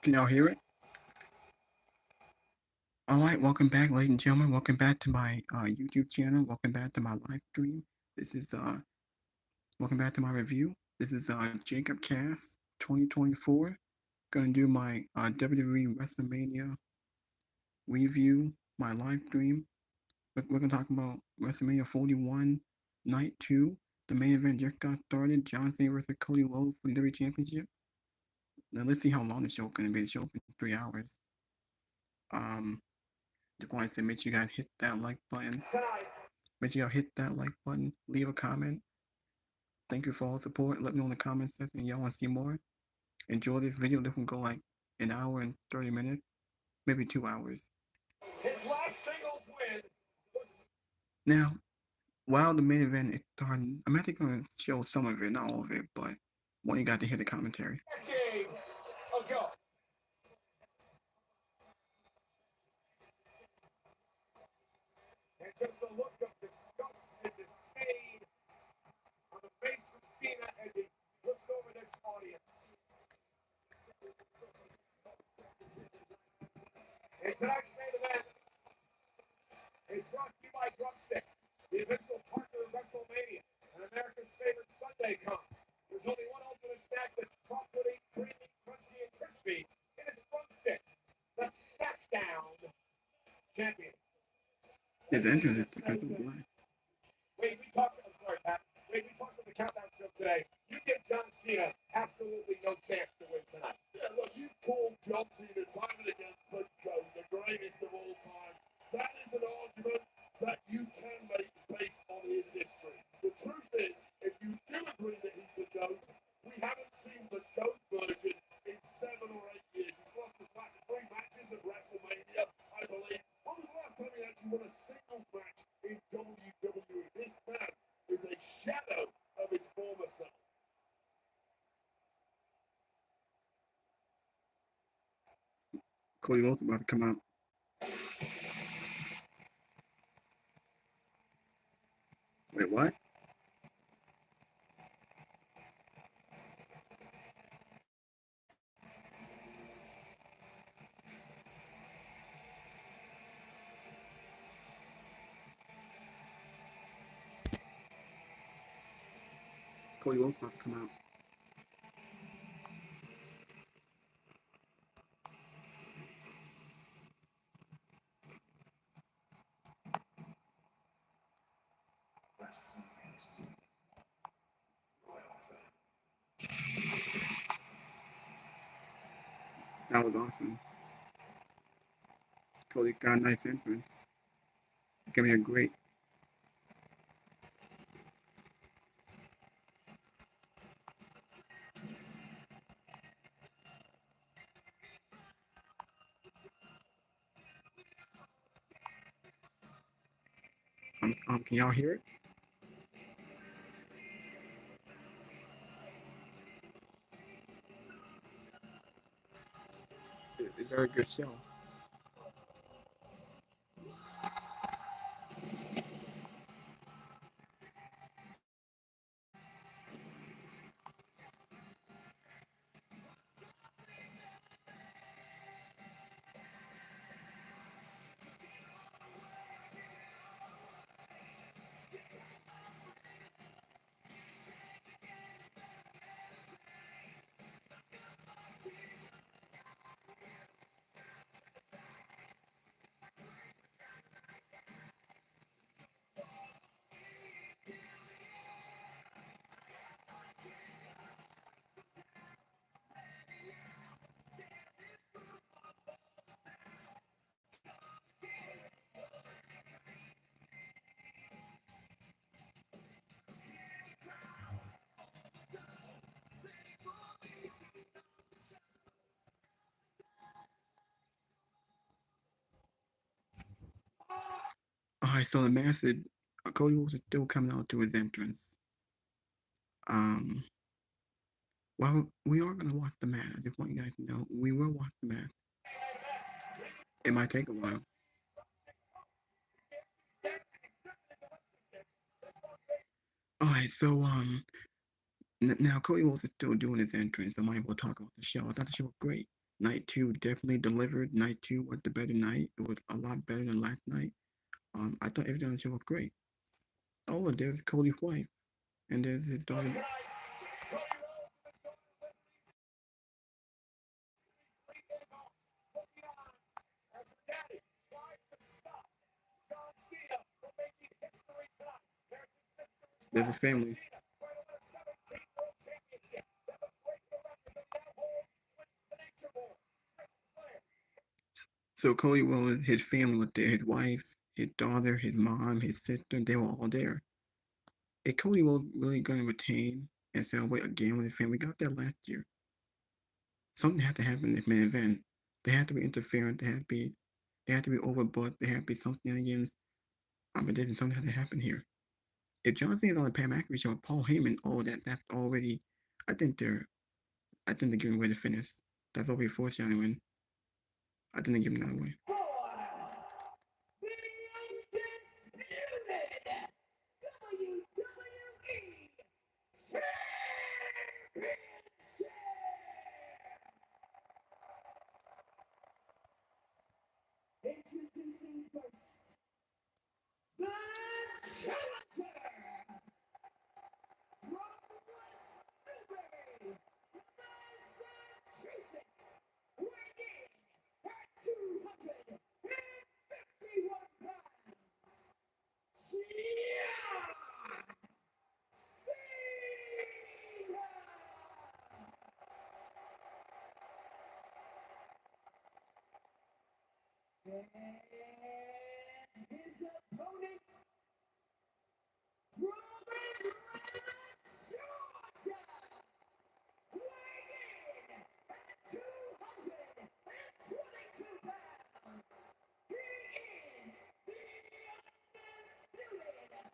Can y'all hear it? All right, welcome back, ladies and gentlemen. Welcome back to my YouTube channel. Welcome back to my live stream. This is welcome back to my review. This is Jacob Cast 2024. Gonna do my WWE WrestleMania review, my live stream. We're gonna talk about WrestleMania 41, Night 2. The main event just got started. John Cena versus Cody Rhodes for the WWE Championship. Now let's see how long the show gonna be. The show for 3 hours. Um, just want to say, make sure you guys hit that like button. Make sure y'all hit that like button. Leave a comment. Thank you for all the support. Let me know in the comment section. Y'all want to see more? Enjoy this video. This can go like an hour and 30 minutes, maybe 2 hours. His last singles win. Now, while the main event is starting, I'm actually going to show some of it, not all of it, but one you got to hear the commentary. Ago. And just a look of disgust and disdain on the face of Cena as he looks over this audience. His tonight's main event is brought to you by Drumstick, the official partner of WrestleMania, and America's favorite Sunday comes. There's only one ultimate snack that's chocolatey, creamy, crunchy, and crispy, and it's Drumstick, the SmackDown champion. His entrance is defensive line. Wait, we talked on the countdown show today. You give John Cena absolutely no chance to win tonight. Yeah, look, you called John Cena time and again the GOAT, the greatest of all time. That is an argument that you can make based on his history. The truth is, if you do agree that he's the GOAT, we haven't seen the GOAT version in 7 or 8 years. He's lost his last 3 matches at WrestleMania, I believe. When was the last time he actually won a single match in WWE? This man is a shadow of his former self. Cody Rhodes about to come out. Wait, what? Cody Rhodes about to come out. That was awesome. Cody got a nice entrance. Give me a great. Can y'all hear it? It's a very good show. Alright, so the man said Cody was still coming out to his entrance. Well, we are gonna watch the match. I just want you guys to know we will watch the match. It might take a while. Alright, so now Cody Rhodes is still doing his entrance. So I might as well talk about the show. I thought the show was great. Night two definitely delivered. Night two was the better night. It was a lot better than last night. I thought everything on the show was great. Oh, there's Cody's wife, and there's his daughter. There's a family. So Cody was his family was there. His wife, his daughter, his mom, his sister. They were all there. Is Cody was really going to retain and celebrate again with his family? We got that last year. Something had to happen in this main event. There had to be interference. There had to be overbooked. There had to be some shenanigans. But then something had to happen here. If John Cena's on the Pam McAfee show, Paul Heyman, oh, that's already. I think they're. I think they're giving away the finish. That's already foreshadowing. I think they're giving that away. The undisputed WWE Championship. Introducing first the challenger from West Newbury, Massachusetts, weighing at 251 pounds, John Cena. And his opponent from Atlanta, Georgia, weighing in at 222 pounds. He is the undisputed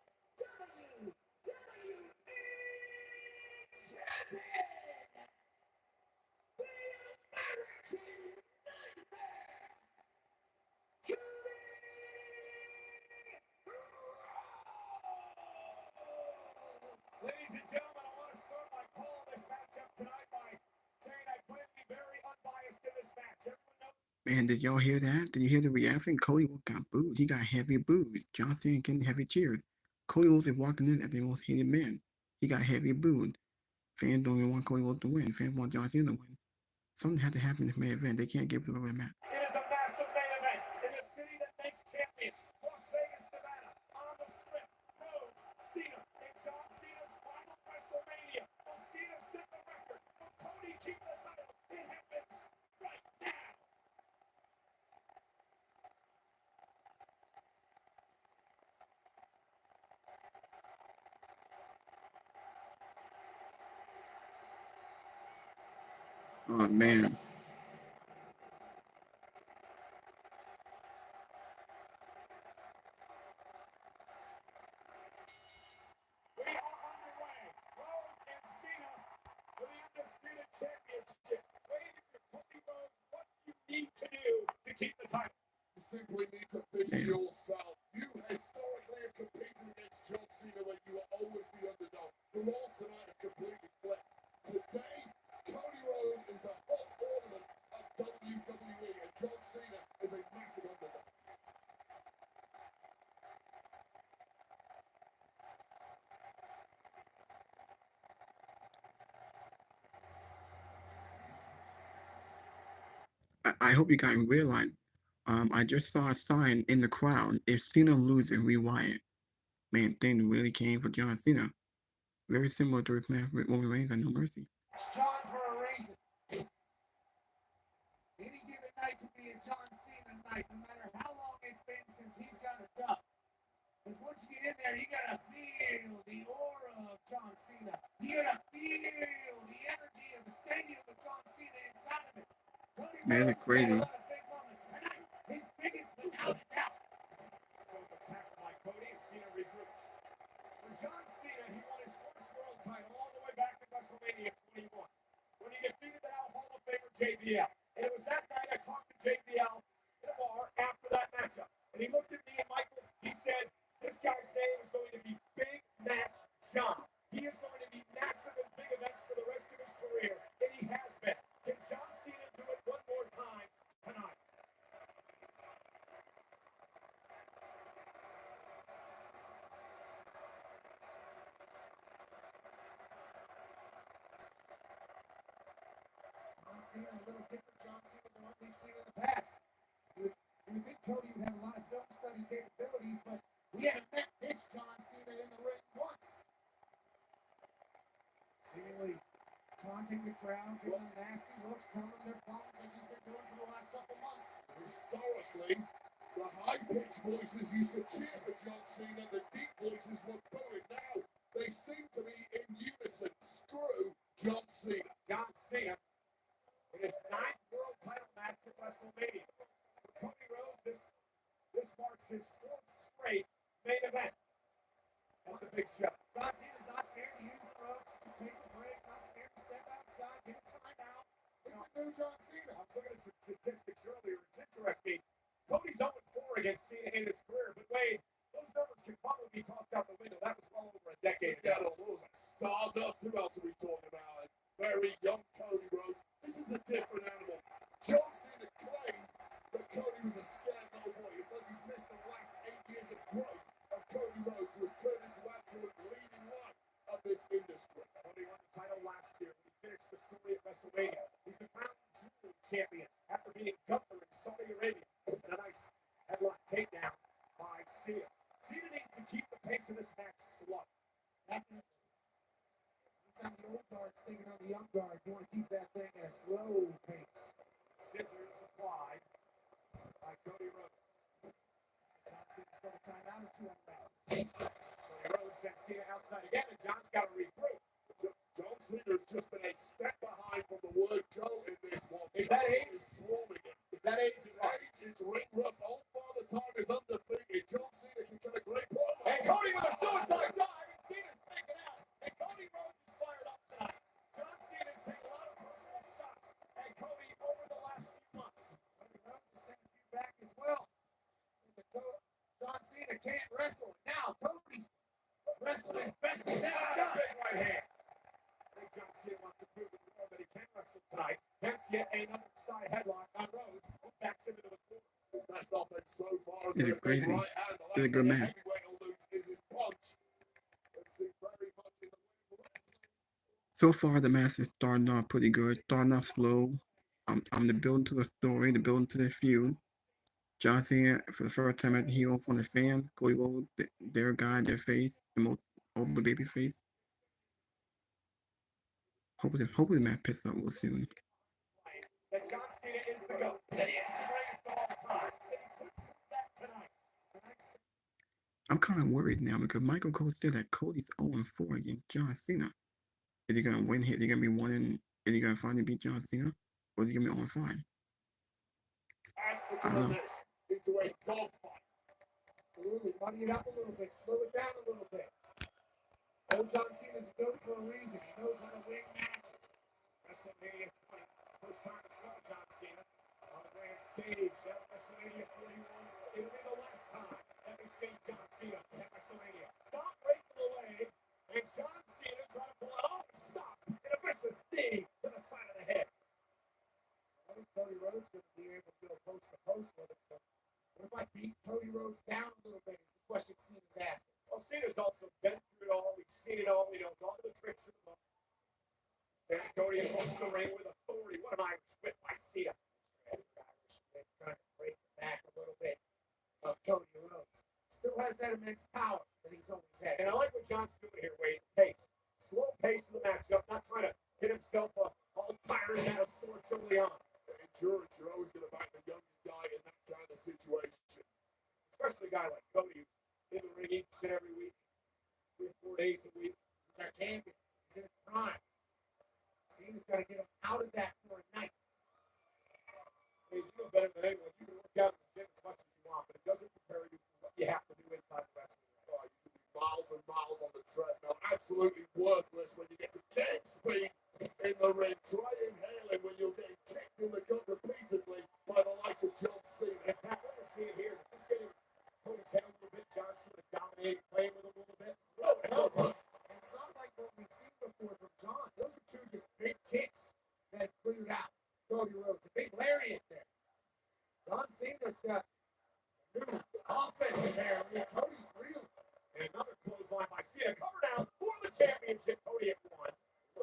WWE Champion, the American Nightmare, Cody Rhodes. Ladies and gentlemen, I want to start my call on this matchup tonight by saying I plan to be very unbiased in this match. Everyone knows. Man, did y'all hear that? Did you hear the reaction? Cody got booed. He got heavy boos. John Cena getting heavy cheers. Cody was walking in as the most hated man. He got heavy booed. Fans don't even want Cody Rhodes to win. Fans want John Cena to win. Something had to happen in this main event. They can't give it away, match. It is a massive main event in the city that makes champions, Las Vegas, Nevada, on the Strip. Rhodes, Cena, and John Cena's final WrestleMania. Will Cena set the record? Will Cody keep the title? It happens right now. Oh man. We are underway. Rhodes and Cena for the undisputed championship. Waiting for Cody Rhodes. What do you need to do to keep the title? You simply need to be yourself. You historically have competed against John Cena when you were always the underdog. The roles tonight have completely flipped. Today, Cody Rhodes is the hot ornament of WWE, and John Cena is a massive underdog. I hope you guys realize. I just saw a sign in the crowd. If Cena loses, rewind. Man, thing really came for John Cena. Very similar to Roman Reigns and No Mercy. It's John for a reason. Any given night to be a John Cena night, no matter how long it's been since he's got a dub. Because once you get in there, you gotta feel the aura of John Cena. You gotta feel the energy of the stadium with John Cena inside of it. Man, it's crazy. A lot of big moments tonight. His biggest without a doubt. Tackled by Cody, and Cena regroups. For John Cena, he won his first world title all the way back to WrestleMania 21 when he defeated the now Hall of Famer JBL. And it was that night I talked to JBL in a bar after that matchup. And he looked at me and Michael, he said, this guy's name is going to be Big Match John. He is going to be massive in big events for the rest of his career, and he has been. Can John Cena do it one more Cena, a little different John Cena than what we've seen in the past. We think Cody would have a lot of film study capabilities, but we haven't met this John Cena in the ring once. Seemingly taunting the crowd, giving them nasty looks, telling them they're bums like he's been doing for the last couple months. Historically, the high-pitched voices used to cheer for John Cena, the deep voices were booing. Now, they seem to be in unison. Screw John Cena. John Cena, in his 9th world title match at WrestleMania. For Cody Rhodes, this marks his 4th straight main event at the big show. John Cena's not scared to use the ropes, to take a break, not scared to step outside, get a timeout. This is new John Cena. I was looking at some statistics earlier. It's interesting. Cody's 0-4 against Cena in his career, but Wade, those numbers can probably be tossed out the window. That was well over a decade ago. What was it? Stardust? Who else are we talking about? Very young Cody Rhodes. This is a different animal. John Cena claimed that Cody was a scared little boy. It's like he's missed the last 8 years of growth of Cody Rhodes, who has turned into absolute leading light of this industry. Cody won the title last year when he finished the story at WrestleMania. He's the crown jewel champion after beating Gunther in Saudi Arabia. And a nice headlock takedown by Cena. Cena needs to keep the pace of this match slow. Definitely. Anytime the old guard's taking on the young guard, you want to keep that thing at a slow pace. Scissors applied by Cody Rhodes. John Cena's got a timeout or two on that. Cody Rhodes sends Cena outside again, and John's got to regroup. John Cena's just been a step behind from the word go in this one. Is that age? Swarming it. Is that age? It's age. It's ring rust. Old Father Time is undefeated. John Cena can get a great promo. And Cody with a suicide dive. And Cena taken out. And Cody Rhodes is fired up tonight. John Cena's taken a lot of personal shots at Cody over the last few months. Cody Rhodes has sent a few back as well. John Cena can't wrestle. Now Cody's wrestling as best he's ever done. Big right hand. John Cena wants to prove to the world that he can wrestle tonight. Hence yet another side headlock on Rhodes. Backs him into the corner. His best offense so far is It's a great thing. right hand. The It's a good match. heavyweight will lose is his punch. Let's see very much in the way. So far, the match is starting off pretty good, starting off slow. I'm the building to the story, the building to the feud. John Cena, for the first time at the heel from the fans, Cody Rhodes, their guy, their face, the most over baby face. Hopefully the match picks up real soon. That John Cena is the GOAT. That he is the greatest of all time. That he could do that tonight. I'm kind of worried now because Michael Cole said that Cody's 0-4 against John Cena. Is he gonna win here? Is he gonna be winning? Is he gonna finally beat John Cena? Or is he gonna be 0-5? As the I don't know. into a dogfight. Absolutely. Muddy it up a little bit. Slow it down a little bit. Old John Cena's a GOAT for a reason. He knows how to win matches. WrestleMania 20. First time we saw John Cena on the grand stage at WrestleMania 41. It'll be the last time that we see John Cena at WrestleMania. Stop breaking the leg. And John Cena trying to pull it off. Stop. And a vicious knee to the side of the head. What is Cody Rhodes going to be able to go post to post with it? What if I beat Cody Rhodes down a little bit? Is the question Cena's asking. Well, Cena's also been through it all. He's seen it all. He knows all the tricks in the book. There's Cody approaches the ring with authority. What am I with my Cena? Trying to break the back a little bit of Cody Rhodes. Still has that immense power that he's always had. And I like what John's doing here, Wade. Pace. Slow pace of the matchup. Not trying to get himself all tired out of sorts early on. Endurance. You're always going to back the younger guy in that kind of situation. Especially a guy like Cody who's in the ring each and every week. 3 or 4 days a week. He's our champion. He's in his prime. Cena's got to get him out of that for a night. I mean, you know better than anyone. You can work out in the gym as much as you want, but it doesn't prepare you for what you have to do inside the wrestling ring. Oh, you can be miles and miles on the treadmill. Absolutely worthless when you get to game speed in the ring. Try inhaling when you're getting kicked in the gut repeatedly by the likes of John Cena. And Pat, what we're seeing here, he's getting Cody's head a little bit. John Cena dominating, playing with him a little bit. And it's not like what we've seen before from John. Those are two just big kicks that have cleared out Cody Rhodes. A big lariat there. John Cena's got new offense apparently. Cody's real. And another clothesline by Cena. Cover now for the championship. Cody at 1.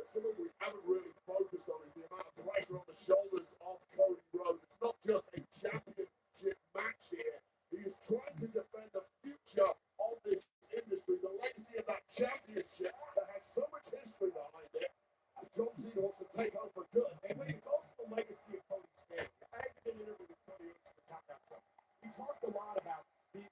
Something we haven't really focused on is the amount of pressure pressure on the shoulders of Cody Rhodes. It's not just a championship match here. He is trying to defend the future of this industry, the legacy of that championship that has so much history behind it. John Cena wants to take over for good. And it's also the legacy of Cody's family. I did an interview with Cody Rhodes for Top Out Show. He talked a lot about the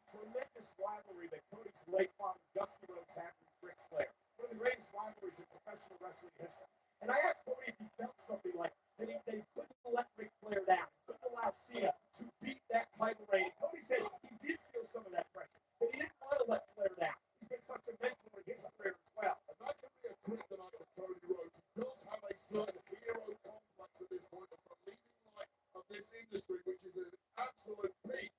tremendous rivalry that Cody's late father, Dusty Rhodes, had with Ric Flair. One of the greatest rivalries in professional wrestling history. And I asked Cody if he felt something like that he couldn't let Ric Flair down, couldn't allow Cena to beat that title reign. And Cody said he did feel some of that pressure, but he didn't want to let Flair down. He's been such a mentor in his career as well. And that can be a kryptonite for Cody Rhodes. He does have a certain hero complex at this point as the leading light of this industry, which is an absolute peak.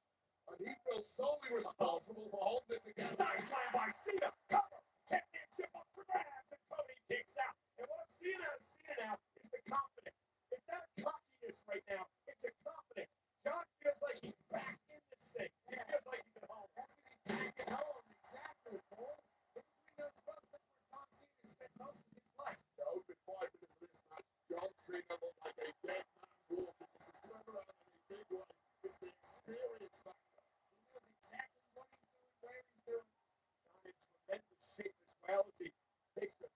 And he feels solely responsible for holding it together. Time slam by Cena. Cover. Championship up for grabs. And Cody kicks out. And what I'm seeing out of Cena now is the confidence. It's not a cockiness right now. It's a confidence. John feels like he's back in this thing. He feels like he's at home. That's because he's back at home. Exactly, Paul. In between those bumps, that's where John Cena spent most of his life. The open 5 minutes of this match, John Cena looked like a dead man walking. This is turned around in a big way. It's the experience factor. He knows exactly what he's doing, where he's doing. John in tremendous shape as well as he takes the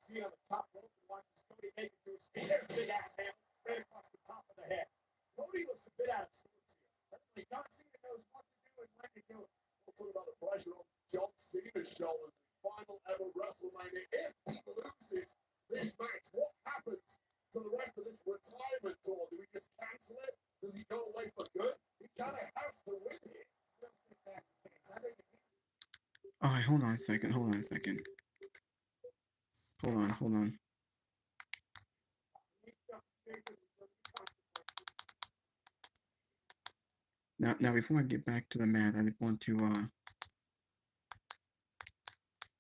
Cena on the top rope and watches Cody make it to his feet. There's a big axe handle right across the top of the head. Cody looks a bit out of sorts here. Suddenly, John Cena knows what to do and when to do it. We'll talk about the pressure on John Cena's shoulders. His final ever WrestleMania. If he loses this match, what happens to the rest of this retirement tour? Do we just cancel it? Does he go away for good? He kind of has to win here. I don't think that's the case. I think All right, hold on a second. Hold on. Now, before I get back to the math, I just want to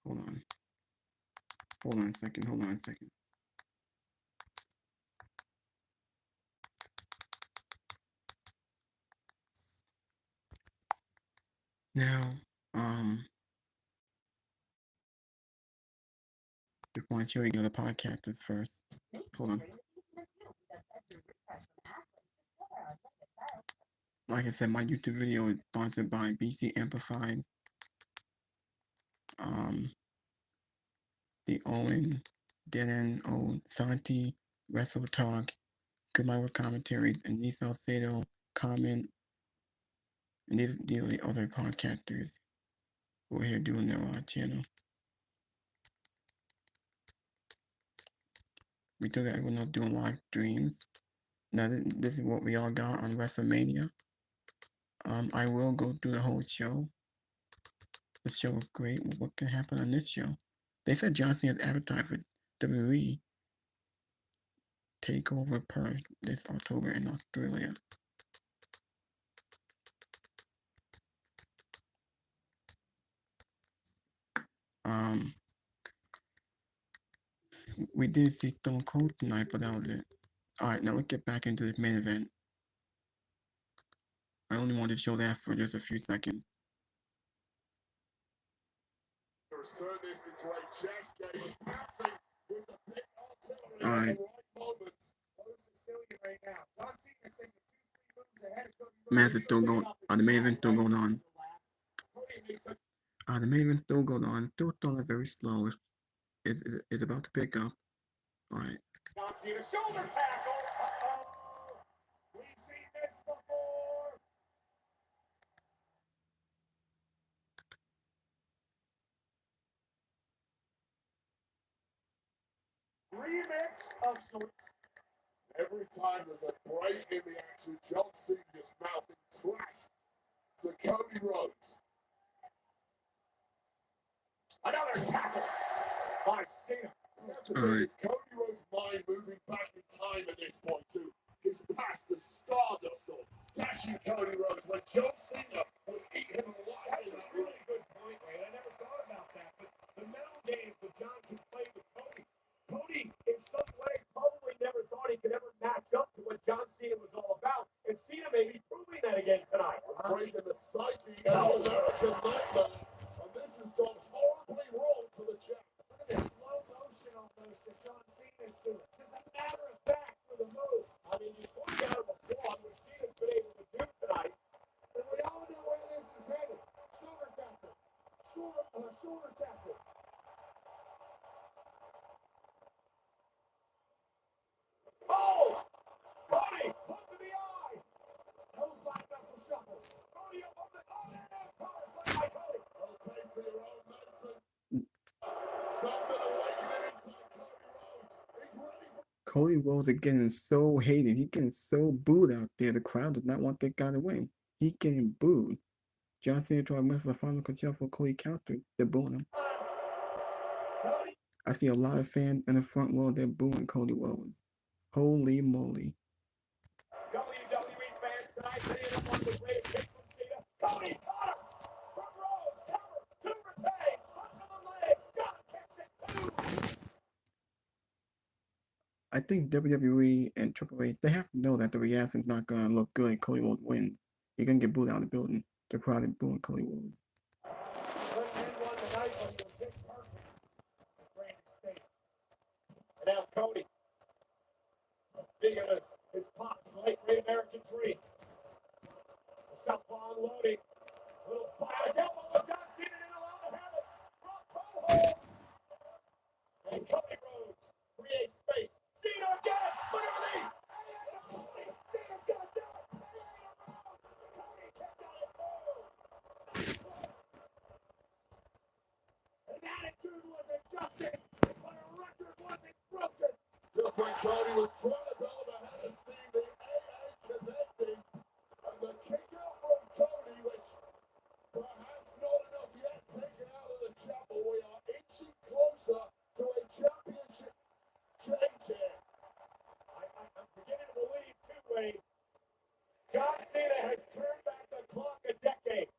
hold on. Hold on a second. Now, before I show you the podcasters first. Hold on. Like I said, my YouTube video is sponsored by BC Amplified, the Owen, Dylan O. Santi, Wrestle Talk, Good My Work Commentaries, and Lee Salcedo, Comment, and these are the other podcasters who are here doing their channel. We told everyone not doing live streams. Now this is what we all got on WrestleMania. I will go through the whole show. The show was great. What can happen on this show? They said John Cena's advertised for WWE Takeover Perth this October in Australia. We did see Stone Cold tonight, but that was it. Alright, now let's get back into the main event. I only wanted to show that for just a few seconds. Alright. Match is still going on. The main event still going on. The main event still going on. Still starting very slow. It's about to pick up. Alright. Shoulder tackle. We've seen this before. Remix of sorts. Every time there's a break in the action, John Cena just mouthing trash to Cody Rhodes. Another tackle by Cena. Is Cody Rhodes' mind moving back in time at this point too? His past the stardust of dashing Cody Rhodes when John Cena would eat him alive. That's a really good point, Wayne. I never thought about that. But the mental games that John can play with Cody. Cody, in some way, probably never thought he could ever match up to what John Cena was all about. And Cena may be proving that again tonight. Breaking the psyche of American nightmare. And this has gone horribly wrong for the champ. Look at this slow motion almost that John Cena is doing. As a matter of fact, for the Cody Rhodes is getting so hated. He's getting so booed out there. The crowd does not want that guy to win. He's getting booed. John Cena tried to win for the final because he for Cody counter. They're booing him. I see a lot of fans in the front row. They're booing Cody Rhodes. Holy moly. WWE fans tonight saying up on the greatest kick from Cena. Cody caught him from Rhodes. Cover to retain. Hook of the leg. John kicks it too. I think WWE and Triple H, they have to know that the reaction's not going to look good if Cody Rhodes wins. You're going to get booed out of the building. The crowd is booing Cody Rhodes. And now Cody, digging his pops, like Great American Tree. The southpaw unloading. A little fire elbow, but John Cena didn't allow to have it. Front toe hold. And Cody Rhodes creates space. Cena again. Look at the lead. Cody. Cena's gonna do it. Cody kicked out at two. An attitude was adjusted, but a record wasn't broken. Just when Cody was trying to build a head of steam, the AA connecting, and the kick out from Cody, which perhaps not enough yet taken out of the chapel. We are inching closer to a championship change here. I'm beginning to believe, too, Wayne. John Cena has turned back the clock a decade.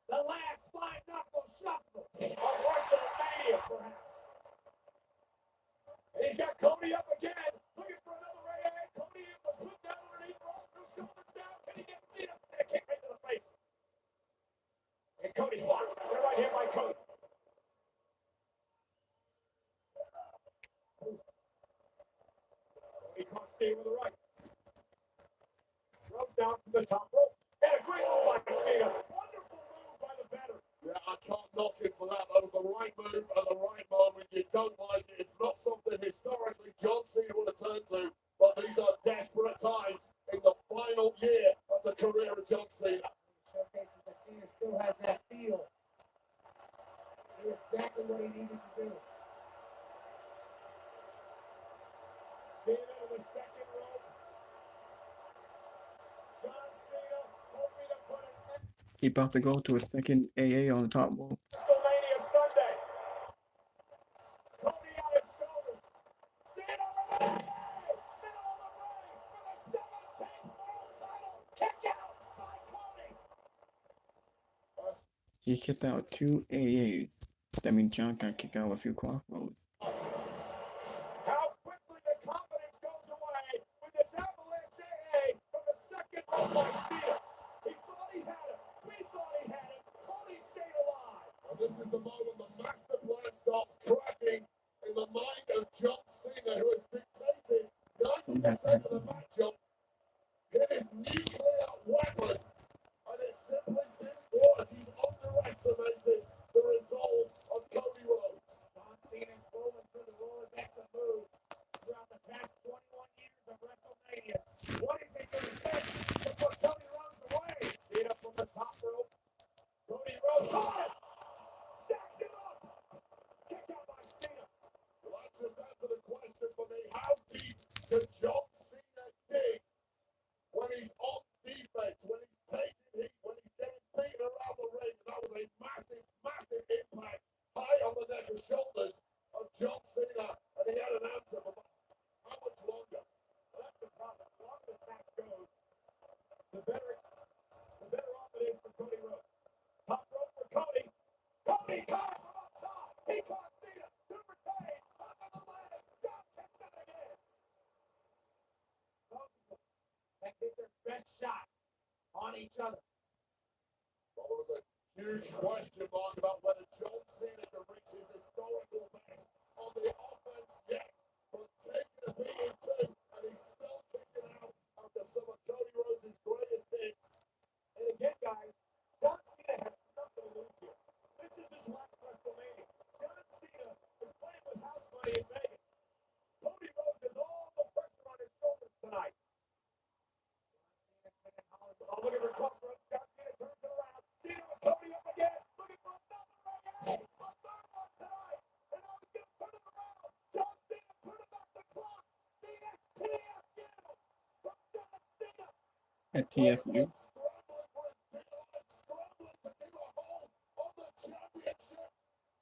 The last five-knuckle shuffle of WrestleMania, perhaps. And he's got Cody up again, looking for another AA. Cody able to slip down underneath, roll through, shoulders down. Can he get Cena? And a kick right to the face. And Cody blocks. And a right hand by Cody. He caught Cena with the right. Throws down to the top rope. And a great move by Cena. Wonderful move by the veteran. Yeah, I can't knock him for that. That was the right move at the right moment. You don't like it. It's not something historically John Cena would have turned to. But these are desperate times in the final year of the career of John Cena. Showcases that Cena still has that feel. He knew exactly what he needed to do. Cena to the second rope. John Cena hoping to put an end. He's about to go to a second AA on the top rope. WrestleMania Sunday. Cody on his shoulders. Cena for the middle of the ring for the 17th world title. Kick out by Cody. He kicked out 2 AAs. That means John got kicked out with a few crossroads. How quickly the confidence goes away with this avalanche AA from the second rope by Cena. He thought he had him. We thought he had him. Cody stayed alive. And this is the moment the master plan starts cracking in the mind of John Cena, who has dictated 90% of the matchup. It is nuclear weapon. And it simply didn't work. He's underestimated the resolve of Cody Rhodes. John Cena's rolling through the Rolodex of moves throughout the past 21 years of WrestleMania. What is it going to take to put Cody Rhodes away? Cena from the top rope. Cody Rhodes caught it. Stacks him up. Kick out by Cena. Well, that's just answer the question for me. How deep does John Cena dig when he's on defense, when he's taking heat, when he's getting beaten around the ring? That was a massive, massive impact high on the neck and shoulders of John Cena, and he had an answer for that. How much longer? Well, that's the problem. The longer this match goes, the better off it is for Cody Rhodes. Top rope for Cody. Cody caught from up top. He caught Cena to retain. Hook of the leg. John kicks it again. Both of them have hit their best shot on each other. Well, there was a huge question mark about whether John Cena can reach his historical best on the offense, yes, but taking a beating too, and he's still kicking out after some of Cody Rhodes' greatest hits. And again, guys, John Cena has nothing to lose here. This is his last WrestleMania. John Cena is playing with house money in Vegas. Cody Rhodes has all the pressure on his shoulders tonight. Oh, looking for crossroads. John Cena turns it around. Cena with Cody up again. Looking for another AA. A third one tonight. And now he's going to turn it around. John Cena at TFU.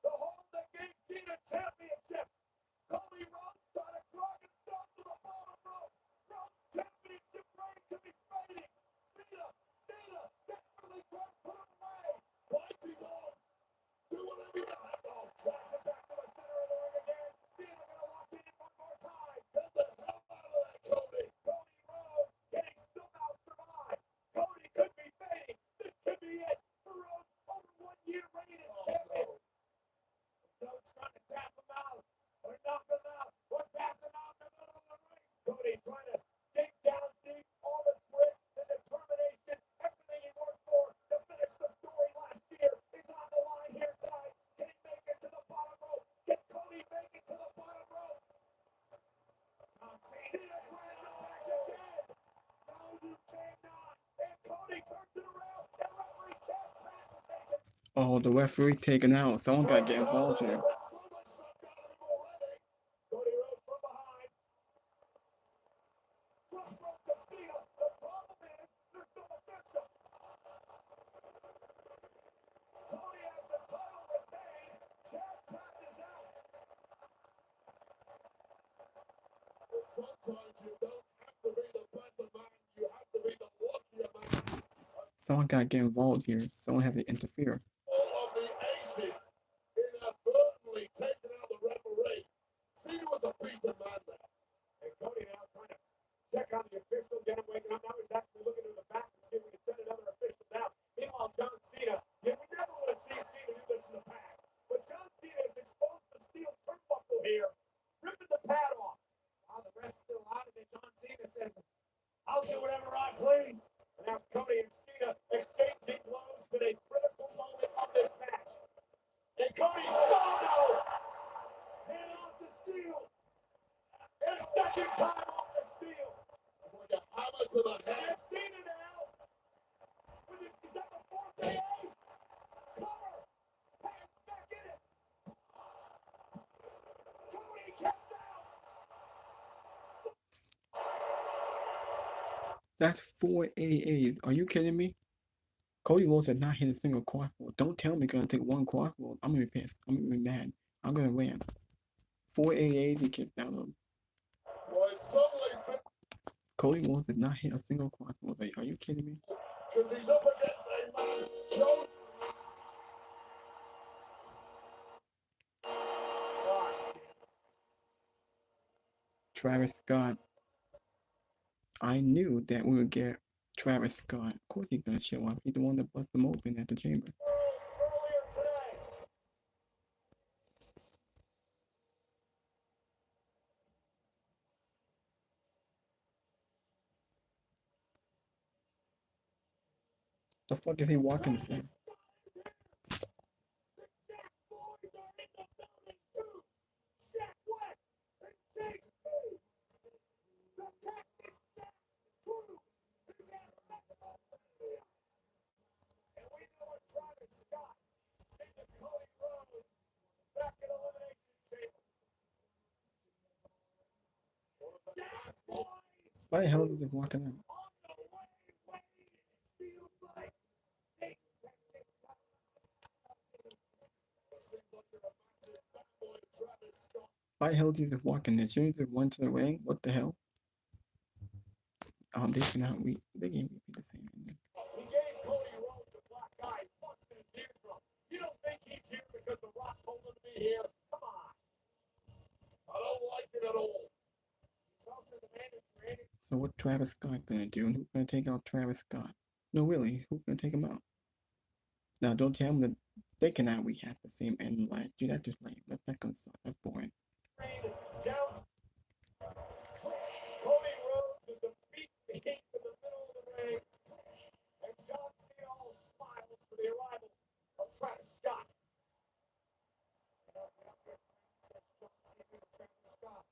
The hole that gave Cena championships. Cody Rhodes trying to drag himself to the bottom rope. Rhodes championship reign could be fading. Cena desperately trying to put him away. Lights is on. Do whatever you have to. Drives it back to the center of the ring again. Cena gonna lock it in one more time. Get the hell out of that, Cody. Cody Rhodes, can he somehow survive? Cody could be fading. This could be it for Rhodes' over 1 year reign as champion. Rhodes trying to tap him out or knock him out or pass him out in the middle of the ring. Cody trying to dig down deep, all the grit and determination, everything he worked for to finish the story last year is on the line here tonight. Can he make it to the bottom rope? Can Cody make it to the bottom rope? Cena tries to back again. No, you cannot. And Cody turns it around and referee can't back and take it. Oh, the referee taken out. Someone got to get involved here. Cody Rhodes from behind. Cross rope to Cena. The problem is there's no official. Cody has the title retained. Chad Patton is out. Sometimes you don't have to be the better man. You have to be the luckier man. Someone got to get involved here. Someone has to interfere. All of the aces inadvertently taking out the referee. Cena was a beaten man there. And Cody now trying to check on the official, get him waking up. Now he's actually looking to the back to see if we can send another official down. Meanwhile, John Cena, we never would have seen Cena do this in the past. But John Cena has exposed the steel turnbuckle here, ripping the pad off. While the ref's still out of it, John Cena says, I'll do whatever I please. And now Cody and Cena exchanging blows to a critical moment of this match. And Cody, no! Hand off the steel. And a second time off the steel. It's like a hammer to the head. And Cena now. Is that the fourth AA? Cover. Hands back in it. Cody kicks out. That's 4 AAs. Are you kidding me? Cody Rhodes has not hit a single crossbow. Don't tell me he's gonna take one crossbow. I'm gonna be pissed. I'm gonna be mad. I'm gonna win. 4 AAs he kicked out of. Well, it's suddenly Cody Rhodes has not hit a single crossbow. Like, are you kidding me? because he's up against a man chosen. Travis Scott. I knew that we would get Travis Scott. Of course he's gonna show up. He's the one that bust them open at the chamber. Earlier today. The fuck is he walking for? Why the hell is he walking out? Why the hell is he just walking there? Shouldn't he just run to the ring? What the hell? They cannot they can't be the same. He gave Cody Rhodes a black eye. Busted his eardrum. You don't think he's here because The Rock told him to be here? Come on. I don't like it at all. He's also the man who created. So what Travis Scott gonna do? And who's gonna take out Travis Scott? No, really, who's gonna take him out? Now, don't tell me that they cannot have the same end line. Dude, that's just lame. That's gonna suck. That's boring. Down. Cody Rhodes is a beat the heat in the middle of the ring. And John Cena all smiles for the arrival of Travis Scott. Says John Cena to Travis Scott.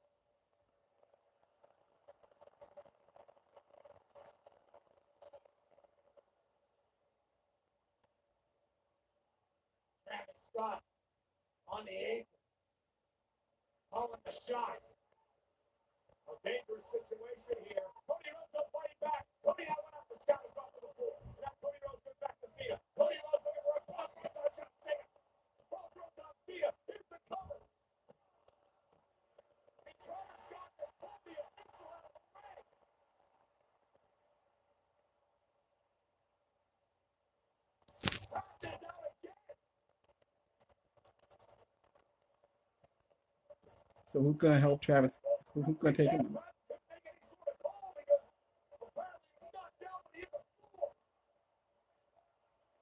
Travis Scott on the apron. Calling the shots. A dangerous situation here. Cody Rhodes up fighting back. Cody now went after Scott. So who's gonna help Travis? Who's gonna take him out? Couldn't make any sort of call because apparently he was knocked down, but he hit the floor.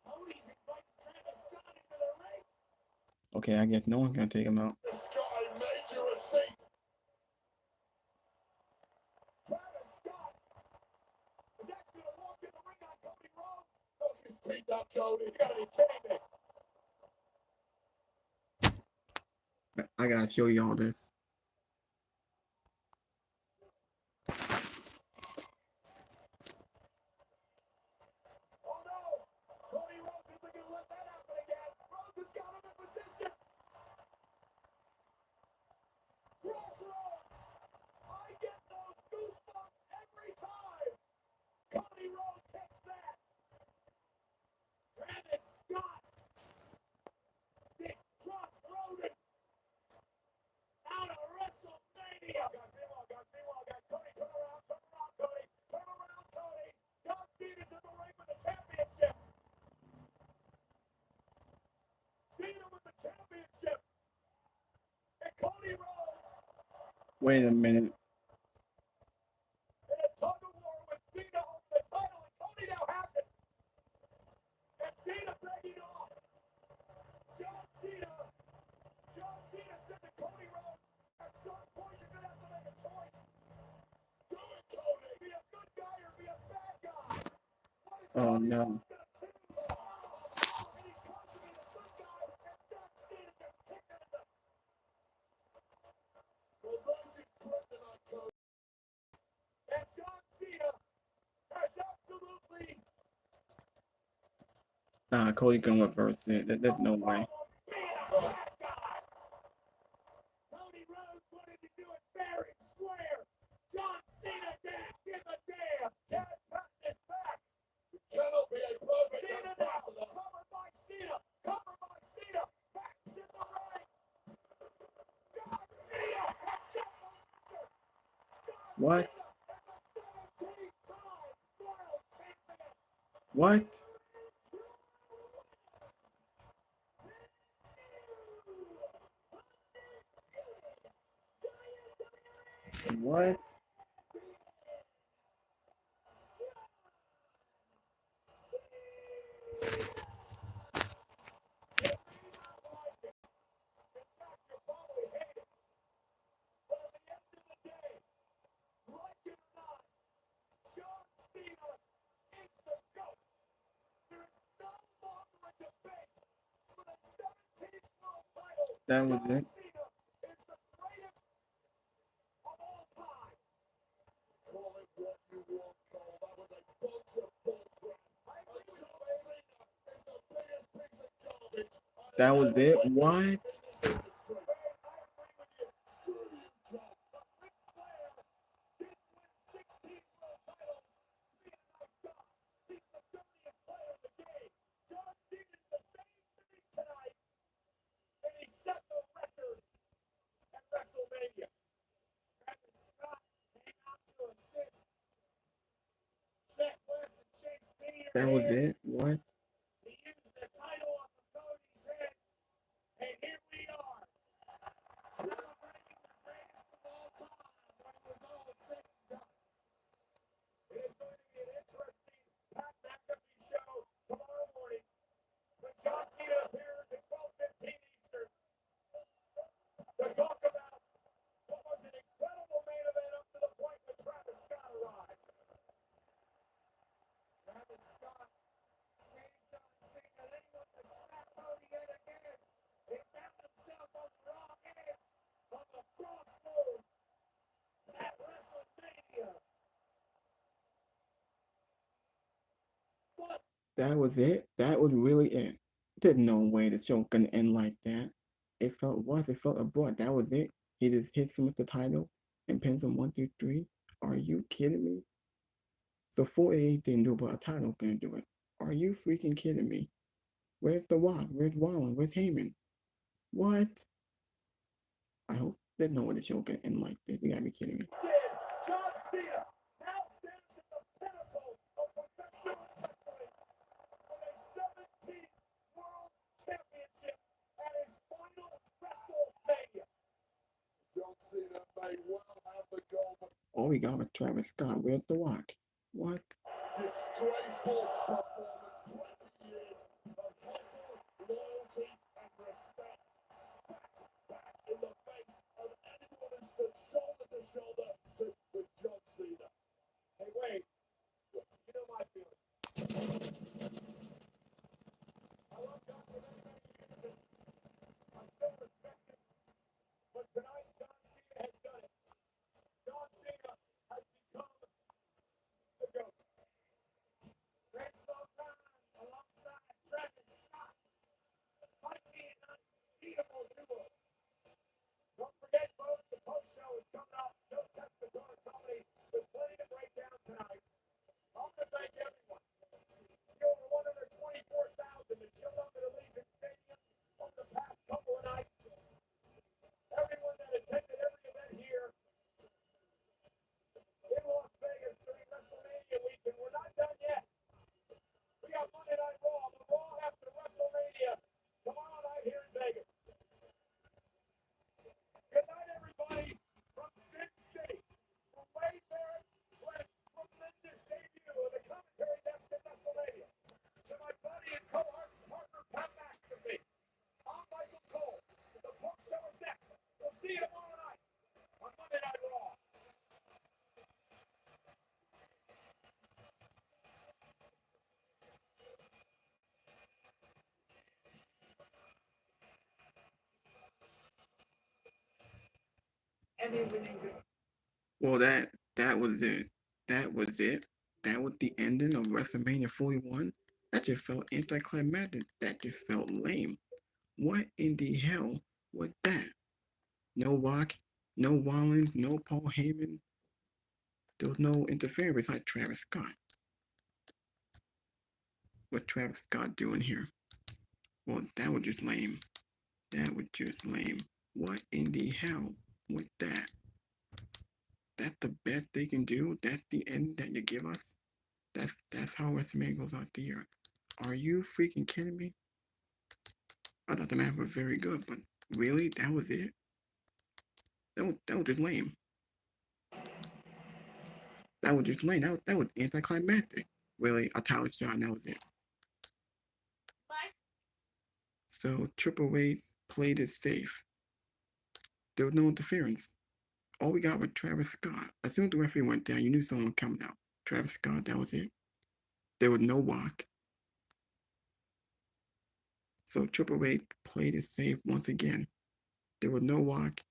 Cody's inviting Travis Scott into the ring. Okay, I guess no one's gonna take him out. The Sky made you a seat. Travis Scott is actually going to walk in the ring on Cody Rhodes. Those his teeth up, Cody. You gotta be kidding me. I gotta show y'all this. Oh no! Cody Rhodes isn't going to let that happen again. Rhodes has got him in position. Crossroads. I get those goosebumps every time. Cody Rhodes hits that. Travis Scott. This crossroaded out of WrestleMania. Guys, meanwhile, guys. Cody, turn around, Cody. Turn around, Cody. John Cena's in the ring with the championship. Cena with the championship. And Cody Rhodes Wait a minute. in a tug of war with Cena over the title, and Cody now has it. And Cena begging off. John Cena said to Cody Rhodes, at some point you're gonna have to make a choice. Do it, Cody. Be a good guy or be a bad guy. What is Oh Cody no. Rhodes gonna choose? And he's trying to be the good guy, and John Cena just kicked him in the. Well, those who's putting on Cody. And John Cena has absolutely Cody gonna reverse it. There's no way. being a bad guy. Cody Rhodes wanted to do it fair and square. John Cena didn't give a damn. Can't pat his back. You cannot be a perfect ambassador. Covered by Cena. Covered by Cena. Back in the ring. John Cena has just What? Cena is the 17-time world champion. What? What? That was it. That was it. What? Set the record at WrestleMania. Travis Scott came out to assist. Check West and Chase Spear. That was it. What? He used the title off of Cody's head. And here we are. Celebrating the greatest of all time when it was all said and done. It is going to be an interesting Pat McAfee show tomorrow morning when John Cena appears at 12:15 Eastern to talk about what was an incredible main event up to the point when Travis Scott arrived. Travis Scott saved John Cena, then he went to snap Cody yet again. He found himself on the wrong end of the crossroads at WrestleMania. But That was it. That was really it. There's no way the show gonna end like that. It felt what? It felt abrupt. That was it. He just hits him with the title and pins him 1, 2, 3. Are you kidding me? So 48 didn't do it, but a title gonna do it. Are you freaking kidding me? Where's the Rock? Where's Rollins? Where's Heyman? What? I hope there's no way the show gonna end like this. You gotta be kidding me. John Cena now stands at the pinnacle of professional wrestling with a 17th World Championship at his final WrestleMania. Don't All we got with Travis Scott with The Rock. What? Disgraceful performance. 20 years of hustle, loyalty, and respect smacked back in the face of anyone who stood shoulder to shoulder with John Cena. Hey, wait. You know my feelings. I love John for many, many years. I still respect him. But tonight, John Cena has done it. John Cena has become the GOAT. Great time alongside Travis Scott. Might be an unbeatable duo. Don't forget, folks, the post show is coming up. No Testator Comedy. There's plenty to break down tonight. I want to thank everyone. The over 124,000 that showed up at Allegiant Stadium over the past couple of nights. Everyone that attended every event here in Las Vegas during WrestleMania weekend. We're not done yet. We got Monday Night Raw, the Raw after WrestleMania tomorrow night here in Vegas. Good night, everybody, from Sin City. From Wade Barrett, tremendous debut of the commentary desk at WrestleMania. To my buddy and co-partner, Pat McAfee. I'm Michael Cole. The post show is next. We'll see you tomorrow night on Monday Night Raw. Well, that was it. That was it. That was the ending of WrestleMania 41. That just felt anticlimactic. That just felt lame. What in the hell was that? No Rock, no Rollins, no Paul Heyman. There was no interference like Travis Scott. What Travis Scott doing here? Well, that was just lame. That was just lame. What in the hell was that? That's the best they can do? That's the end that you give us? That's how WrestleMania goes out there. Are you freaking kidding me? I thought the match was very good, but really, that was it? That was just lame. That was just lame. That was anticlimactic. Really, a title shot, and that was it. So Triple H played it safe. There was no interference. All we got was Travis Scott. As soon as the referee went down, you knew someone coming out. Travis Scott, that was it. There was no Rock. So Triple H played it safe once again. There was no Rock.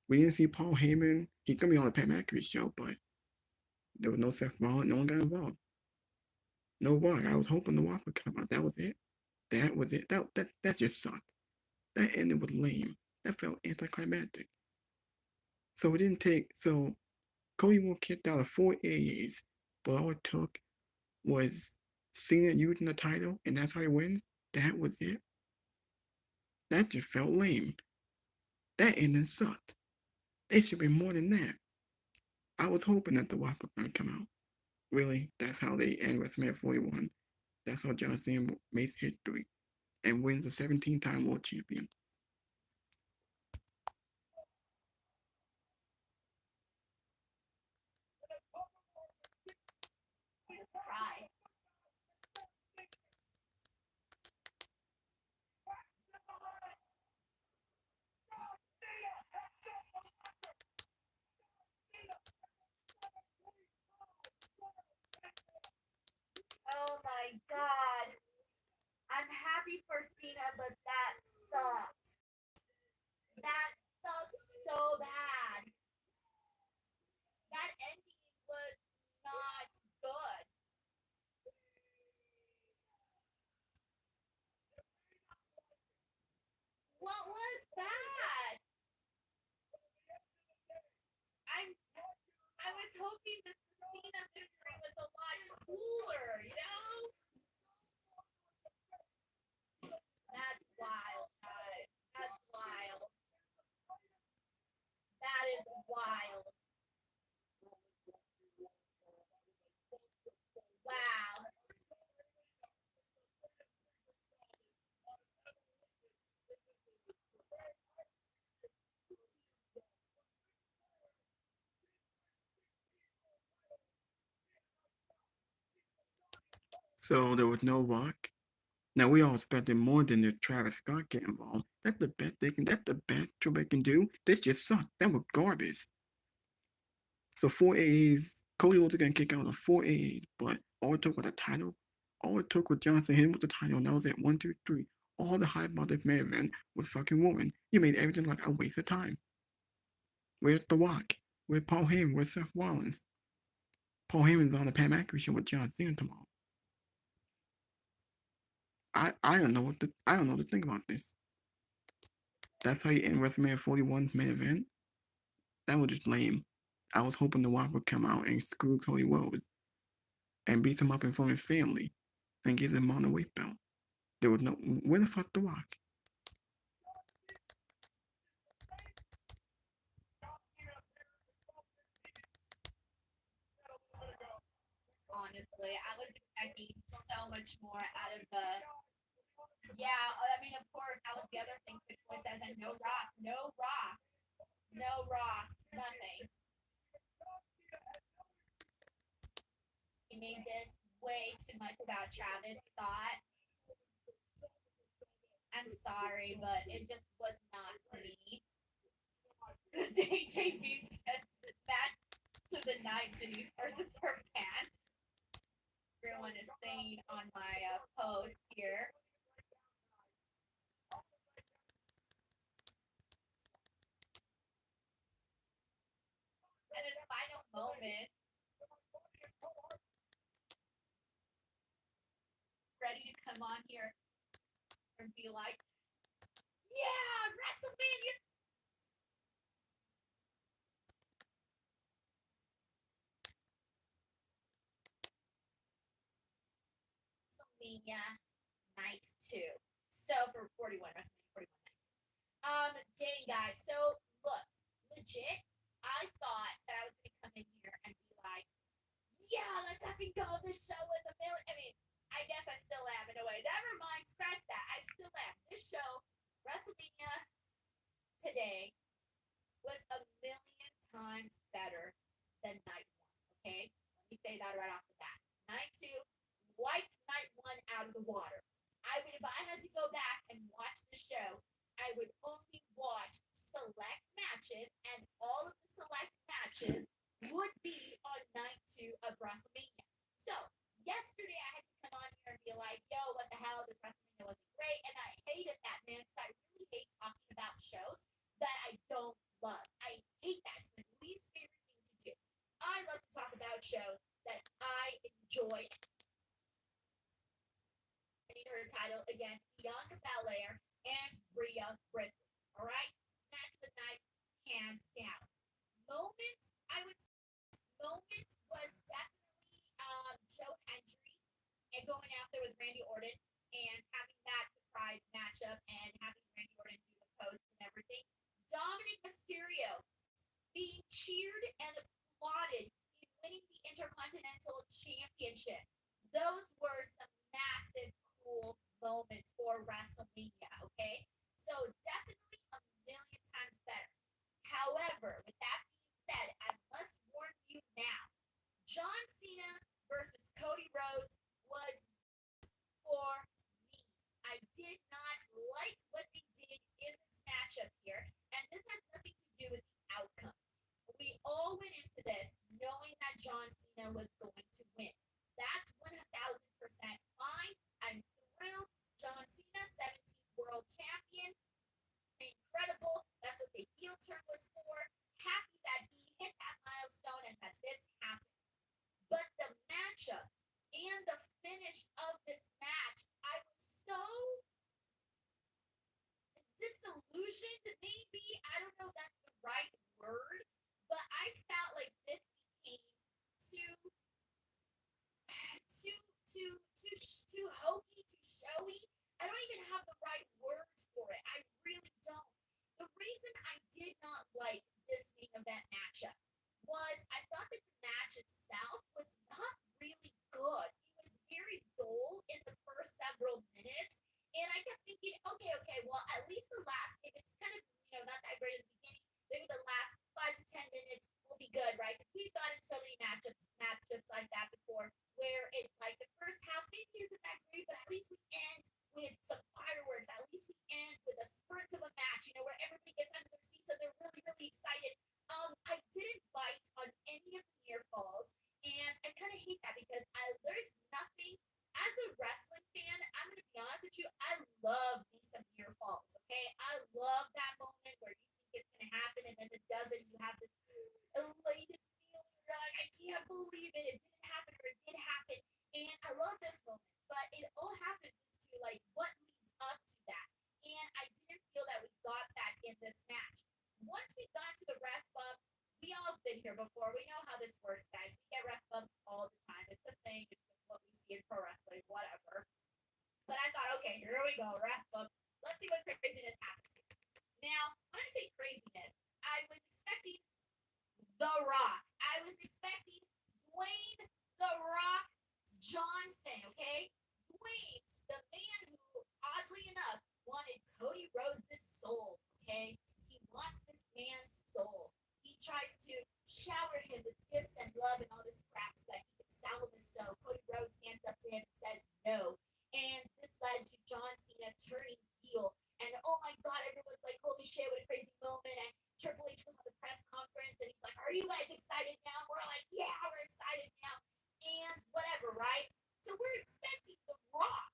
We didn't see Paul Heyman. He could be on the Pat McAfee show, but there was no Seth Rollins. No one got involved. No Rock. I was hoping the Rock would come out. That was it. That was it. That just sucked. That ending was lame. That felt anticlimactic. So it didn't take. So Cody Moore kicked out of 4 AAs, but all it took was Cena using the title, and that's how he wins. That was it. That just felt lame. That ending sucked. It should be more than that. I was hoping that the Rock was going to come out. Really, that's how they end WrestleMania 41. That's how John Cena makes history and wins the 17-time world champion. Oh my god. I'm happy for Cena, but that sucked. That sucked so bad. That ending was not good. What was that? I was hoping the Cena victory was a lot cooler, you know? That's wild, guys. That's wild. That is wild. Wow. So there was no Rock. Now we all expected more than the Travis Scott get involved. That's the best they can. That's the best they can do. This just sucked. That was garbage. So 4 AAs, Cody was gonna kick out of 4 AA, but all it took was a title. All it took was Johnson hitting with the title, and that was it. 1, 2, 3. All the hype about this main event was fucking woman. You made everything like a waste of time. Where's The Rock? Where's Paul Heyman? Where's Seth Rollins? Paul Heyman's on the Pam McAfee show with John Cena tomorrow. I don't know I don't know what to think about this. That's how you end WrestleMania 41 main event. That was just lame. I was hoping The Rock would come out and screw Cody Rhodes and beat him up in front of his family and give him on the weight belt. There was no where the fuck The Rock? Honestly, I was expecting so much more out of the. Yeah, I mean, of course, that was the other thing the boy says, and no rock, no rock, no rock, nothing. He made this way too much about Travis Scott. I'm sorry, but it just was not for me. JB said that to the night Denise versus her pants. Everyone is saying on my post here. And his final moment, ready to come on here and be like, yeah, WrestleMania. WrestleMania night 2. So for 41, WrestleMania 41 night. Dang guys. So look, legit, I thought that I was gonna come in here and be like, yeah, let's effing go. This show was a million. I mean, I guess I still am in a way. Never mind, scratch that. I still am. This show, WrestleMania today, was a million times better than night 1. Okay, let me say that right off the bat. Night 2 wiped night 1 out of the water. I would, if I had to go back and watch the show, I would only watch select matches, and all of the select matches would be on night 2 of WrestleMania. So yesterday I had to come on here and be like, yo, what the hell, this WrestleMania wasn't great, and I hated that, man, because I really hate talking about shows that I don't love. I hate that. It's my least favorite thing to do. I love to talk about shows that I enjoy. Her title against Bianca Belair and Rhea Ripley. All right, match of the night, hands down. Moment, I would say, moment was definitely Joe Hendry and going out there with Randy Orton and having that surprise matchup and having Randy Orton do the post and everything. Dominic Mysterio being cheered and applauded in winning the Intercontinental Championship. Those were some massive, cool moments for WrestleMania, okay? So definitely a million times better. However, with that being said, I must warn you now, John Cena versus Cody Rhodes was for me. I did not like what they did in this matchup here, and this has nothing to do with the outcome. We all went into this knowing that John Cena was going to win. That's 1,000% fine. I'm thrilled. John Cena, 17th world champion. Incredible. That's what the heel turn was for. Happy that he hit that milestone and that this happened. But the matchup and the finish of this match, I was so disillusioned, maybe. I don't know if that's the right word, but I felt like this became too hokey, too showy. I don't even have the right words for it. I really don't. The reason I did not like this main event matchup was I thought that the match itself was not really good. It was very dull in the first several minutes. And I kept thinking, okay, well, at least the last, if it's kind of, not that great at the beginning, maybe the last 5 to 10 minutes will be good, right? Because we've gotten so many matchups like that before, where it's like the first half, maybe can't believe it. It didn't happen or it did happen. And I love this moment, but it all happens to like what leads up to that. And I didn't feel that we got that in this match. Once we got to the ref bump, we all have been here before. We know how this works, guys. We get ref bumps all the time. It's a thing. It's just what we see in pro wrestling, whatever. But I thought, okay, here we go, ref bump. Let's see what craziness happens. Now, when I say craziness, I was expecting The Rock. I was expecting Dwayne The Rock Johnson, okay? Dwayne, the man who, oddly enough, wanted Cody Rhodes' soul, okay? He wants this man's soul. He tries to shower him with gifts and love and all this crap so that he can sell him his soul. Cody Rhodes stands up to him and says no. And this led to John Cena turning heel. And oh my God, everyone's like, holy shit, what a crazy moment. And Triple H was on the press conference and he's like, are you guys excited now? We're like, yeah, we're excited now. And whatever, right? So we're expecting The Rock.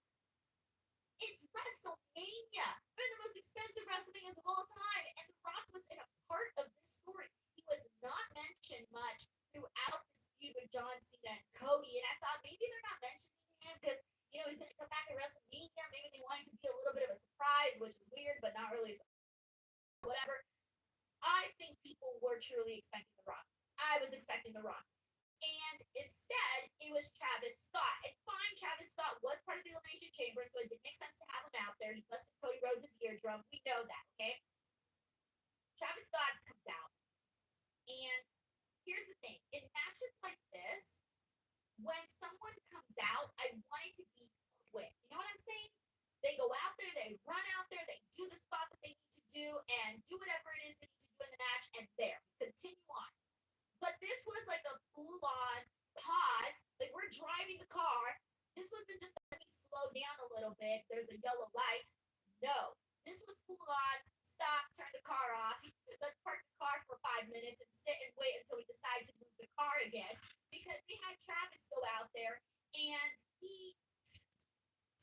It's WrestleMania. One of the most expensive WrestleManias of all time. And The Rock was in a part of this story. He was not mentioned much throughout this feud with John Cena and Cody. And I thought maybe they're not mentioning him because, you know, he's going to come back at WrestleMania. Maybe they wanted to be a little bit of a surprise, which is weird, but not really whatever. I think people were truly expecting The Rock. I was expecting The Rock. And instead, it was Travis Scott. And fine, Travis Scott was part of the Elimination Chamber, so it did make sense to have him out there. He busted Cody Rhodes' eardrum. We know that, okay? Travis Scott comes out. And here's the thing. In matches like this, when someone comes out, I want it to be quick. You know what I'm saying? They go out there, they run out there, they do the spot that they need to do, and do whatever it is they need to do in the match, and there, continue on. But this was like a full-on pause. Like we're driving the car. This wasn't just let me slow down a little bit. There's a yellow light. No, this was full-on. Stop. Turn the car off. Let's park the car for 5 minutes and sit and wait until we decide to move the car again. Because they had Travis go out there and he.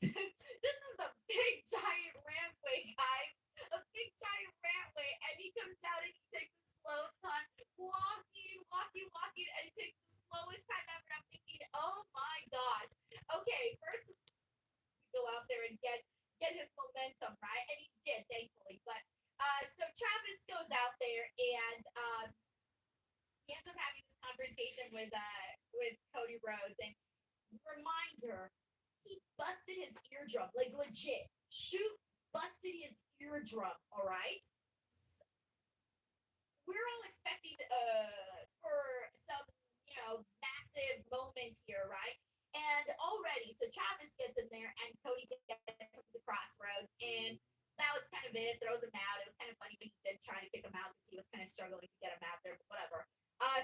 This is a big giant rampway, guys. A big giant rampway, and he comes out and he takes a slow time, walking, and he takes the slowest time ever. I'm thinking, oh my gosh. Okay, first to go out there and get his momentum, right? And he did, thankfully. But so Travis goes out there and he ends up having this confrontation with Cody Rhodes. And reminder, he busted his eardrum, like legit. Shoot, busted his eardrum, all right? We're all expecting for some, you know, massive moments here, right? And already, so Travis gets in there and Cody gets to the crossroads, and that was kind of it. Throws him out. It was kind of funny when he did try to kick him out because he was kind of struggling to get him out there, but whatever.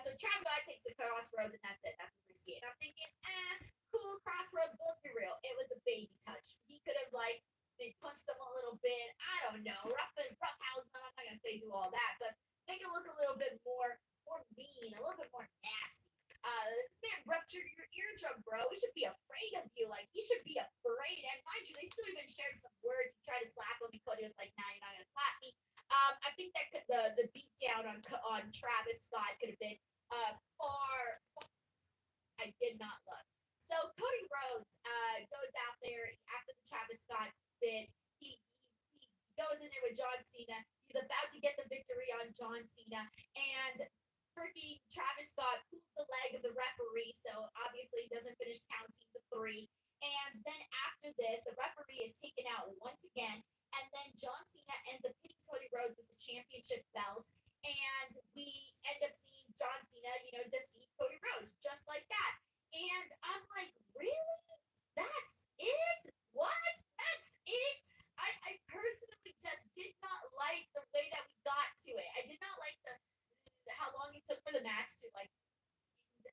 So Travis takes the crossroads, and that's it. That's as we see it. I'm thinking, cool, crossroads. Let's be real. It was a baby touch. He could have like they punched them a little bit. I don't know, roughhouse them. I'm not gonna say do all that, but make it look a little bit more mean, a little bit more nasty. This man ruptured your eardrum, bro. We should be afraid of you. Like he should be afraid. And mind you, they still even shared some words. He tried to slap him, and Cody was like, "Nah, you're not gonna slap me." I think that the beat down on Travis Scott could have been far. I did not love. So Cody Rhodes goes out there after the Travis Scott spin. He goes in there with John Cena. He's about to get the victory on John Cena, and freaking Travis Scott pulls the leg of the referee, so obviously he doesn't finish counting the 3. And then after this, the referee is taken out once again, and then John Cena ends up hitting Cody Rhodes with the championship belt, and we end up seeing John Cena, you know, defeat Cody Rhodes just like that. And I'm like, really? That's it? What? That's it? I personally just did not like the way that we got to it. I did not like the how long it took for the match to like.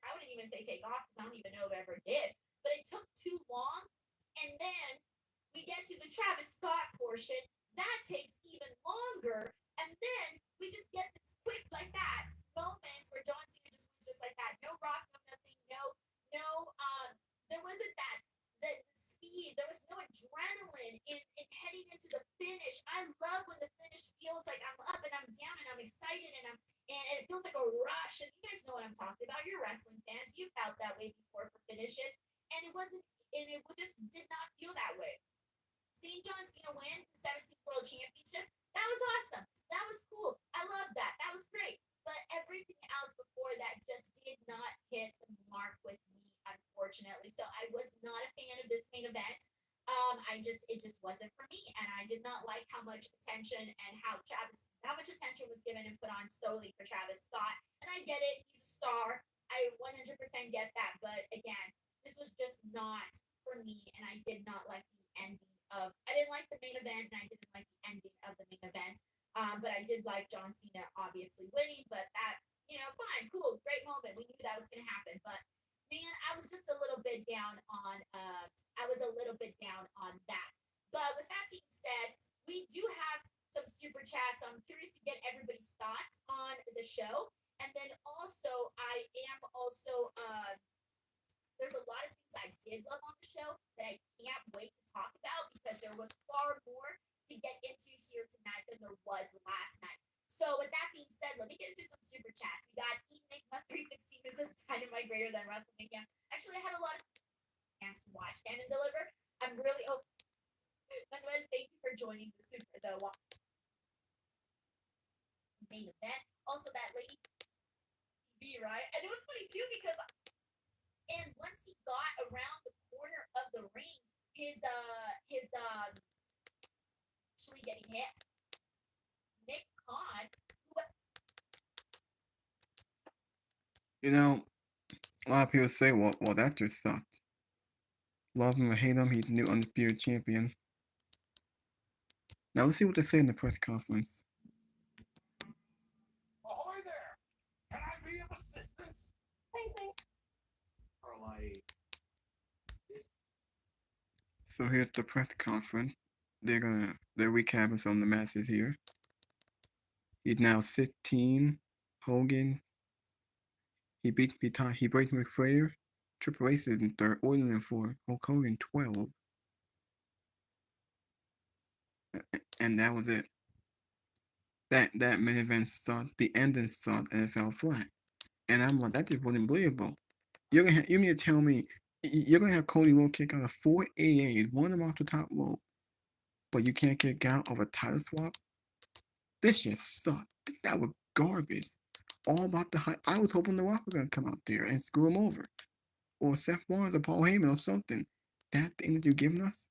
I wouldn't even say take off because I don't even know if it ever did. But it took too long, and then we get to the Travis Scott portion. That takes even longer, and then we just get this quick like that moments where John Cena just wins just like that. No rock, no nothing, no. There wasn't that the speed. There was no adrenaline in heading into the finish. I love when the finish feels like I'm up and I'm down and I'm excited and it feels like a rush. And you guys know what I'm talking about. You're wrestling fans. You mark with me, unfortunately. So I was not a fan of this main event. It just wasn't for me, and I did not like how much attention and how much attention was given and put on solely for Travis Scott. And I get it; he's a star. I 100% get that. But again, this was just not for me, and I did not like the ending of. I didn't like the main event, and I didn't like the ending of the main event. But I did like John Cena obviously winning. But that, fine, cool, great moment. We knew that was gonna happen. But man, I was just a little bit down on. I was a little bit down on that. But with that being said, we do have some super chats. So I'm curious to get everybody's thoughts on the show. And then also, I am also there's a lot of things I did love on the show that I can't wait to talk about because there was far more to get into here tonight than there was last night. So with that being said, let me get into some super chats. We got Enigma 316 who says Dynamite greater than WrestleMania. Actually, I had a lot of fans to watch Stand and Deliver. I'm really Manuel, thank you for joining the main event. Also, that lady TV, right? And it was funny too because once he got around the corner of the ring, his actually getting hit. Nick Khan, You know, a lot of people say, well, that just sucked. Love him or hate him, he's the new undisputed champion. Now let's see what they say in the press conference. Ahoy there! Can I be of assistance? Same thing. Or like this. So here's the press conference. They're recapping some of the matches here. He's now 16. Hogan. He beat McFlair. Triple H is in third. Orton in fourth. Hulk Hogan 12. And that was it. That main event sucked. The ending sucked, and it fell flat. And I'm like, that just wasn't believable. You mean to tell me you're gonna have Cody Rhodes kick out of 4 AAs, one of them off the top rope, but you can't kick out of a title swap? This just sucked. That was garbage. All about the hype. I was hoping The Rock was gonna come out there and screw him over, or Seth Rollins or Paul Heyman or something. That thing that you're giving us,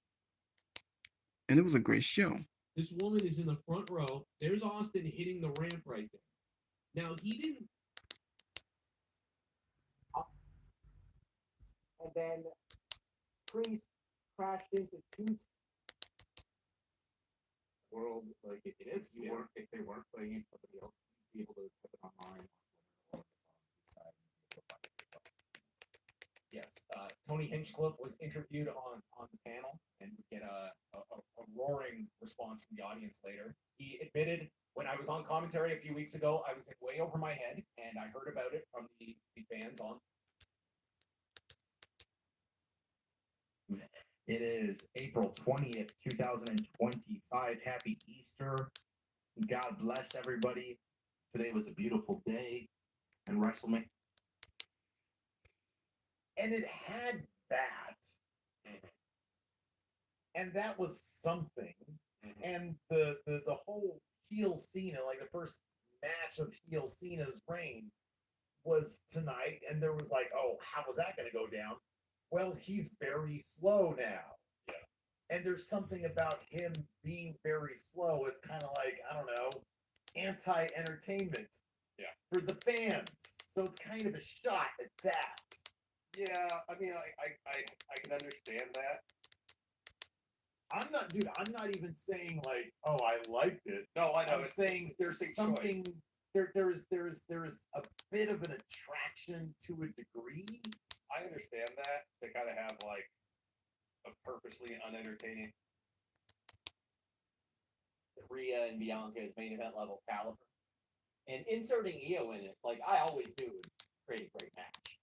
and it was a great show. This woman is in the front row. There's Austin hitting the ramp right there. Now, he didn't. And then Priest crashed into two. World, like it is. If they weren't playing against somebody else, you'd be able to put it online. Yes, Tony Hinchcliffe was interviewed on the panel and would get a roaring response from the audience later. He admitted, when I was on commentary a few weeks ago, I was in way over my head, and I heard about it from the fans on. It is April 20th, 2025. Happy Easter. God bless everybody. Today was a beautiful day, and WrestleMania. And it had that. Mm-hmm. And that was something. Mm-hmm. And the whole heel Cena, like the first match of heel Cena's reign was tonight. And there was like, oh, how was that going to go down? Well, he's very slow now. Yeah. And there's something about him being very slow is kind of like, I don't know, anti-entertainment. Yeah. For the fans. So it's kind of a shot at that. Yeah, I mean, I can understand that. I'm not even saying like, oh, I liked it. No, I know. I'm saying there's something there's a bit of an attraction to a degree. I understand that, to kind of have like a purposely unentertaining. Rhea and Bianca's main event level caliber. And inserting Io in it, like I always knew, would create a great match.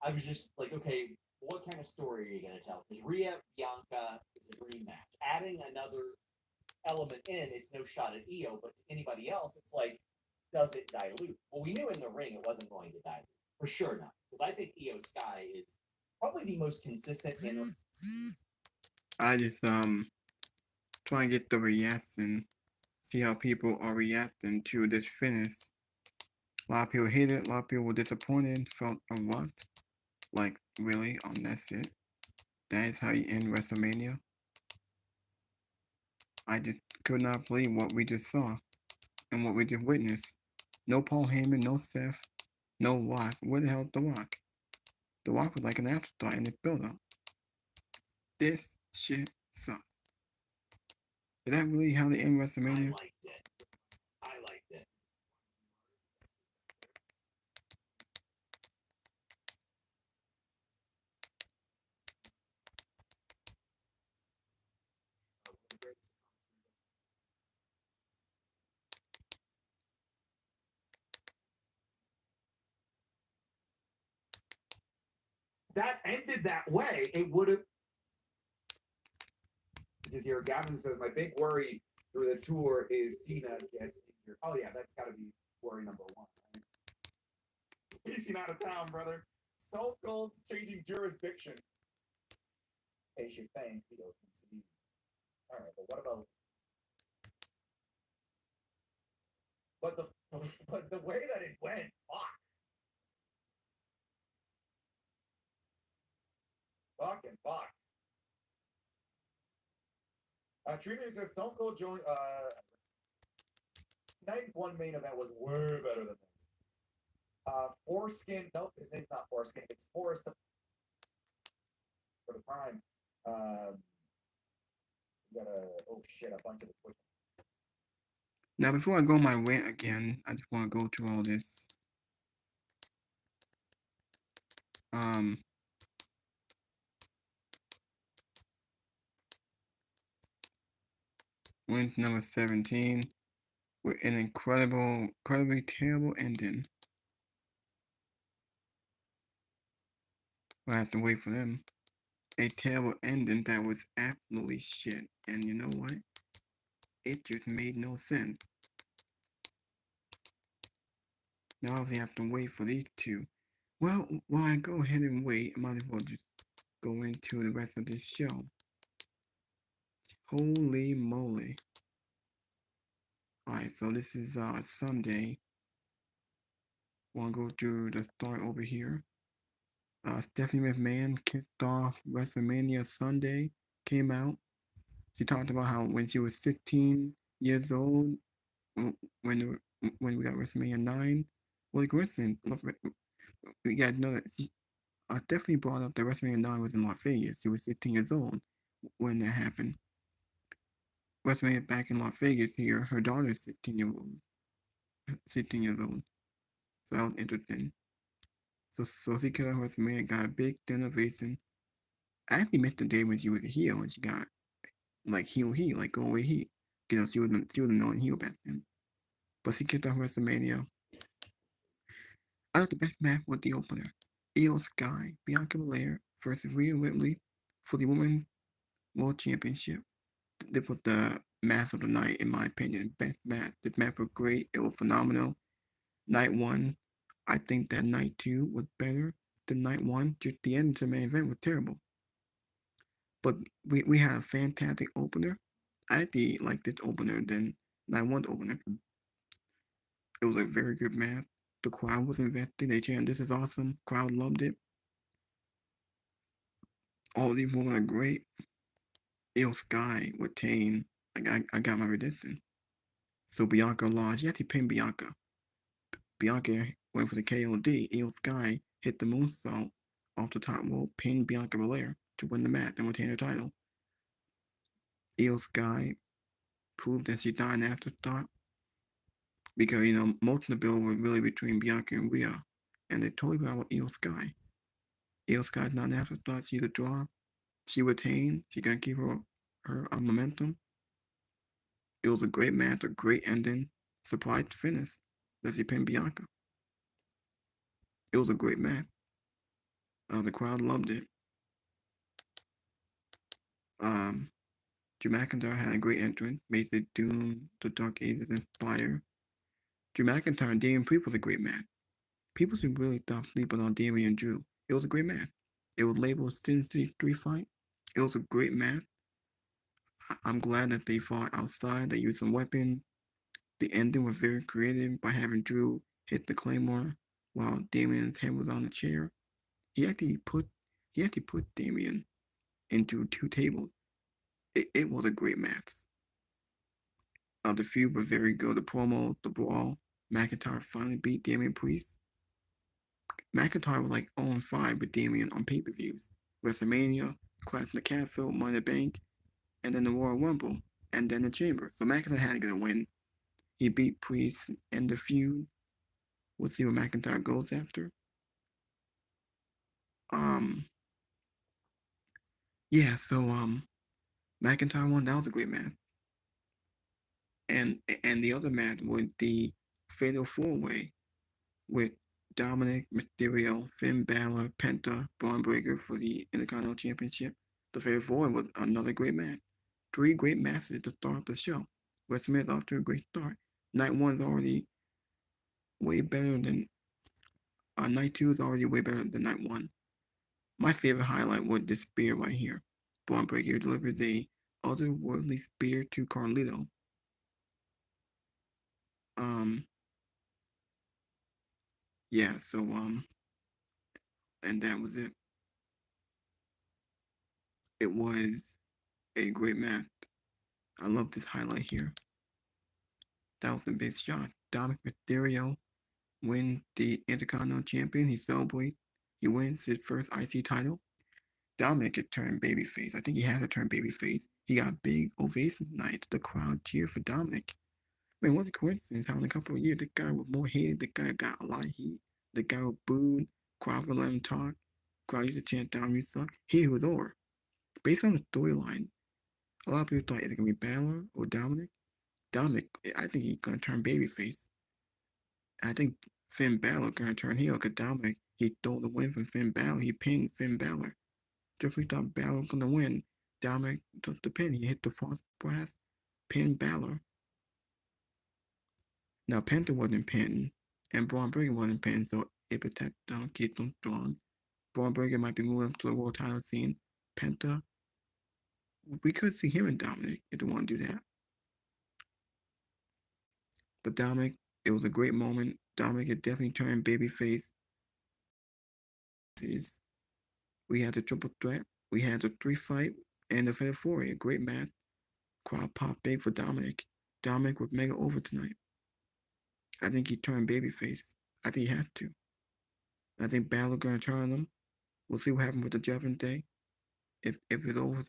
I was just like, okay, what kind of story are you going to tell? Because Rhea, Bianca is a dream match. Adding another element in, it's no shot at Io, but to anybody else, it's like, does it dilute? Well, we knew in the ring it wasn't going to dilute. For sure not. Because I think Io Sky is probably the most consistent in. I just try and get the reaction, see how people are reacting to this finish. A lot of people hate it, a lot of people were disappointed, felt a what? Like, really? That's it? That is how you end WrestleMania? I just could not believe what we just saw and what we just witnessed. No Paul Heyman, no Seth, no Rock. Where the hell is The Rock? The Rock was like an afterthought in the build-up. This shit sucked. Is that really how they end I WrestleMania? liked it. I liked it. That ended that way, it would have. Just here, Gavin says, my big worry through the tour is Cena gets injured. Oh, yeah, that's got to be worry number one. Right? He's pacing out of town, brother. Stone Cold's changing jurisdiction. Hey, should thank you. All right, but what about. But the way that it went, fuck. Fucking fuck. Trina says Stone Cold joined. Night one main event was way better than this. Foreskin. Nope, his name's not Foreskin. It's Forrest for the Prime. We got oh shit, a bunch of the Twitch. Now, before I go my rant again, I just want to go through all this. Win number 17 with an incredibly terrible ending. We'll have to wait for them. A terrible ending that was absolutely shit. And you know what? It just made no sense. Now I have to wait for these two. Well, while I go ahead and wait, I might as well just go into the rest of this show. Holy moly. Alright, so this is Sunday. Wanna go to the start over here. Stephanie McMahon kicked off WrestleMania Sunday, came out. She talked about how when she was 16 years old, when we got WrestleMania 9, well, listen, we got to know that she definitely brought up that WrestleMania 9 was in Las Vegas. She was 16 years old when that happened. WrestleMania back in Las Vegas here, her daughter is 16 years old. So that was interesting. So she killed her WrestleMania, got a big innovation. I actually met the day when she was a heel and she got like heel, like go away heel. You know, she was a known heel back then. But she kicked off WrestleMania. I thought the best match was the opener. Io Sky, Bianca Belair versus Rhea Ripley for the Women's World Championship. This was the match of the night, in my opinion. Best match. The match was great. It was phenomenal. Night one, I think that night two was better than night one. Just the end of the main event was terrible. But we had a fantastic opener. I actually like this opener than night one opener. It was a very good match. The crowd was invested. They chanted, "This is awesome." Crowd loved it. All these women are great. Io Sky with Tane. I got my redemption. So Bianca lost. You have to pin Bianca. Bianca went for the KOD. Io Sky hit the moonsault off the top rope, pinned Bianca Belair to win the match and retain her title. Io Sky proved that she's not an afterthought because, you know, most of the bill was really between Bianca and Rhea, and they totally forgot about Io Sky. Io Sky's not an afterthought. She's a draw. She retained. She's gonna keep her momentum. It was a great match, a great ending, surprise finish that she pinned Bianca. It was a great match. The crowd loved it. Drew McIntyre had a great entrance, Basic Doom, the Dark Ages, and Fire. Drew McIntyre and Damian Priest was a great match. People should really stop sleeping on Damian and Drew. It was a great match. It was labeled Sin City 3 fight. It was a great match. I'm glad that they fought outside. They used some weapons. The ending was very creative by having Drew hit the Claymore while Damian's head was on the chair. He actually put Damian into two tables. It was a great match. The feud was very good. The promo, the brawl. McIntyre finally beat Damian Priest. McIntyre was like 0-5 with Damian on pay-per-views. WrestleMania, Clash in the Castle, Money in the Bank, and then the Royal Rumble, and then the Chamber. So McIntyre had to get a win. He beat Priest in the feud. We'll see what McIntyre goes after. Um, yeah. So McIntyre won. That was a great match. And the other match was the Fatal 4-Way with Dominic Mysterio, Finn Balor, Penta, Braun Breaker for the Intercontinental Championship. The Fatal 4-Way was another great match. Three great matches to start the show. WrestleMania is off to a great start. Night one is already way better than night two is already way better than night one. My favorite highlight was this spear right here. Braun Breaker delivers a otherworldly spear to Carlito. Um, yeah. So and that was it. It was a great match. I love this highlight here. That was a big shot. Dominic Mysterio win the Intercontinental Champion. He celebrates. He wins his first IC title. Dominic had turned babyface. I think he has to turn babyface. He got big ovations tonight. The crowd cheered for Dominic. I mean, what a coincidence how in a couple of years the guy was more hated. The guy got a lot of heat. The guy was booed. Crowd would let him talk. Crowd used to chant down, you suck. He was over. Based on the storyline, a lot of people thought it's gonna be Balor or Dominic. Dominic, I think he's gonna turn babyface. I think Finn Balor gonna turn heel because Dominic, he stole the win from Finn Balor. He pinned Finn Balor. Jeffrey thought Balor was gonna win. Dominic took the pin. He hit the false brass, pinned Balor. Now Penta wasn't pinned, and Braun Breaker wasn't pinned, so it protected them, keep them strong. Braun Breaker might be moving up to the world title scene. Penta, we could see him and Dominic if they want to do that. But Dominic, it was a great moment. Dominic had definitely turned babyface. We had the triple threat. We had the three fight and the Fatal 4-Way. A great match. Crowd pop big for Dominic. Dominic was mega over tonight. I think he turned babyface. I think he had to. I think Balor gonna turn him. We'll see what happens with the Judgment Day. If it's over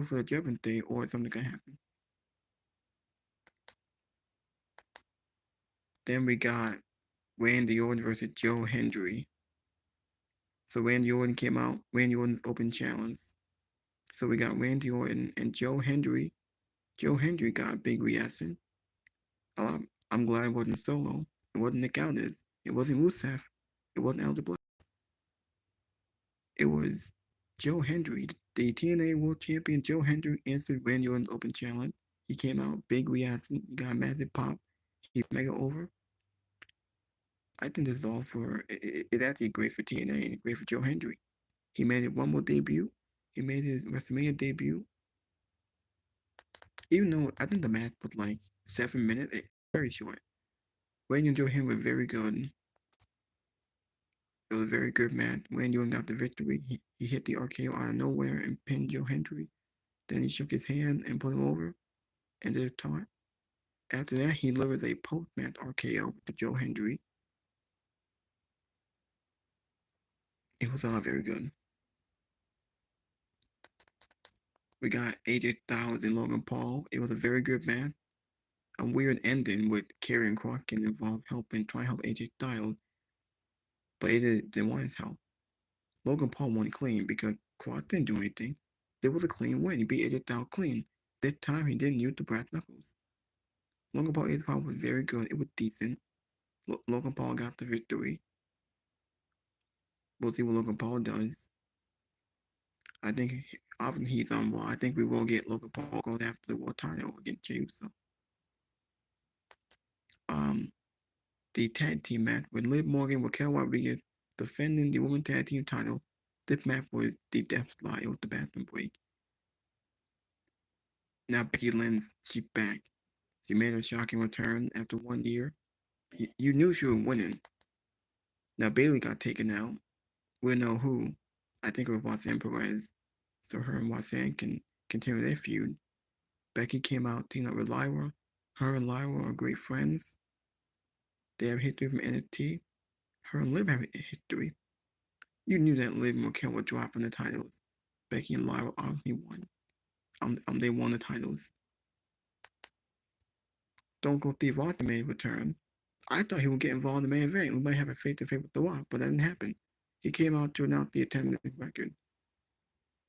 for the Judgment Day or something gonna happen. Then we got Randy Orton versus Joe Hendry. So Randy Orton came out. Randy Orton's open challenge. So we got Randy Orton and Joe Hendry. Joe Hendry got a big reaction. I'm glad it wasn't Solo. It wasn't Nick Aldis. It wasn't Rusev. It wasn't Elder Black. It was Joe Hendry, the TNA World Champion. Joe Hendry answered Randy Orton's open challenge. He came out, big reaction. He got a massive pop. He's mega over. I think this is all for. It's actually great for TNA and great for Joe Hendry. He made his Rumble debut. He made his WrestleMania debut. Even though I think the match was like 7 minutes, very short. Randy and Joe Hendry were very good. It was a very good match. Randy Orton got the victory. He hit the RKO out of nowhere and pinned Joe Hendry. Then he shook his hand and put him over and did a taunt. After that, he delivered a post-match RKO to Joe Hendry. It was all very good. We got AJ Styles and Logan Paul. It was a very good match. A weird ending with Karrion Kross getting involved, trying to help AJ Styles, but it didn't want his help. Logan Paul won clean because Kross didn't do anything. There was a clean win. He beat AJ Styles clean. This time he didn't use the brass knuckles. Logan Paul AJ Styles was very good. It was decent. Logan Paul got the victory. We'll see what Logan Paul does. I think often he's on Raw. I think we will get Logan Paul goes after the world title against Jey Uso. The tag team match with Liv Morgan and Raquel Rodriguez defending the women's tag team title. This match was the death slide with the bathroom break. Now Becky Lynch, she's back. She made a shocking return after 1 year. You knew she was winning. Now Bayley got taken out. we'll know who. I think it was Roxanne Perez, so her and Roxanne can continue their feud. Becky came out teaming up with Lyra. Her and Lyra are great friends. They have history from NXT. Her and Liv have a history. You knew that Liv and Raquel were dropping the titles. Becky and Lyra obviously won. They won the titles. Stone Cold Steve Austin made a return. I thought he would get involved in the main event. We might have a face-to-face with The Rock, but that didn't happen. He came out to announce the attendance record.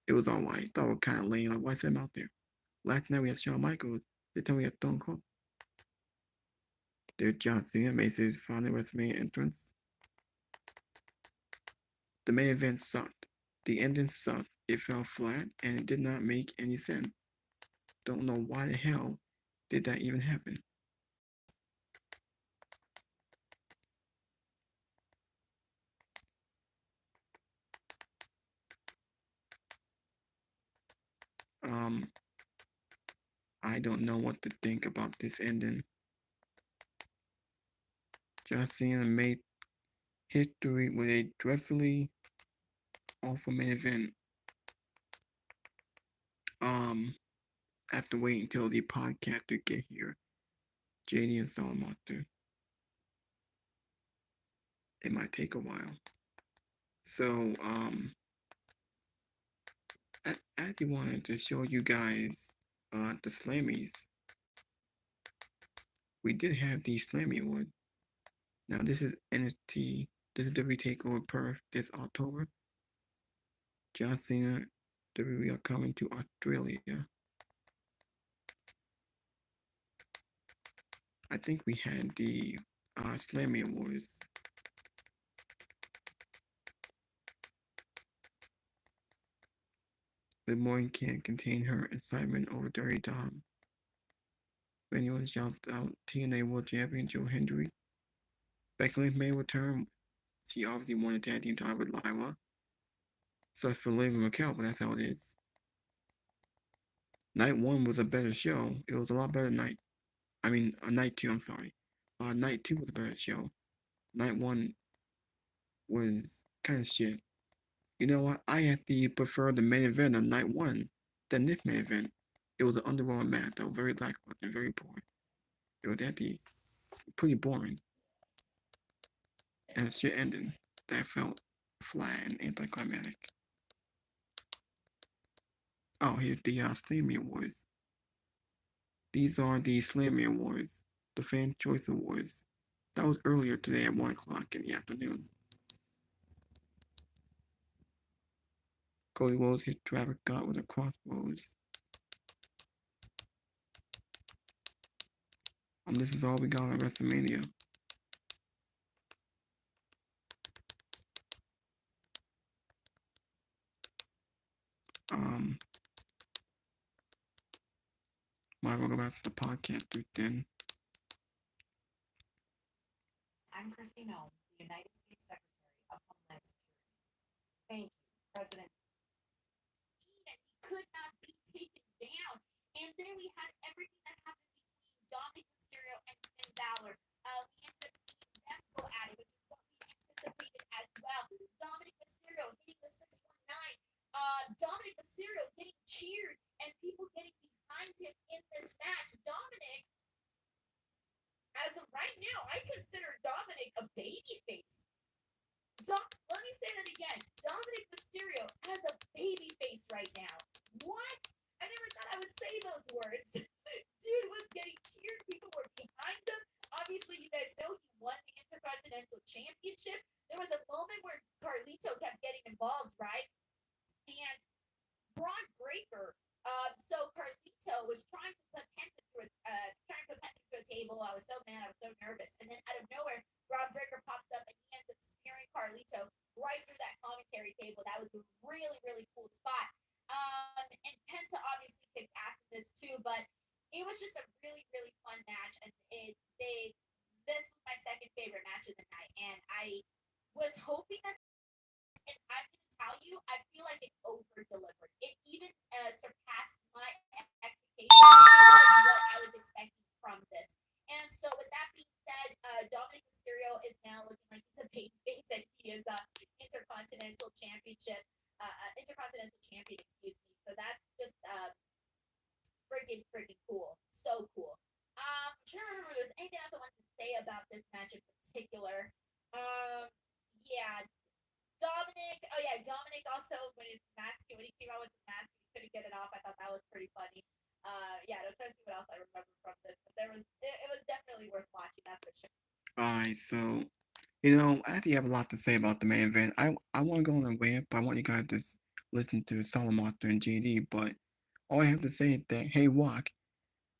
It was alright. Thought it was kind of lame. Like, why send him out there? Last night we had Shawn Michaels. This time we had Stone Cold. There's John Cena made his final WrestleMania entrance. The main event sucked. The ending sucked. It fell flat and it did not make any sense. Don't know why the hell did that even happen. I don't know what to think about this ending. John Cena made history with a dreadfully awful main event. I have to wait until the podcast to get here. JD and Salamaster. It might take a while. So, I actually wanted to show you guys the Slammies. We did have the Slammy Award. Now this is NXT. This is WWE Takeover Perth this October. John Cena, WWE are coming to Australia. I think we had the Slammy Awards. Liv Morgan can't contain her excitement over Dirty Dom. Randy Orton shouts out TNA World Champion Joe Hendry. Becky Lynch made a return. She obviously won the tag team title with Lyra. Sucks for Liv and Raquel, but that's how it is. Night 1 was a better show. It was a lot better night. Night 2, I'm sorry. Night 2 was a better show. Night 1 was kind of shit. You know what? I actually prefer the main event of Night 1 than this main event. It was an underwhelming match that was very lackluster, very boring. It was actually pretty boring. And a shit ending that felt flat and anticlimactic. Oh, here's the Slammy Awards. These are the Slammy Awards, the Fan Choice Awards. That was earlier today at 1 o'clock in the afternoon. Cody Rhodes hit Travis Scott with a crossroads. This is all we got on WrestleMania. Might well go back to the podcast then. I'm Christy Nome, the United States Secretary of Homeland Security. Thank you, President. He could not be taken down. And then we had everything that happened between Dominic Mysterio and Finn Balor. We ended up seeing them go at it, which is what we anticipated as well. Dominic Mysterio hitting the 619. Dominic Mysterio getting cheered and people getting behind him in this match. Dominic, as of right now, I consider Dominic a babyface. Let me say that again. Dominic Mysterio has a babyface right now. What? I never thought I would say those words. Dude was getting cheered. People were behind him. Obviously, you guys know he won the Intercontinental Championship. There was a moment where Carlito kept getting involved, right? And Braun Breaker. So Carlito was trying to put Penta through a table. I was so mad. I was so nervous. And then out of nowhere, Braun Breaker pops up and he ends up spearing Carlito right through that commentary table. That was a really, really cool spot. And Penta obviously kicked ass in this too, but it was just a really, really fun match. And this was my second favorite match of the night. And I was hoping that, and I'm going to tell you, I feel like it over-delivered. It even surpassed my expectations of what I was expecting from this. And so with that being said, Dominic Mysterio is now looking like he's a babyface and he is Intercontinental Intercontinental Champion, excuse me. So that's just freaking cool. So cool. I'm trying to remember if there's anything else I wanted to say about this match in particular. Yeah, Dominic. Oh yeah, Dominic also when when he came out with the mask, he couldn't get it off. I thought that was pretty funny. Yeah, I was trying to see what else I remember from this, but it was definitely worth watching. That's for sure. Alright, so I actually have a lot to say about the main event. I want to go on a rant, but I want you guys to listen to Salamonster and JD. But all I have to say is that, hey, Walk,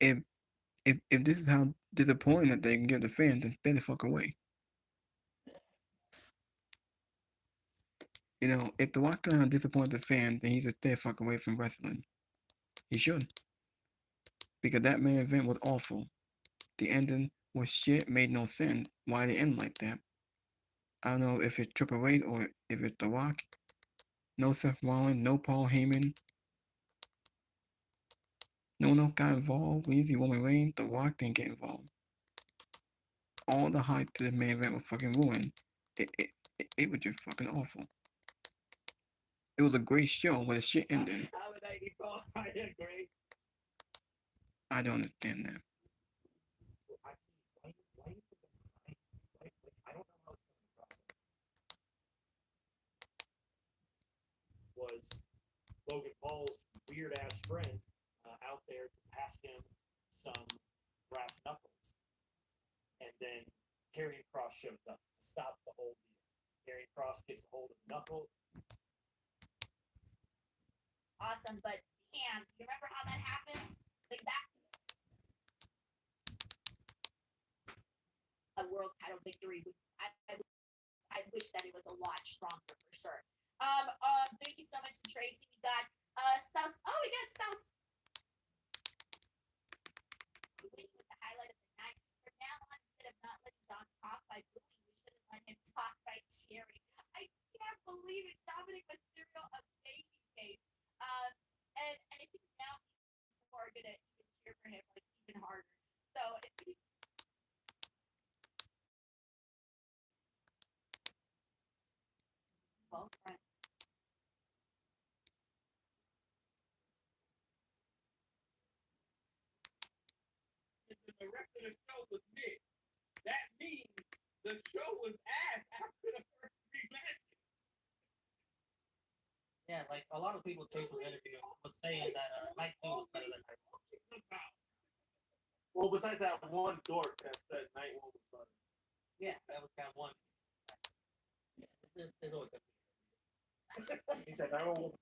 if if this is how disappointing that they can give the fans, then stay the fuck away. If the Rock gonna disappoint the fans, then he should stay the fuck away from wrestling. He should, because that main event was awful. The ending was shit, made no sense. Why they end like that? I don't know if it's Triple H or if it's The Rock. No Seth Rollins, no Paul Heyman. No one else got involved. When you see Roman Reigns, The Rock didn't get involved. All the hype to the main event was fucking ruined. It was just fucking awful. It was a great show, but the shit ended. How would I equal? I agree. I don't understand that. I don't know how it's going across. Was Logan Paul's weird ass friend out there to pass him some brass knuckles, and then Karrion Kross shows up to stop the whole deal. Karrion Kross gets a hold of knuckles. Awesome, but damn, do you remember how that happened? Like that. A world title victory. I wish that it was a lot stronger for sure. Thank you so much to Tracy. We got South. Oh, we got South. Winning was the highlight of the night. From now on, instead of not letting Dom talk by booing, we shouldn't let him talk by cheering. I can't believe it. Dominic Mysterio, a baby face. And I think now people are gonna even cheer for him like even harder. So it's well, friend. The rest of the show was mid. That means the show was ass after the first 3 matches. Yeah, like a lot of people Jason's interview was saying that night 2 was better than night 1. Well, besides that one dork that said night 1 was better. Yeah, that was kind of one. Yeah, there's always a he said night 1 will.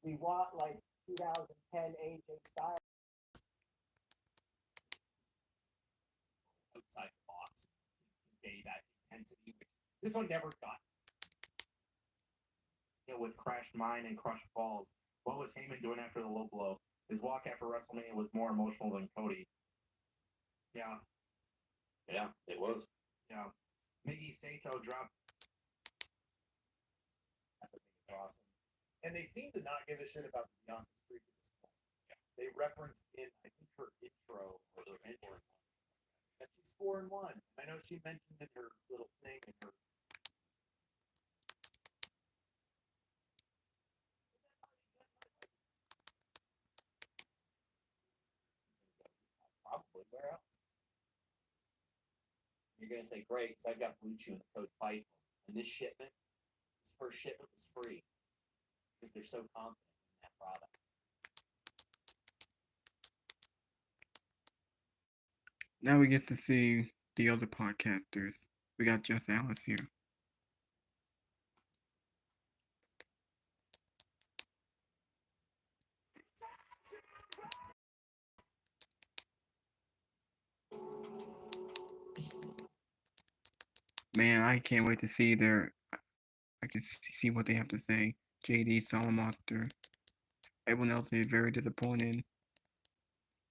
We want like 2010 AJ Styles. Outside the box, convey that intensity, which this one never got. With crashed mind and crushed balls, what was Heyman doing after the low blow? His walk after WrestleMania was more emotional than Cody. Yeah. Yeah, it was. Yeah. Miggy Sato dropped. I think it's awesome. And they seem to not give a shit about the Bianca streak at this point. Yeah. They referenced in, I think, her intro or her entrance that she's 4-1. I know she mentioned in her little thing in her. Probably where else? You're gonna say great because I've got Blue Chew in the code FIFO, and this first shipment was free because they're so confident in that product. Now we get to see the other podcasters. We got Just Alice here. Man, I can't wait to see I can see what they have to say. JD, Salamonster. Everyone else is very disappointed.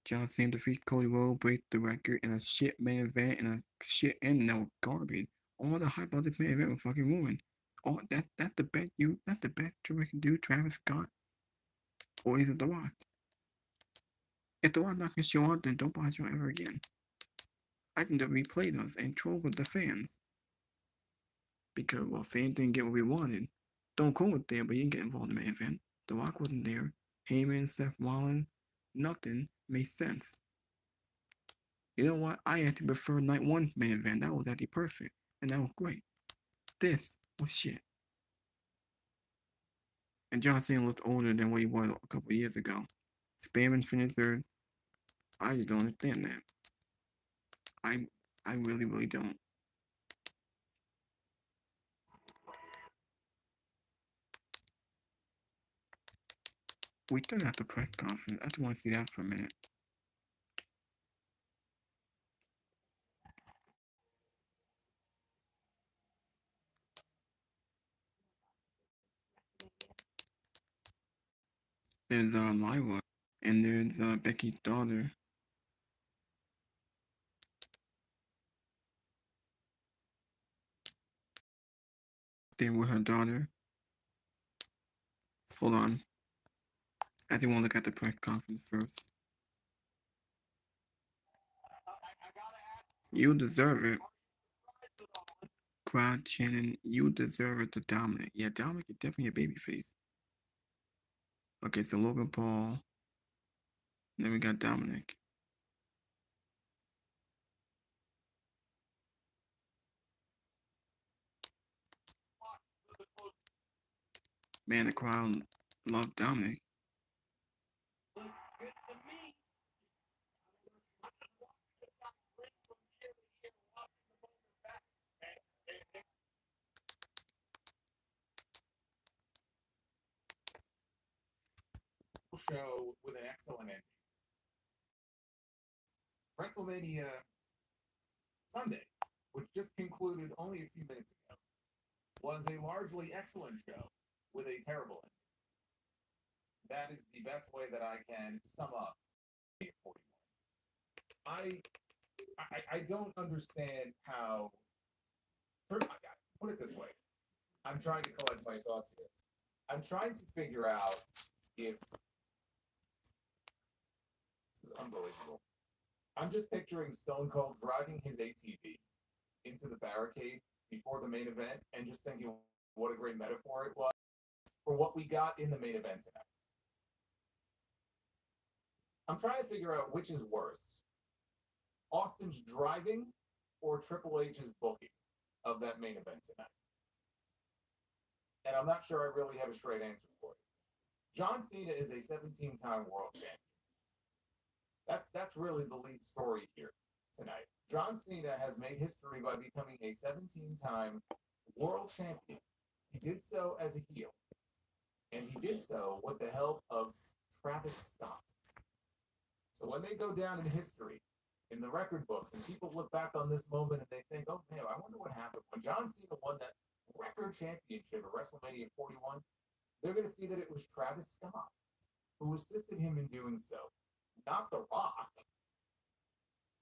John Cena defeats Cody Rhodes, breaks the record in a shit main event and a shit and no garbage. All the hype of this main event was fucking ruined. Oh, that's the best Drew can do, Travis Scott, or is it The Rock? If The Rock not gonna show up, then don't buy show ever again. I think WWE played us and trolled with the fans. Because, well, fans didn't get what we wanted. Stone Cold was there, but he didn't get involved in the main event. The Rock wasn't there. Heyman, Seth Rollins, nothing made sense. You know what? I actually prefer night one main event. That was actually perfect. And that was great. This was shit. And John Cena looked older than what he was a couple years ago. Spamming finisher. I just don't understand that. I I really, really don't. We still got the press conference. I just want to see that for a minute. There's Lyra, and there's Becky's daughter. There with her daughter. Hold on. I just want to look at the press conference first. You deserve it. Crowd chanting, you deserve it to Dominic. Yeah, Dominic is definitely a babyface. Okay, so Logan Paul. Then we got Dominic. Man, the crowd loved Dominic. Show with an excellent ending. WrestleMania Sunday, which just concluded only a few minutes ago, was a largely excellent show with a terrible ending. That is the best way that I can sum up 41. I don't understand how. Put it this way. I'm trying to collect my thoughts here. I'm trying to figure out if this is unbelievable. I'm just picturing Stone Cold driving his ATV into the barricade before the main event and just thinking what a great metaphor it was for what we got in the main event tonight. I'm trying to figure out which is worse. Austin's driving or Triple H's booking of that main event tonight. And I'm not sure I really have a straight answer for it. John Cena is a 17-time world champion. That's really the lead story here tonight. John Cena has made history by becoming a 17-time world champion. He did so as a heel. And he did so with the help of Travis Scott. So when they go down in history, in the record books, and people look back on this moment and they think, oh man, I wonder what happened. When John Cena won that record championship at WrestleMania 41, they're going to see that it was Travis Scott who assisted him in doing so, not The Rock.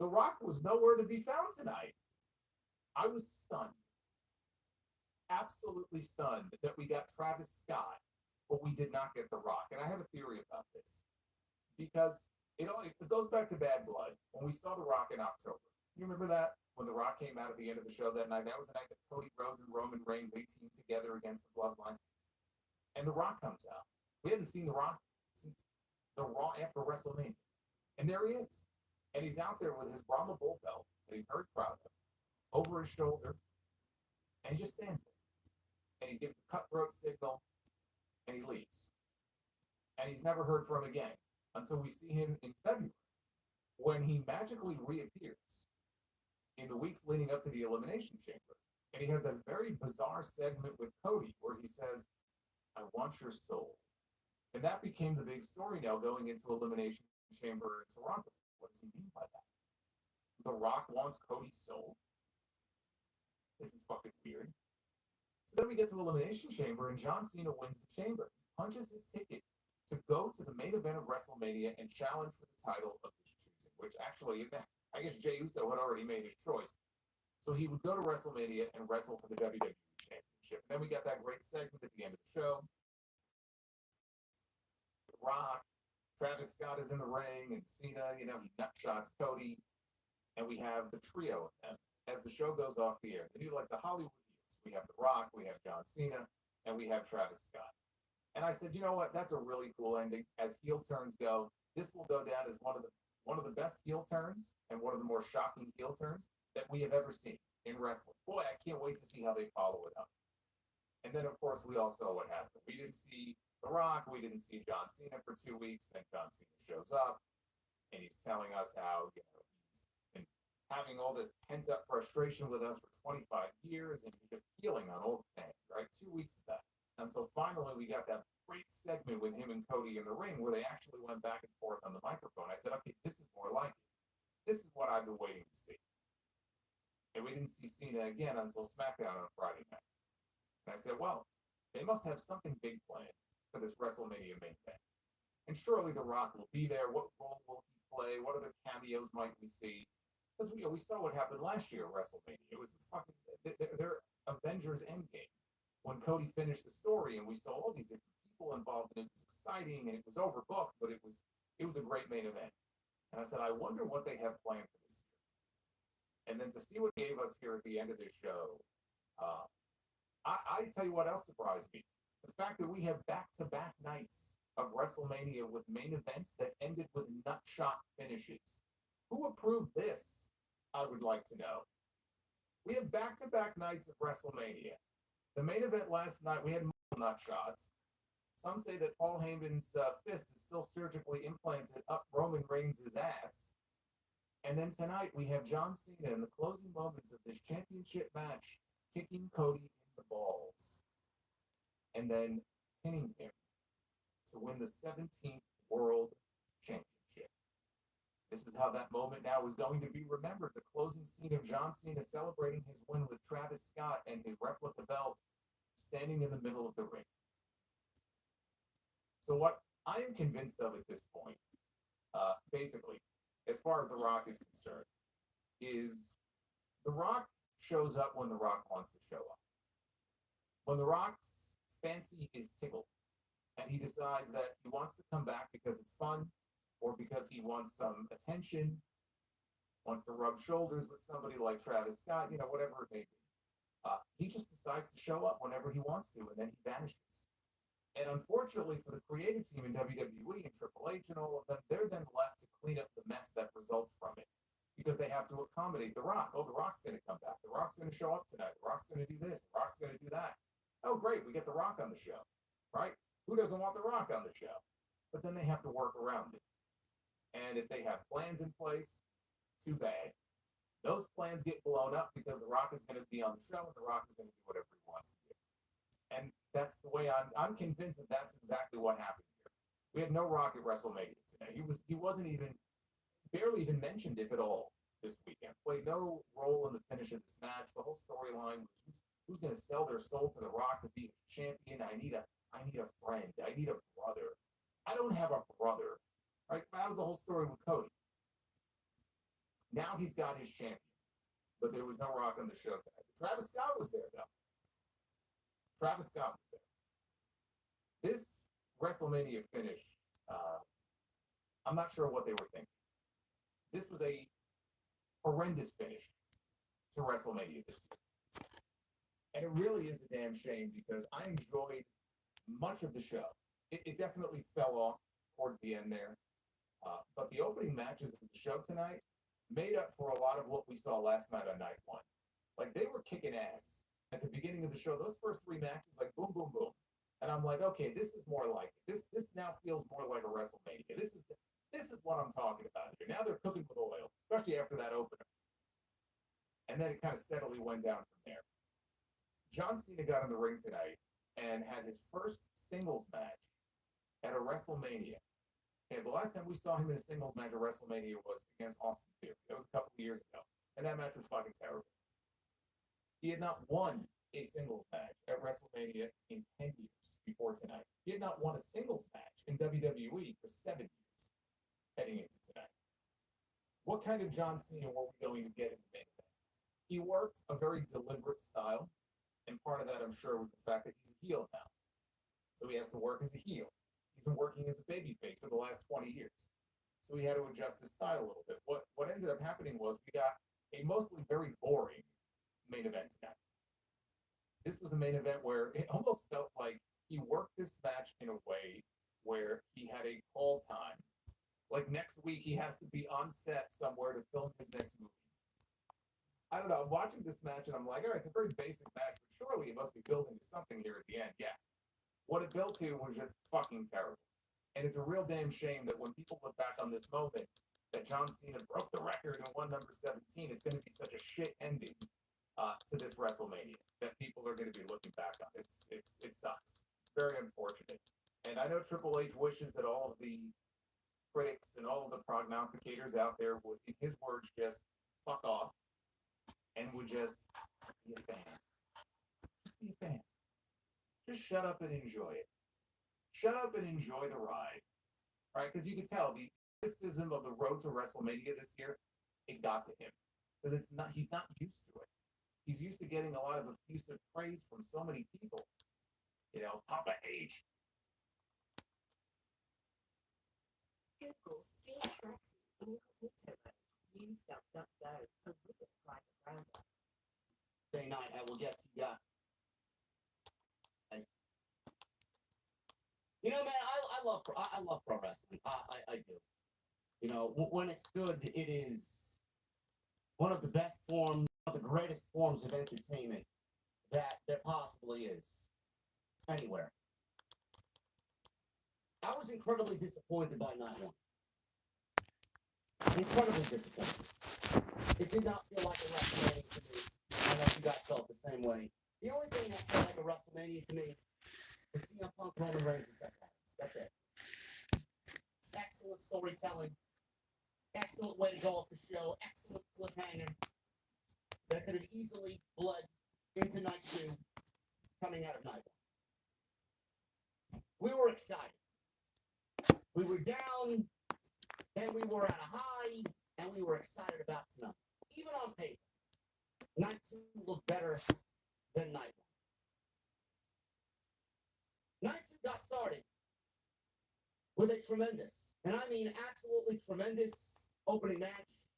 The Rock was nowhere to be found tonight. I was stunned. Absolutely stunned that we got Travis Scott, but we did not get The Rock. And I have a theory about this. Because it goes back to Bad Blood, when we saw The Rock in October. You remember that? When The Rock came out at the end of the show that night? That was the night that Cody Rhodes and Roman Reigns, they teamed together against the Bloodline. And The Rock comes out. We hadn't seen The Rock since the Raw after WrestleMania. And there he is. And he's out there with his Brahma Bull belt that he's very proud of, over his shoulder. And he just stands there. And he gives the cutthroat signal, and he leaves. And he's never heard from again until we see him in February, when he magically reappears in the weeks leading up to the Elimination Chamber. And he has that very bizarre segment with Cody where he says, I want your soul. And that became the big story now going into Elimination Chamber in Toronto. What does he mean by that? The Rock wants Cody's soul? This is fucking weird. So then we get to Elimination Chamber and John Cena wins the chamber. He punches his ticket to go to the main event of WrestleMania and challenge for the title of his choosing, which actually, I guess Jey Uso had already made his choice. So he would go to WrestleMania and wrestle for the WWE Championship. And then we got that great segment at the end of the show. The Rock Travis Scott is in the ring, and Cena, he nutshots Cody, and we have the trio of them. As the show goes off the air, they do like the Hollywood heels. We have The Rock, we have John Cena, and we have Travis Scott. And I said, you know what? That's a really cool ending. As heel turns go, this will go down as one of the best heel turns and one of the more shocking heel turns that we have ever seen in wrestling. Boy, I can't wait to see how they follow it up. And then, of course, we all saw what happened. We didn't see The Rock. We didn't see John Cena for 2 weeks. Then John Cena shows up, and he's telling us how he's been having all this pent-up frustration with us for 25 years, and he's just healing on old fans, right? 2 weeks of that. Until finally we got that great segment with him and Cody in the ring where they actually went back and forth on the microphone. I said, okay, this is more like it. This is what I've been waiting to see. And we didn't see Cena again until SmackDown on Friday night. And I said, well, they must have something big planned for this WrestleMania main event. And surely The Rock will be there. What role will he play? What other cameos might we see? Because we saw what happened last year at WrestleMania. It was fucking their Avengers Endgame. When Cody finished the story and we saw all these different people involved, and it was exciting and it was overbooked, but it was a great main event. And I said, I wonder what they have planned for this year. And then to see what they gave us here at the end of this show, I tell you what else surprised me. The fact that we have back-to-back nights of WrestleMania with main events that ended with nutshot finishes. Who approved this? I would like to know. We have back-to-back nights of WrestleMania. The main event last night, we had nut shots. Some say that Paul Heyman's fist is still surgically implanted up Roman Reigns' ass. And then tonight, we have John Cena in the closing moments of this championship match, kicking Cody in the balls. And then pinning him to win the 17th World Championship. This is how that moment now is going to be remembered. The closing scene of John Cena celebrating his win with Travis Scott and his replica belt standing in the middle of the ring. So what I am convinced of at this point, basically, as far as The Rock is concerned, is The Rock shows up when The Rock wants to show up. When The Rock's fancy is tickled and he decides that he wants to come back because it's fun, or because he wants some attention, wants to rub shoulders with somebody like Travis Scott, whatever it may be. He just decides to show up whenever he wants to, and then he vanishes. And unfortunately for the creative team in WWE and Triple H and all of them, they're then left to clean up the mess that results from it, because they have to accommodate The Rock. Oh, The Rock's going to come back. The Rock's going to show up tonight. The Rock's going to do this. The Rock's going to do that. Oh, great. We get The Rock on the show, right? Who doesn't want The Rock on the show? But then they have to work around it. And if they have plans in place, too bad. Those plans get blown up because The Rock is going to be on the show and The Rock is going to do whatever he wants to do. And that's the way I'm convinced that that's exactly what happened here. We had no Rock at WrestleMania today. He wasn't even, barely even mentioned, if at all, this weekend. Played no role in the finish of this match. The whole storyline was who's going to sell their soul to The Rock to be a champion. I need a friend. I need a brother. I don't have a brother. Right? That was the whole story with Cody. Now he's got his champion, but there was no Rock on the show tonight. Travis Scott was there, though. Travis Scott was there. This WrestleMania finish, I'm not sure what they were thinking. This was a horrendous finish to WrestleMania this year. And it really is a damn shame, because I enjoyed much of the show. It definitely fell off towards the end there. But the opening matches of the show tonight made up for a lot of what we saw last night on night one. Like, they were kicking ass at the beginning of the show. Those first three matches, like, boom, boom, boom. And I'm like, okay, this is more like it. This now feels more like a WrestleMania. This is what I'm talking about here. Now they're cooking with oil, especially after that opener. And then it kind of steadily went down from there. John Cena got in the ring tonight and had his first singles match at a WrestleMania. And the last time we saw him in a singles match at WrestleMania was against Austin Theory. That was a couple of years ago. And that match was fucking terrible. He had not won a singles match at WrestleMania in 10 years before tonight. He had not won a singles match in WWE for 7 years heading into tonight. What kind of John Cena were we going to get in the main event? He worked a very deliberate style, and part of that, I'm sure, was the fact that he's a heel now. So he has to work as a heel. He's been working as a babyface for the last 20 years. So he had to adjust his style a little bit. What ended up happening was we got a mostly very boring main event tonight. This was a main event where it almost felt like he worked this match in a way where he had a call time. Like next week, he has to be on set somewhere to film his next movie. I don't know. I'm watching this match and I'm like, all right, it's a very basic match, but surely it must be building to something here at the end. Yeah. What it built to was just fucking terrible. And it's a real damn shame that when people look back on this moment, that John Cena broke the record and won number 17, it's going to be such a shit ending to this WrestleMania that people are going to be looking back on. It sucks. Very unfortunate. And I know Triple H wishes that all of the critics and all of the prognosticators out there would, in his words, just fuck off and would just be a fan. Just be a fan. Just shut up and enjoy it. Shut up and enjoy the ride. All right? Because you can tell the criticism of the road to WrestleMania this year, it got to him. Because he's not used to it. He's used to getting a lot of effusive praise from so many people. You know, Papa H. Google Steel Tracksuit Incognito mode. Use DuckDuckGo and with a private browser. Day night, I will get to ya. You know, man, I love pro wrestling. I do. You know, when it's good, it is one of the best forms, one of the greatest forms of entertainment that there possibly is anywhere. I was incredibly disappointed by night one. Incredibly disappointed. It did not feel like a WrestleMania to me. I know you guys felt the same way. The only thing that felt like a WrestleMania to me is CM Punk, Roman Reigns, and Seth Rollins. That's it. Excellent storytelling. Excellent way to go off the show. Excellent cliffhanger. That could have easily bled into night two, coming out of night one. We were excited. We were down, and we were at a high, and we were excited about tonight. Even on paper, night two looked better than night one. Night two got started with a tremendous, and I mean absolutely tremendous, opening match.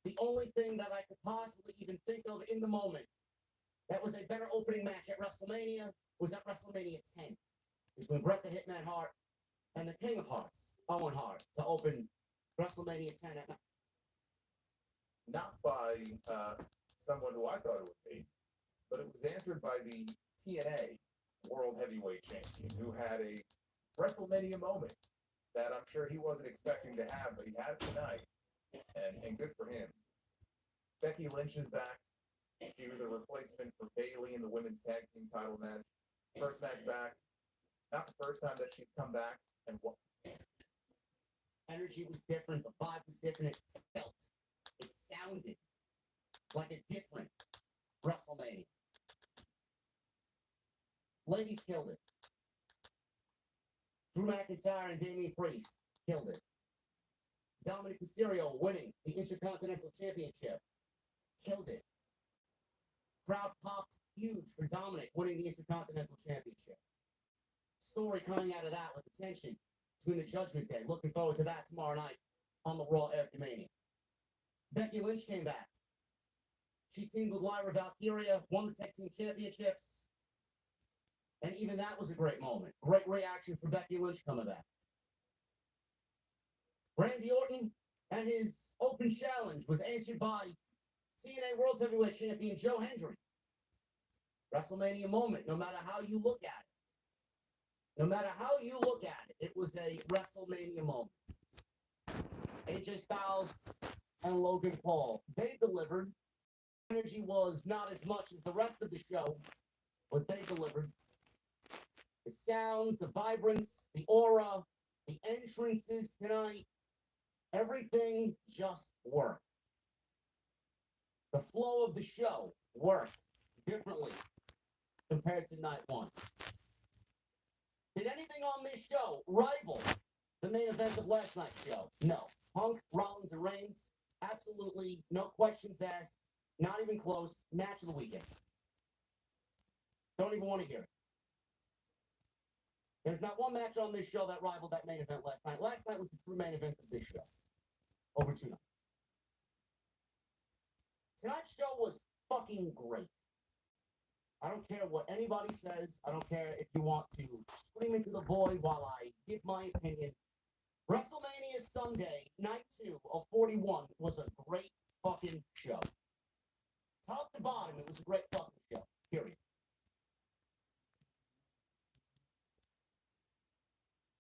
The only thing that I could possibly even think of in the moment that was a better opening match at WrestleMania was at WrestleMania 10. It's when Bret the Hitman Hart and the King of Hearts, Owen Hart, to open WrestleMania 10 at night. Not by someone who I thought it would be, but it was answered by the TNA World Heavyweight Champion, who had a WrestleMania moment that I'm sure he wasn't expecting to have, but he had it tonight, and good for him. Becky Lynch is back. She was a replacement for Bayley in the women's tag team title match. First match back. Not the first time that she's come back. And what? Energy was different. The vibe was different. It felt, it sounded like a different WrestleMania. Ladies killed it. Drew McIntyre and Damian Priest killed it. Dominic Mysterio winning the Intercontinental Championship. Killed it. Crowd popped huge for Dominic winning the Intercontinental Championship. Story coming out of that with the tension between the Judgment Day. Looking forward to that tomorrow night on the Raw after Mania. Becky Lynch came back. She teamed with Lyra Valkyria, won the tag team championships. And even that was a great moment. Great reaction for Becky Lynch coming back. Randy Orton and his open challenge was answered by TNA World Heavyweight Champion Joe Hendry. WrestleMania moment, no matter how you look at it. No matter how you look at it, it was a WrestleMania moment. AJ Styles and Logan Paul, they delivered. Energy was not as much as the rest of the show, but they delivered. The sounds, the vibrance, the aura, the entrances tonight, everything just worked. The flow of the show worked differently compared to night one. Did anything on this show rival the main event of last night's show? No. Punk, Rollins, and Reigns, absolutely no questions asked, not even close. Match of the weekend. Don't even want to hear it. There's not one match on this show that rivaled that main event last night. Last night was the true main event of this show. Over 2 nights. Tonight's show was fucking great. I don't care what anybody says. I don't care if you want to scream into the void while I give my opinion. WrestleMania Sunday, night 2 of 41, was a great fucking show. Top to bottom, it was a great fucking show. Period.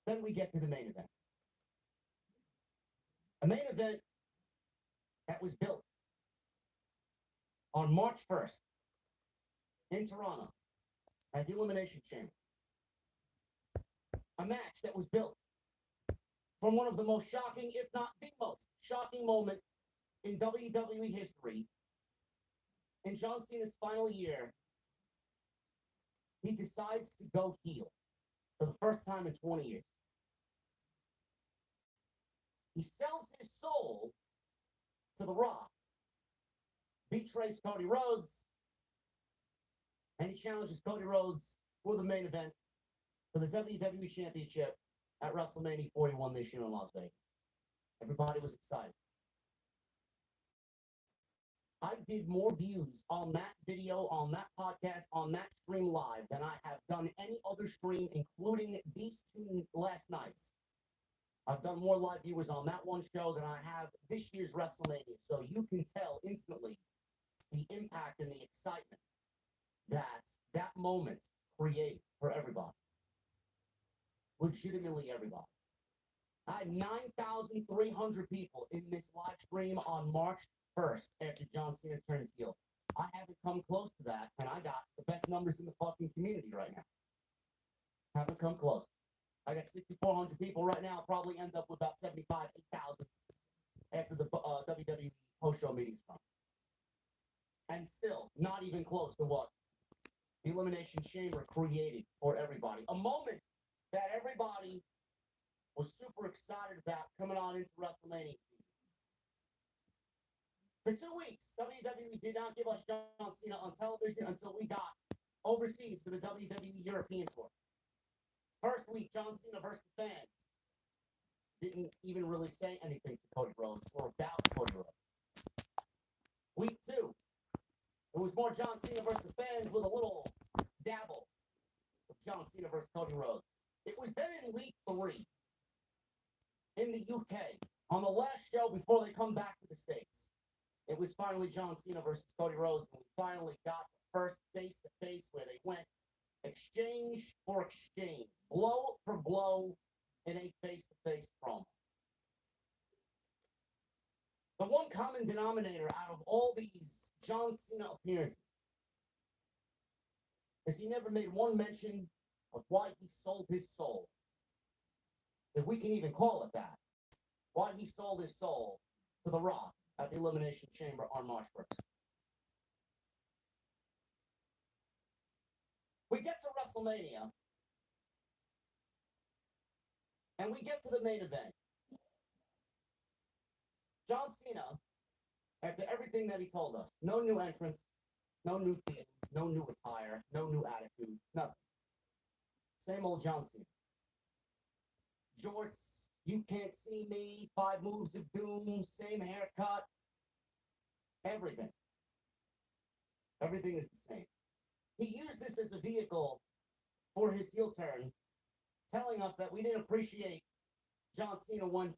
Then we get to the main event. A main event that was built on March 1st in Toronto at the Elimination Chamber. A match that was built from one of the most shocking, if not the most shocking moment in WWE history. In John Cena's final year, he decides to go heel for the first time in 20 years. He sells his soul to The Rock, betrays Cody Rhodes, and he challenges Cody Rhodes for the main event for the WWE Championship at WrestleMania 41 this year in Las Vegas. Everybody was excited. I did more views on that video, on that podcast, on that stream live than I have done any other stream, including these 2 last nights. I've done more live viewers on that one show than I have this year's WrestleMania. So you can tell instantly the impact and the excitement that moment created for everybody. Legitimately everybody. I had 9,300 people in this live stream on March 1st after John Cena turns heel. I haven't come close to that, and I got the best numbers in the fucking community right now. Haven't come close. I got 6,400 people right now. Probably end up with about 75, 8,000 after the WWE post-show meetings come. And still, not even close to what the Elimination Chamber created for everybody. A moment that everybody was super excited about coming on into WrestleMania season. For 2 weeks, WWE did not give us John Cena on television until we got overseas to the WWE European Tour. First week, John Cena versus fans didn't even really say anything to Cody Rhodes or about Cody Rhodes. Week 2, it was more John Cena versus fans with a little dabble of John Cena versus Cody Rhodes. It was then in week 3 in the UK, on the last show before they come back to the States. It was finally John Cena versus Cody Rhodes, and we finally got the first face-to-face where they went exchange for exchange, blow for blow in a face-to-face promo. The one common denominator out of all these John Cena appearances is he never made one mention of why he sold his soul. If we can even call it that. Why he sold his soul to The Rock at the Elimination Chamber on March 1st. We get to WrestleMania, and we get to the main event. John Cena, after everything that he told us, no new entrance, no new theme, no new attire, no new attitude, nothing. Same old John Cena. Jorts, you can't see me, 5 moves of doom, same haircut, everything. Everything is the same. He used this as a vehicle for his heel turn, telling us that we didn't appreciate John Cena when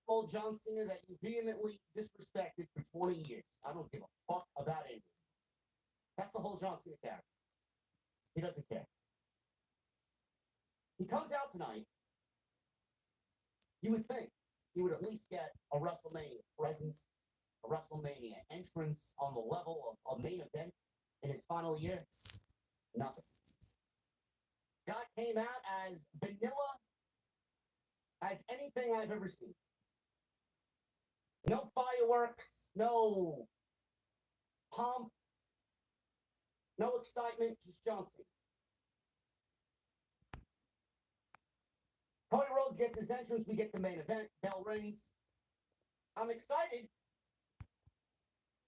told John Cena that you vehemently disrespected for 20 years. I don't give a fuck about anything. That's the whole John Cena character. He doesn't care. He comes out tonight. You would think he would at least get a WrestleMania presence, a WrestleMania entrance on the level of a main event in his final year. Nothing. Guy came out as vanilla as anything I've ever seen. No fireworks, no pomp, no excitement, just John Cena. Cody Rhodes gets his entrance, we get the main event, bell rings. I'm excited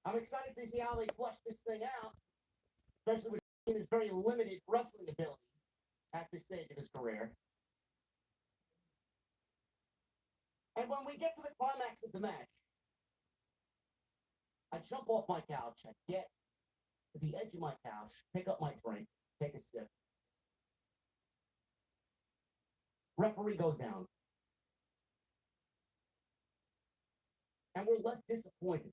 I'm excited to see how they flush this thing out, especially with his very limited wrestling ability at this stage of his career. And when we get to the climax of the match, I jump off my couch, I get to the edge of my couch, pick up my drink, take a sip. Referee goes down. And we're left disappointed.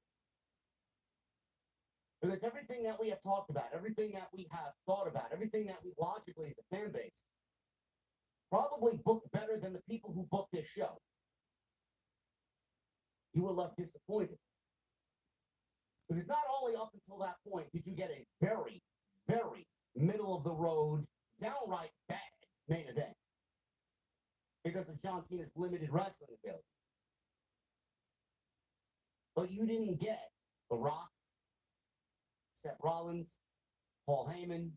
Because everything that we have talked about, everything that we have thought about, everything that we logically as a fan base, probably booked better than the people who booked this show. You were left disappointed. Because not only up until that point did you get a very, very middle of the road, downright bad main event because of John Cena's limited wrestling ability. But you didn't get The Rock, Seth Rollins, Paul Heyman,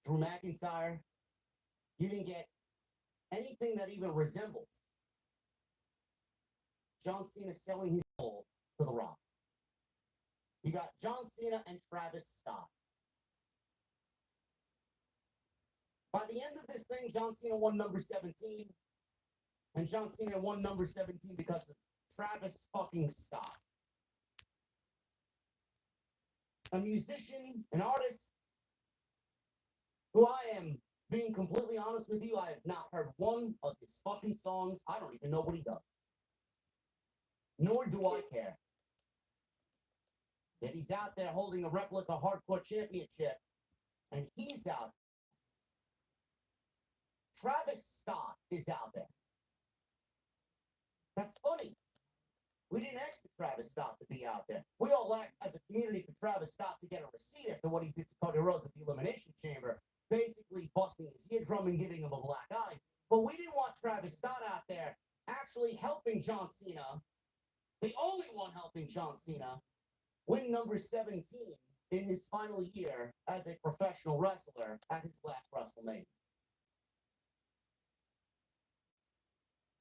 Drew McIntyre. You didn't get anything that even resembles John Cena selling his soul to The Rock. You got John Cena and Travis Scott. By the end of this thing, John Cena won number 17. And John Cena won number 17 because of Travis fucking Scott. A musician, an artist, who I am being completely honest with you, I have not heard one of his fucking songs. I don't even know what he does. Nor do I care. Yet he's out there holding a replica hardcore championship. And he's out. Travis Scott is out there. That's funny. We didn't ask Travis Scott to be out there. We all asked as a community for Travis Scott to get a receipt after what he did to Cody Rhodes at the Elimination Chamber, basically busting his eardrum and giving him a black eye. But we didn't want Travis Scott out there actually helping John Cena, the only one helping John Cena, win number 17 in his final year as a professional wrestler at his last WrestleMania.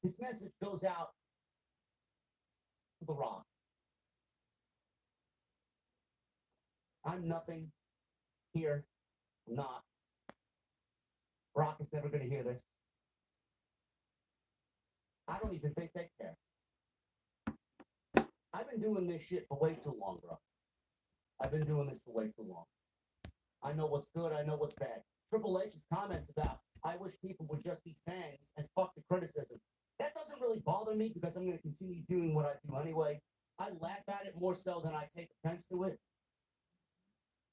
This message goes out to The Rock. I'm nothing here. I'm not. Rock is never going to hear this. I don't even think they care. I've been doing this shit for way too long, bro. I've been doing this for way too long. I know what's good. I know what's bad. Triple H's comments about, I wish people would just be fans and fuck the criticism. That doesn't really bother me because I'm going to continue doing what I do anyway. I laugh at it more so than I take offense to it.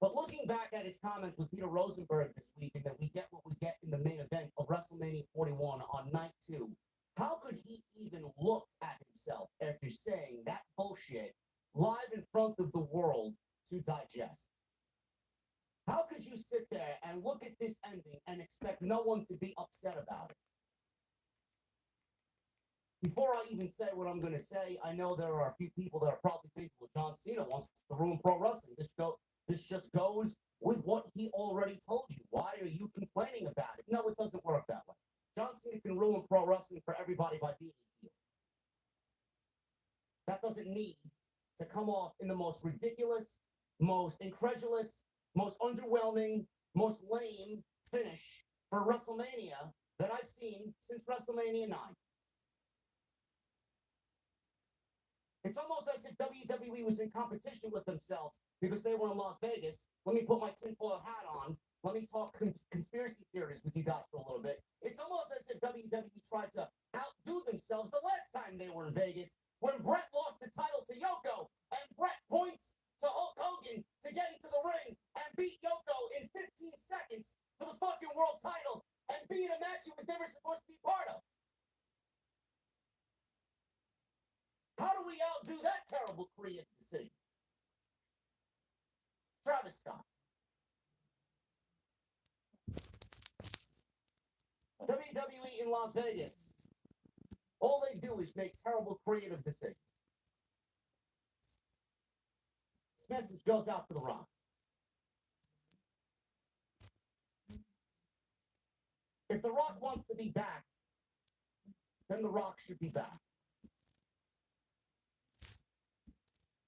But looking back at his comments with Peter Rosenberg this week, and that we get what we get in the main event of WrestleMania 41 on night 2, how could he even look at himself after saying that bullshit live in front of the world to digest? How could you sit there and look at this ending and expect no one to be upset about it? Before I even say what I'm going to say, I know there are a few people that are probably thinking, well, John Cena wants to ruin pro wrestling. This just goes with what he already told you. Why are you complaining about it? No, it doesn't work that way. John Cena can ruin pro wrestling for everybody by being a heel. That doesn't need to come off in the most ridiculous, most incredulous, most underwhelming, most lame finish for WrestleMania that I've seen since WrestleMania 9. It's almost as if WWE was in competition with themselves because they were in Las Vegas. Let me put my tinfoil hat on. Let me talk conspiracy theories with you guys for a little bit. It's almost as if WWE tried to outdo themselves the last time they were in Vegas when Brett lost the title to Yoko and Brett points to Hulk Hogan to get into the ring and beat Yoko in 15 seconds for the fucking world title and be in a match he was never supposed to be part of. How do we outdo that terrible creative decision? Travis Scott. WWE in Las Vegas. All they do is make terrible creative decisions. This message goes out to The Rock. If The Rock wants to be back, then The Rock should be back.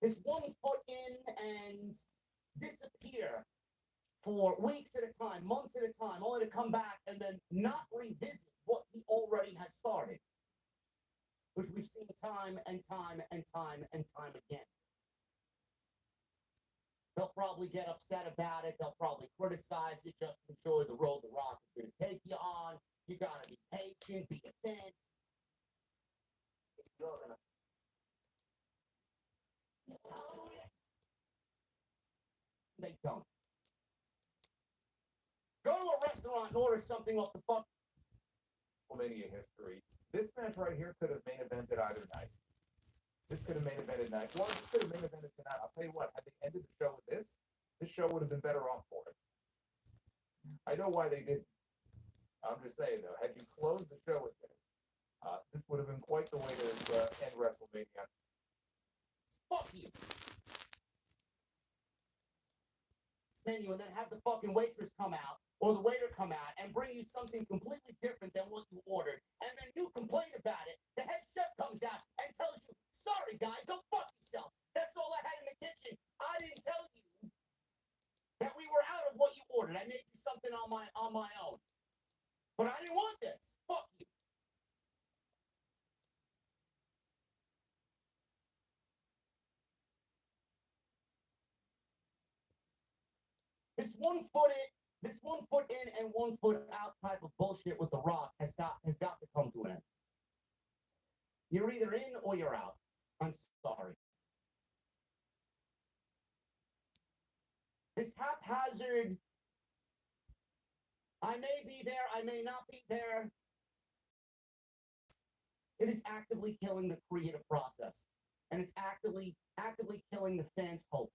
his 1 foot in and disappear for weeks at a time, months at a time, only to come back and then not revisit what he already has started, which we've seen time and time and time and time again. They'll probably get upset about it. They'll probably criticize it. Just enjoy the road the Rock is going to take you on. You got to be patient, be a fan. You're gonna... They don't. Go to a restaurant and order something off the fuck. WrestleMania history. This match right here could have main evented either night. This could have main evented night. Or this could have main evented tonight. I'll tell you what, had they ended the show with this show would have been better off for it. I know why they didn't. I'm just saying though, had you closed the show with this would have been quite the way to end WrestleMania. Fuck you. Menu and then have the fucking waitress come out or the waiter come out and bring you something completely different than what you ordered, and then you complain about it. The head chef comes out and tells you, "Sorry, guy, go fuck yourself. That's all I had in the kitchen. I didn't tell you that we were out of what you ordered. I made you something on my own, but I didn't want this. Fuck you." This 1 foot in and 1 foot out type of bullshit with The Rock has got to come to an end. You're either in or you're out. I'm sorry. This haphazard, I may be there, I may not be there. It is actively killing the creative process. And it's actively killing the fans' hope.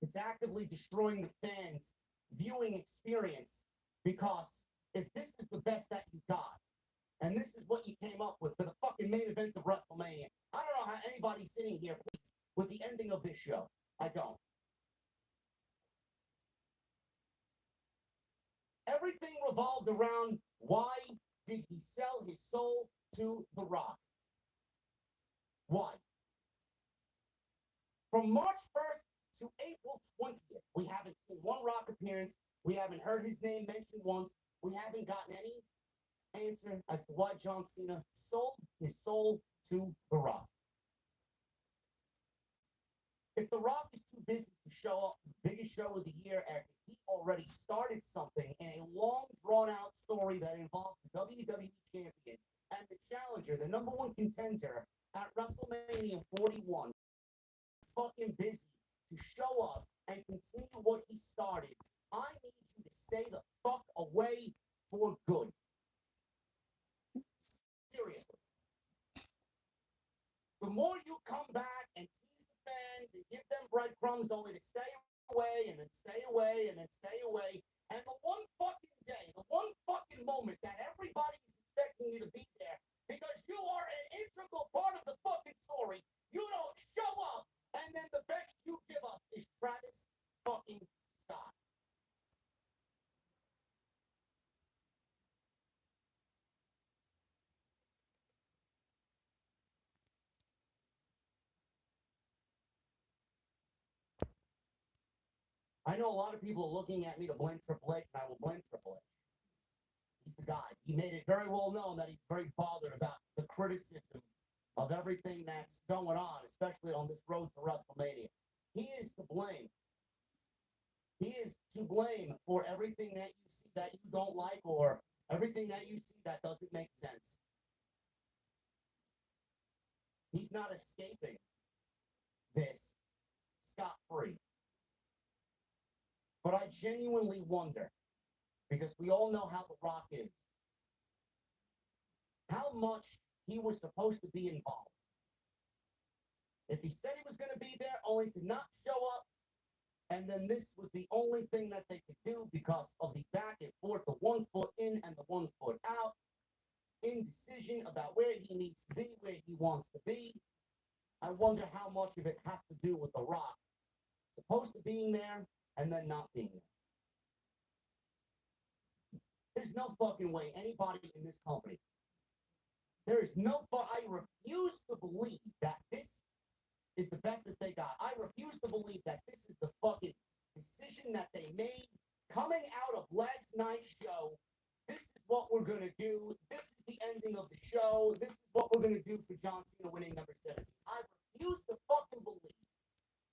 It's actively destroying the fans' viewing experience, because if this is the best that you got, and this is what you came up with for the fucking main event of WrestleMania, I don't know how anybody's sitting here pleased with the ending of this show. I don't. Everything revolved around why did he sell his soul to The Rock? Why? From March 1st to April 20th, we haven't seen one Rock appearance. We haven't heard his name mentioned once. We haven't gotten any answer as to why John Cena sold his soul to The Rock. If The Rock is too busy to show up for the biggest show of the year after he already started something in a long, drawn-out story that involved the WWE Champion and the challenger, the number one contender at WrestleMania 41, fucking busy to show up and continue what he started, I need you to stay the fuck away for good. Seriously. The more you come back and tease the fans and give them breadcrumbs only to stay away and then stay away and then stay away, and the one fucking day, the one fucking moment that everybody is expecting you to be there because you are an integral part of the fucking story, you don't show up, and then the best you give us is Travis fucking Scott. I know a lot of people are looking at me to blame Triple H, and I will blame Triple H. He's the guy. He made it very well known that he's very bothered about the criticism of everything that's going on, especially on this road to WrestleMania. He is to blame. He is to blame for everything that you see that you don't like, or everything that you see that doesn't make sense. He's not escaping this scot-free. But I genuinely wonder, because we all know how The Rock is, how much he was supposed to be involved. If he said he was going to be there only to not show up, and then this was the only thing that they could do because of the back and forth, the 1 foot in and the 1 foot out, indecision about where he needs to be, where he wants to be, I wonder how much of it has to do with The Rock supposed to being there and then not being there. There's no fucking way anybody in this company, there is no, I refuse to believe that this is the best that they got. I refuse to believe that this is the fucking decision that they made coming out of last night's show. This is what we're gonna do. This is the ending of the show. This is what we're gonna do for John Cena winning number 17. I refuse to fucking believe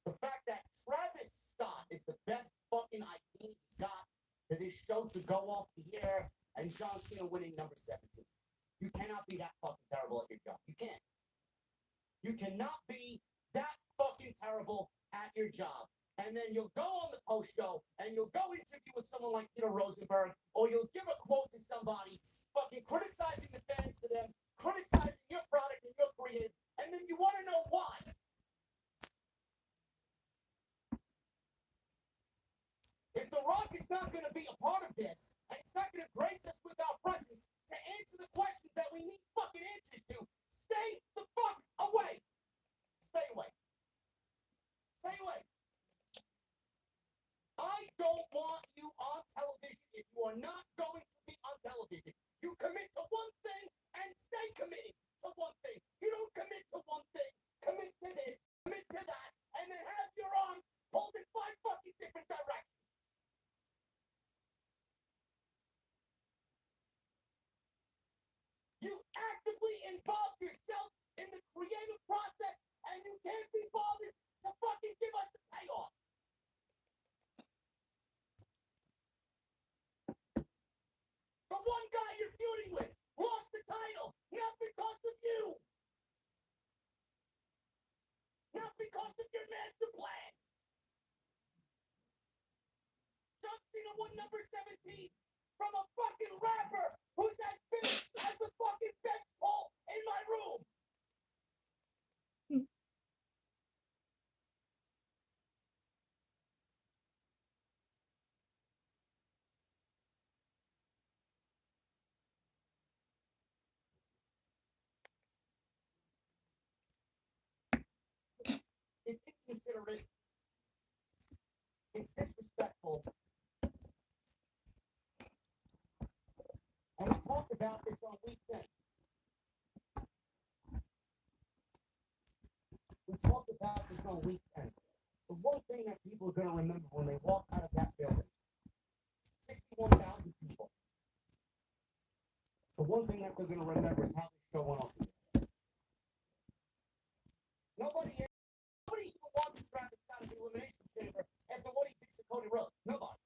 the fact that Travis Scott is the best fucking idea he got for this show to go off the air and John Cena winning number 17. You cannot be that fucking terrible at your job. You can't. You cannot be that fucking terrible at your job. And then you'll go on the post show and you'll go interview with someone like Peter Rosenberg, or you'll give a quote to somebody, fucking criticizing the fans to them, criticizing your product and your creative, and then you want to know why. If The Rock is not going to be a part of this, and it's not going to grace us with our presence to answer the questions that we need fucking answers to, stay the fuck away. Stay away. Stay away. I don't want you on television if you are not going to be on television. You commit to one thing and stay committed to one thing. You don't commit to one thing, commit to this, commit to that, and then have your arms pulled in 5 fucking different directions. You actively involve yourself in the creative process, and you can't be bothered to fucking give us the payoff. The one guy you're feuding with lost the title, not because of you. Not because of your master plan. John Cena won number 17 from a fucking rapper who's as big as the fucking bench pole in my room. It's inconsiderate. It's disrespectful. And we talked about this on week 10. We talked about this on week 10. The one thing that people are going to remember when they walk out of that building, 61,000 people. The one thing that they're going to remember is how this show went off. Nobody even wanted Travis Scott in the Elimination Chamber after what he did to Cody Rhodes. Nobody.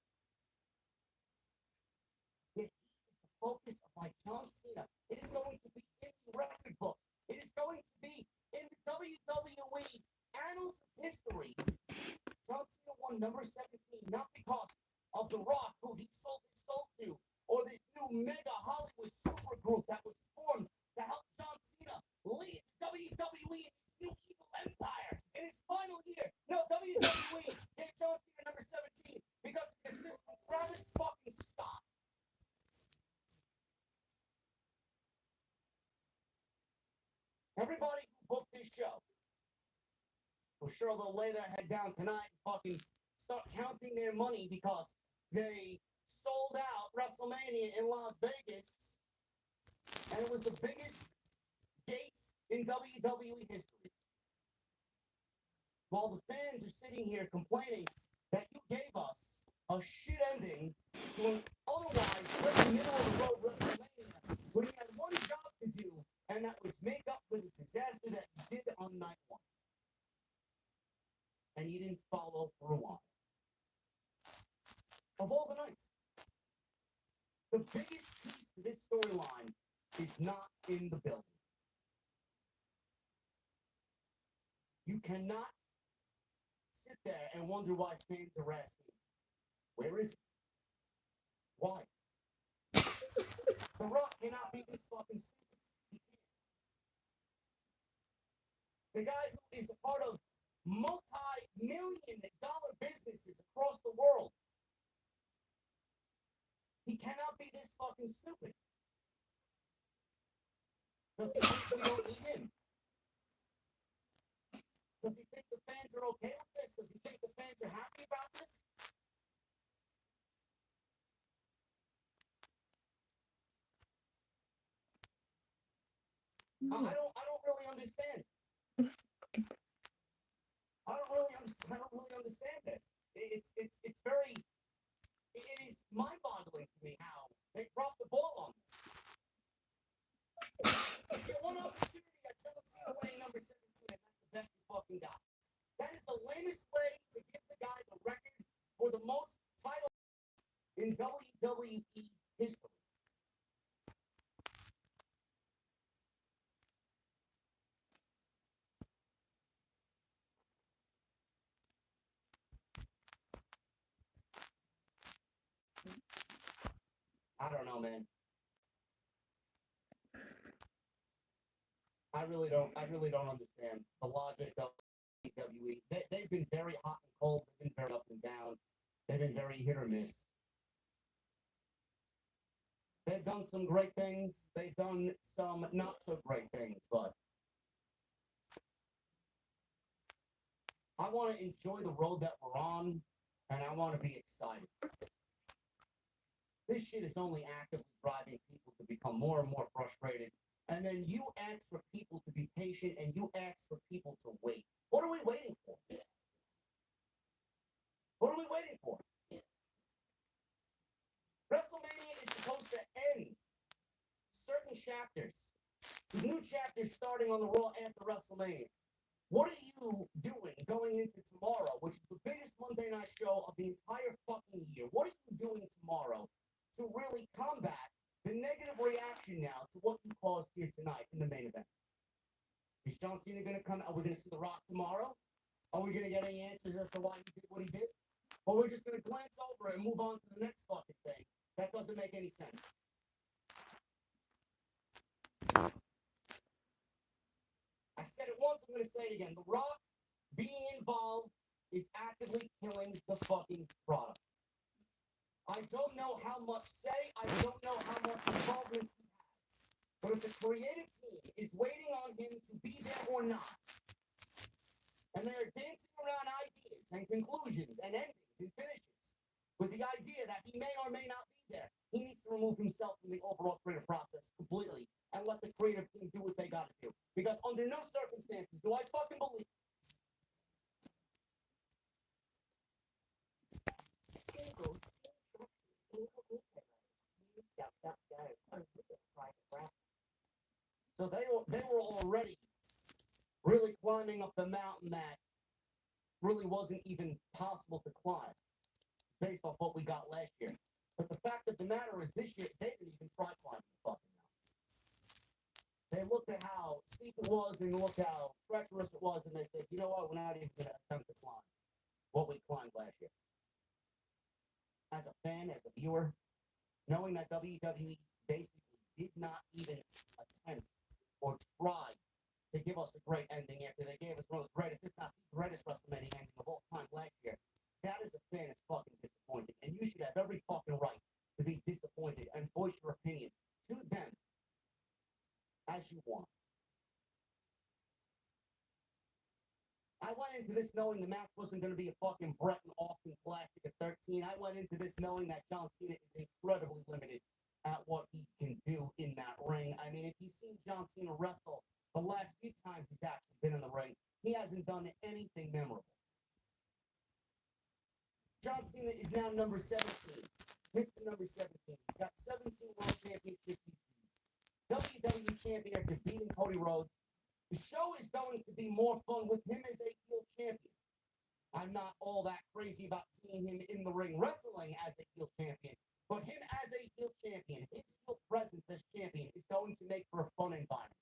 Yet he is the focus of my John Cena. It is going to be in the record books. It is going to be in the WWE annals of history. John Cena won number 17, not because of The Rock, who he sold his soul to, or this new mega Hollywood super group that was formed to help John Cena lead WWE in his new evil empire in his final year. No, WWE gave John Cena number 17 because of his system, Travis fucking Scott. Everybody who booked this show, I'm sure they'll lay their head down tonight and fucking start counting their money because they sold out WrestleMania in Las Vegas, and it was the biggest gates in WWE history. While the fans are sitting here complaining that you gave us a shit ending to an otherwise very middle-of-the-road WrestleMania when he had one job to do, and that was make up for the disaster that he did on night 1. And he didn't follow for a while. Of all the nights, the biggest piece to this storyline is not in the building. You cannot sit there and wonder why fans are asking, where is it? Why? The Rock cannot be this fucking stupid. He can't. The guy who is a part of multi-million-dollar businesses across the world, he cannot be this fucking stupid. Does he think we don't need him? Does he think the fans are okay with this? Does he think the fans are happy about this? I don't really understand. understand this. It's very. It is mind-boggling to me how they dropped the ball on this. You get one opportunity at John Cena winning number 17, and that's the best you fucking got. That is the lamest way to give the guy the record for the most titles in WWE history. I don't know, man. I really don't understand the logic of WWE. They've been very hot and cold. They've been very up and down. They've been very hit or miss. They've done some great things. They've done some not so great things, but I want to enjoy the road that we're on, and I want to be excited. This shit is only actively driving people to become more and more frustrated. And then you ask for people to be patient, and you ask for people to wait. What are we waiting for? What are we waiting for? WrestleMania is supposed to end certain chapters. The new chapters starting on the Raw after WrestleMania. What are you doing going into tomorrow, which is the biggest Monday night show of the entire fucking year? What are you doing tomorrow to really combat the negative reaction now to what you caused here tonight in the main event? Is John Cena going to come? Are we going to see The Rock tomorrow? Are we going to get any answers as to why he did what he did? Or we're just going to glance over it and move on to the next fucking thing? That doesn't make any sense. I said it once, I'm going to say it again. The Rock being involved is actively killing the fucking product. I don't know how much say, I don't know how much involvement he has. But if the creative team is waiting on him to be there or not, and they're dancing around ideas and conclusions and endings and finishes with the idea that he may or may not be there, he needs to remove himself from the overall creative process completely and let the creative team do what they got to do. Because under no circumstances do I fucking believe Singles, incognito mode. Use DuckDuckGo. Unlimited private browser. so. They were already really climbing up the mountain that really wasn't even possible to climb based off what we got last year. But the fact of the matter is this year, they didn't even try climbing the fucking mountain. They looked at how steep it was and looked how treacherous it was, and they said, you know what, we're not even going to attempt to climb what we climbed last year. As a fan, as a viewer, knowing that WWE basically did not even attempt or try to give us a great ending after they gave us one of the greatest, if not the greatest WrestleMania ending of all time last year, that is a fan is fucking disappointed. And you should have every fucking right to be disappointed and voice your opinion to them as you want. I went into this knowing the match wasn't going to be a fucking Bret and Austin classic at 13. I went into this knowing that John Cena is incredibly limited at what he can do in that ring. I mean, if you've seen John Cena wrestle the last few times he's actually been in the ring, he hasn't done anything memorable. John Cena is now number 17. Mr. Number 17. He's got 17 World Championships. WWE Champion after beating Cody Rhodes. The show is going to be more fun with him as a heel champion. I'm not all that crazy about seeing him in the ring wrestling as a heel champion, but him as a heel champion, his heel presence as champion is going to make for a fun environment.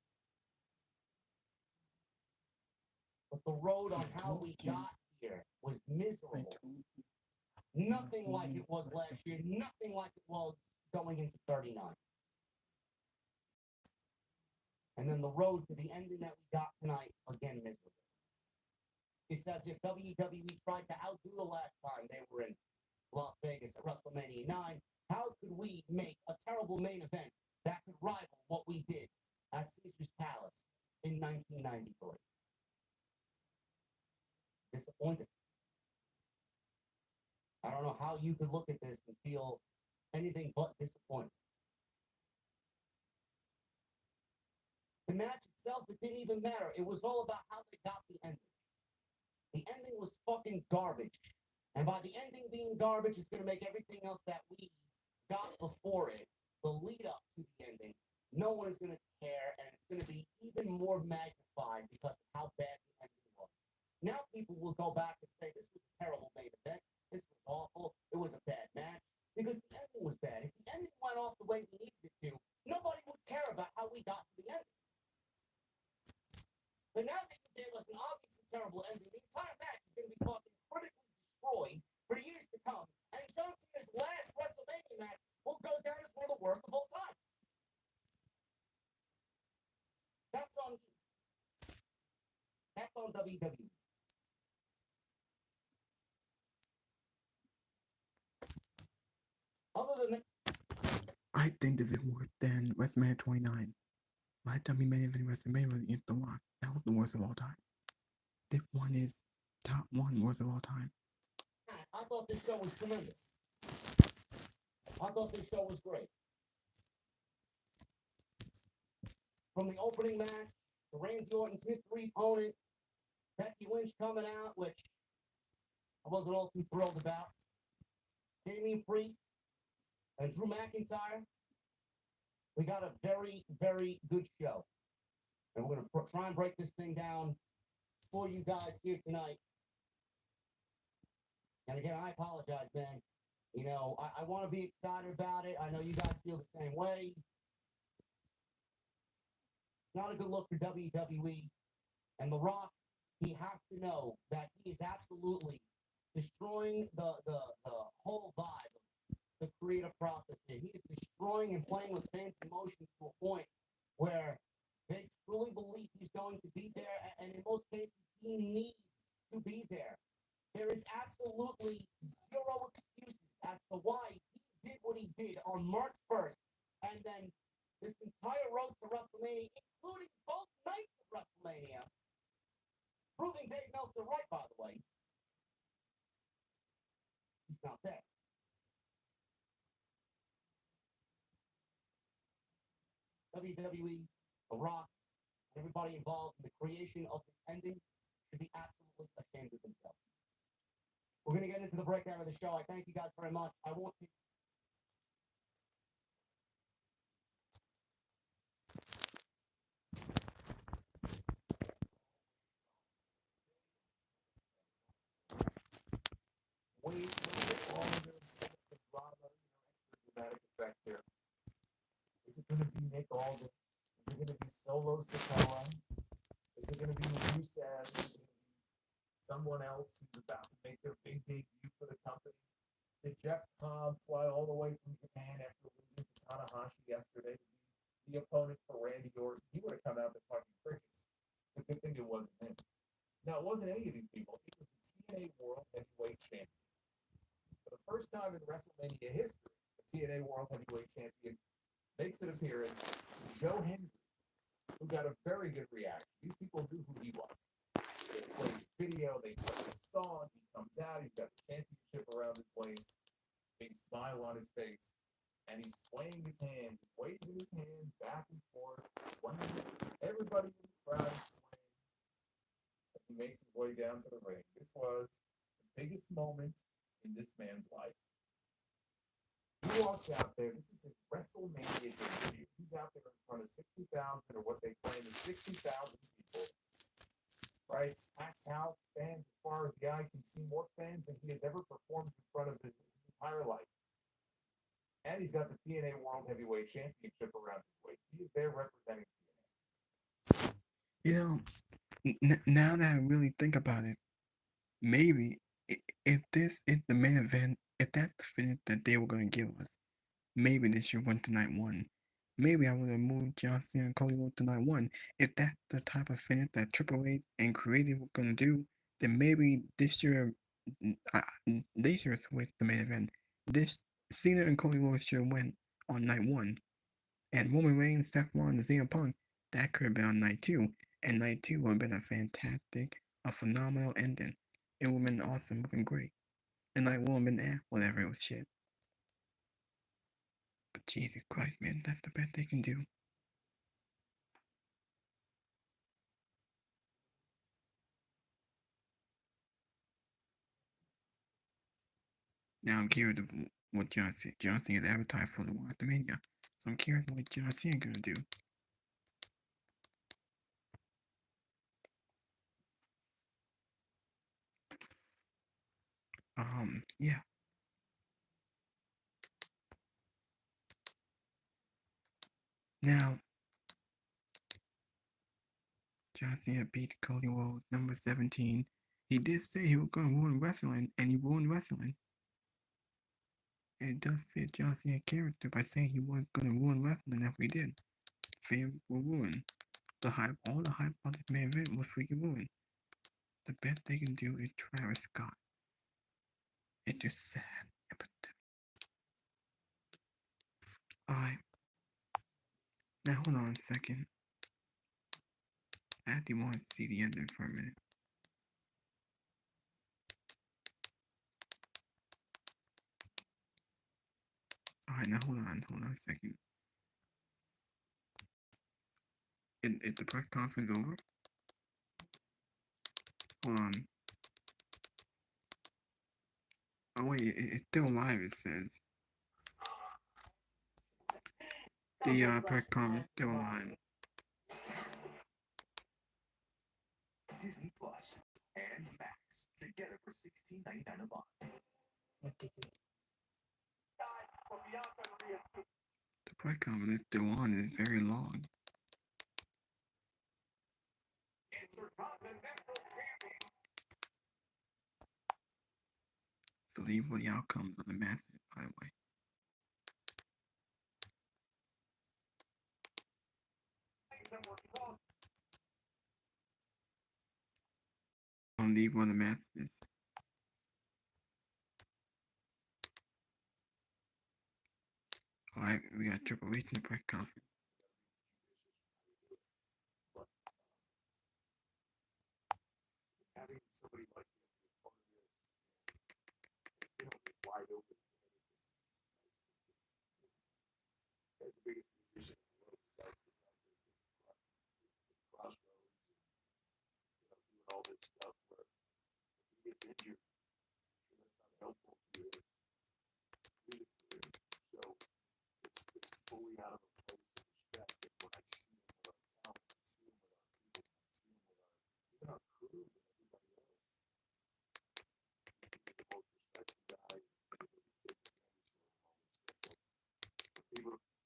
But the road on how we got here was miserable. Nothing like it was last year, nothing like it was going into 39. And then the road to the ending that we got tonight, again, miserable. It's as if WWE tried to outdo the last time they were in Las Vegas at WrestleMania 9. How could we make a terrible main event that could rival what we did at Caesar's Palace in 1993? Disappointed. I don't know how you could look at this and feel anything but disappointed. The match itself, it didn't even matter. It was all about how they got the ending. The ending was fucking garbage. And by the ending being garbage, it's going to make everything else that we got before it, the lead up to the ending, no one is going to care, and it's going to be even more magnified because of how bad the ending was. Now people will go back and say, this was a terrible main event. This was awful. It was a bad match because the ending was bad. If the ending went off the way we needed it to, nobody would care about how we got to the ending. But now that you gave us an obviously terrible ending, the entire match is going to be fucking critically destroyed for years to come. And John Cena's last WrestleMania match will go down as one of the worst of all time. That's on you. That's on WWE. Other than that, I think this is worse than WrestleMania 29. My time we made it in WrestleMania was against The Rock. That was the worst of all time. This one is top one worst of all time. I thought this show was tremendous. I thought this show was great. From the opening match to Randy Orton's mystery opponent, Becky Lynch coming out, which I wasn't all too thrilled about, Damian Priest, and Drew McIntyre. We got a very, very good show. And we're going to try and break this thing down for you guys here tonight. And again, I apologize, man. You know, I want to be excited about it. I know you guys feel the same way. It's not a good look for WWE. And The Rock, he has to know that he is absolutely destroying the whole vibe of the creative process here. He is destroying and playing with fans' emotions to a point where they truly believe he's going to be there. And in most cases, he needs to be there. There is absolutely zero excuses as to why he did what he did on March 1st. And then this entire road to WrestleMania, including both nights of WrestleMania, proving Dave Meltzer right, by the way, he's not there. WWE, The Rock, everybody involved in the creation of this ending should be absolutely ashamed of themselves. We're going to get into the breakdown of the show. I thank you guys very much. I want to. Wait, all of the drama, extra dramatic effect here. Is it going to be Nick Aldis? Is it going to be Solo Sikoa? Is it going to be Rusev? Is it going to be someone else who's about to make their big debut for the company? Did Jeff Cobb fly all the way from Japan after losing to Tanahashi yesterday to be the opponent for Randy Orton? He would have come out to fucking crickets. It's a good thing it wasn't him. Now, it wasn't any of these people. It was the TNA World Heavyweight Champion. For the first time in WrestleMania history, the TNA World Heavyweight Champion makes an appearance. Joe Hendry, who got a very good reaction. These people knew who he was. They played his video, they played his song, he comes out, he's got the championship around his waist, big smile on his face, and he's swaying his hands, waving his hands back and forth, swaying. Everybody in the crowd is swaying as he makes his way down to the ring. This was the biggest moment in this man's life. He walks out there. This is his WrestleMania debut. He's out there in front of 60,000, or what they claim is 60,000 people. Right? Packed house, fans as far as the eye can see, more fans than he has ever performed in front of his entire life. And he's got the TNA World Heavyweight Championship around his waist. He is there representing TNA. You know, now that I really think about it, maybe if this is the main event, if that's the finish that they were going to give us, maybe they should went to night one. Maybe I would have moved John Cena and Cody Rhodes to night one. If that's the type of finish that Triple H and Creative were going to do, then maybe this year, they should have switched the main event. This Cena and Cody Rhodes should have went on night one. And Roman Reigns, Seth Rollins, and CM Punk, that could have been on night two. And night two would have been a fantastic, a phenomenal ending. It would have been awesome, it would have been great. And night one would have been whatever, it was shit. But Jesus Christ, man, that's the best they can do. Now I'm curious of what John Cena is advertised for the WrestleMania. So I'm curious what John Cena gonna do. Yeah. Now, John Cena beat Cody Rhodes, number 17. He did say he was going to ruin wrestling, and he ruined wrestling. And it does fit John Cena's character by saying he wasn't going to ruin wrestling if he did. Fair will ruin. All the hype on this main event was freaking ruined. The best they can do is Travis Scott. It's just sad. Alright. Now hold on a second. I actually want to see the ending for a minute. Alright, now hold on a second. Is the press conference over? Hold on. Oh wait, it's still live, it says. The press conference still live. Disney Plus and Max together for $16.99 a month. The press conference is still on, it's very long. So these were the outcomes of the matches, by the way. These were the matches. Alright, we got Triple H in the press conference. Having somebody like him be a part of this, you know, be wide open to anything. As the biggest musician in the world, he's out there crossroads and doing all this stuff where if he gets injured, sure that's not helpful to his music career. So it's fully out of a place of respect. And when I see him with our talent, I see him with our people, I see him with even our crew and everybody else. He's the most respected guy.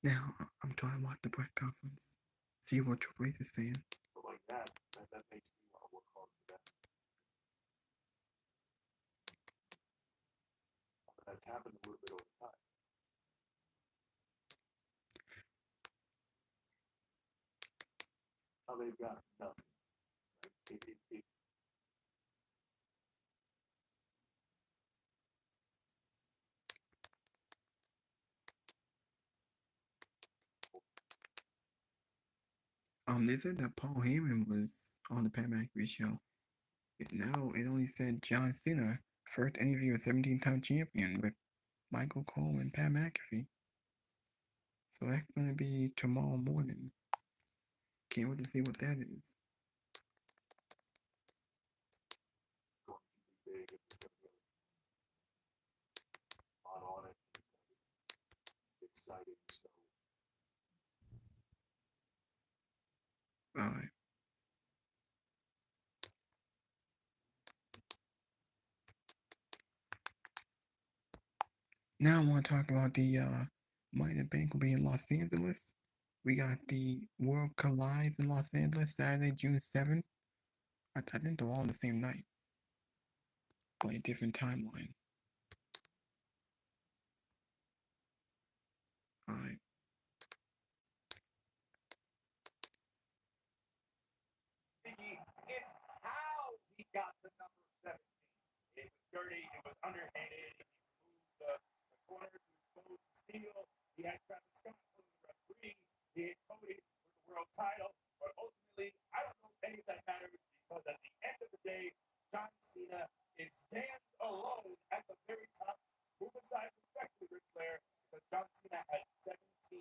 Now, I'm trying to watch the press conference. See what Triple H is saying. But like that makes me want to work hard for that. But that's happened a little bit over time. Now they've got nothing. Right? They said that Paul Heyman was on the Pat McAfee show. Now it only said John Cena, first interview with 17-time champion with Michael Cole and Pat McAfee. So that's gonna be tomorrow morning. Can't wait to see what that is. Going to be big. It's going to be a lot on it. It's going to be exciting. So. Alright. Now I want to talk about the Money in the Bank will be in Los Angeles. We got the World Collides in Los Angeles Saturday, June 7th. I think they're all on the same night, but a different timeline. Alright. It's how he got to number 17. It was dirty. It was underhanded. He removed the corner to expose the steal. He had Travis Scott for the referee. He had Cody with the world title. But ultimately, I don't know if any of that matters because at the end of the day, John Cena stands alone at the very top. Move aside respectfully, Ric Flair, because John Cena has 17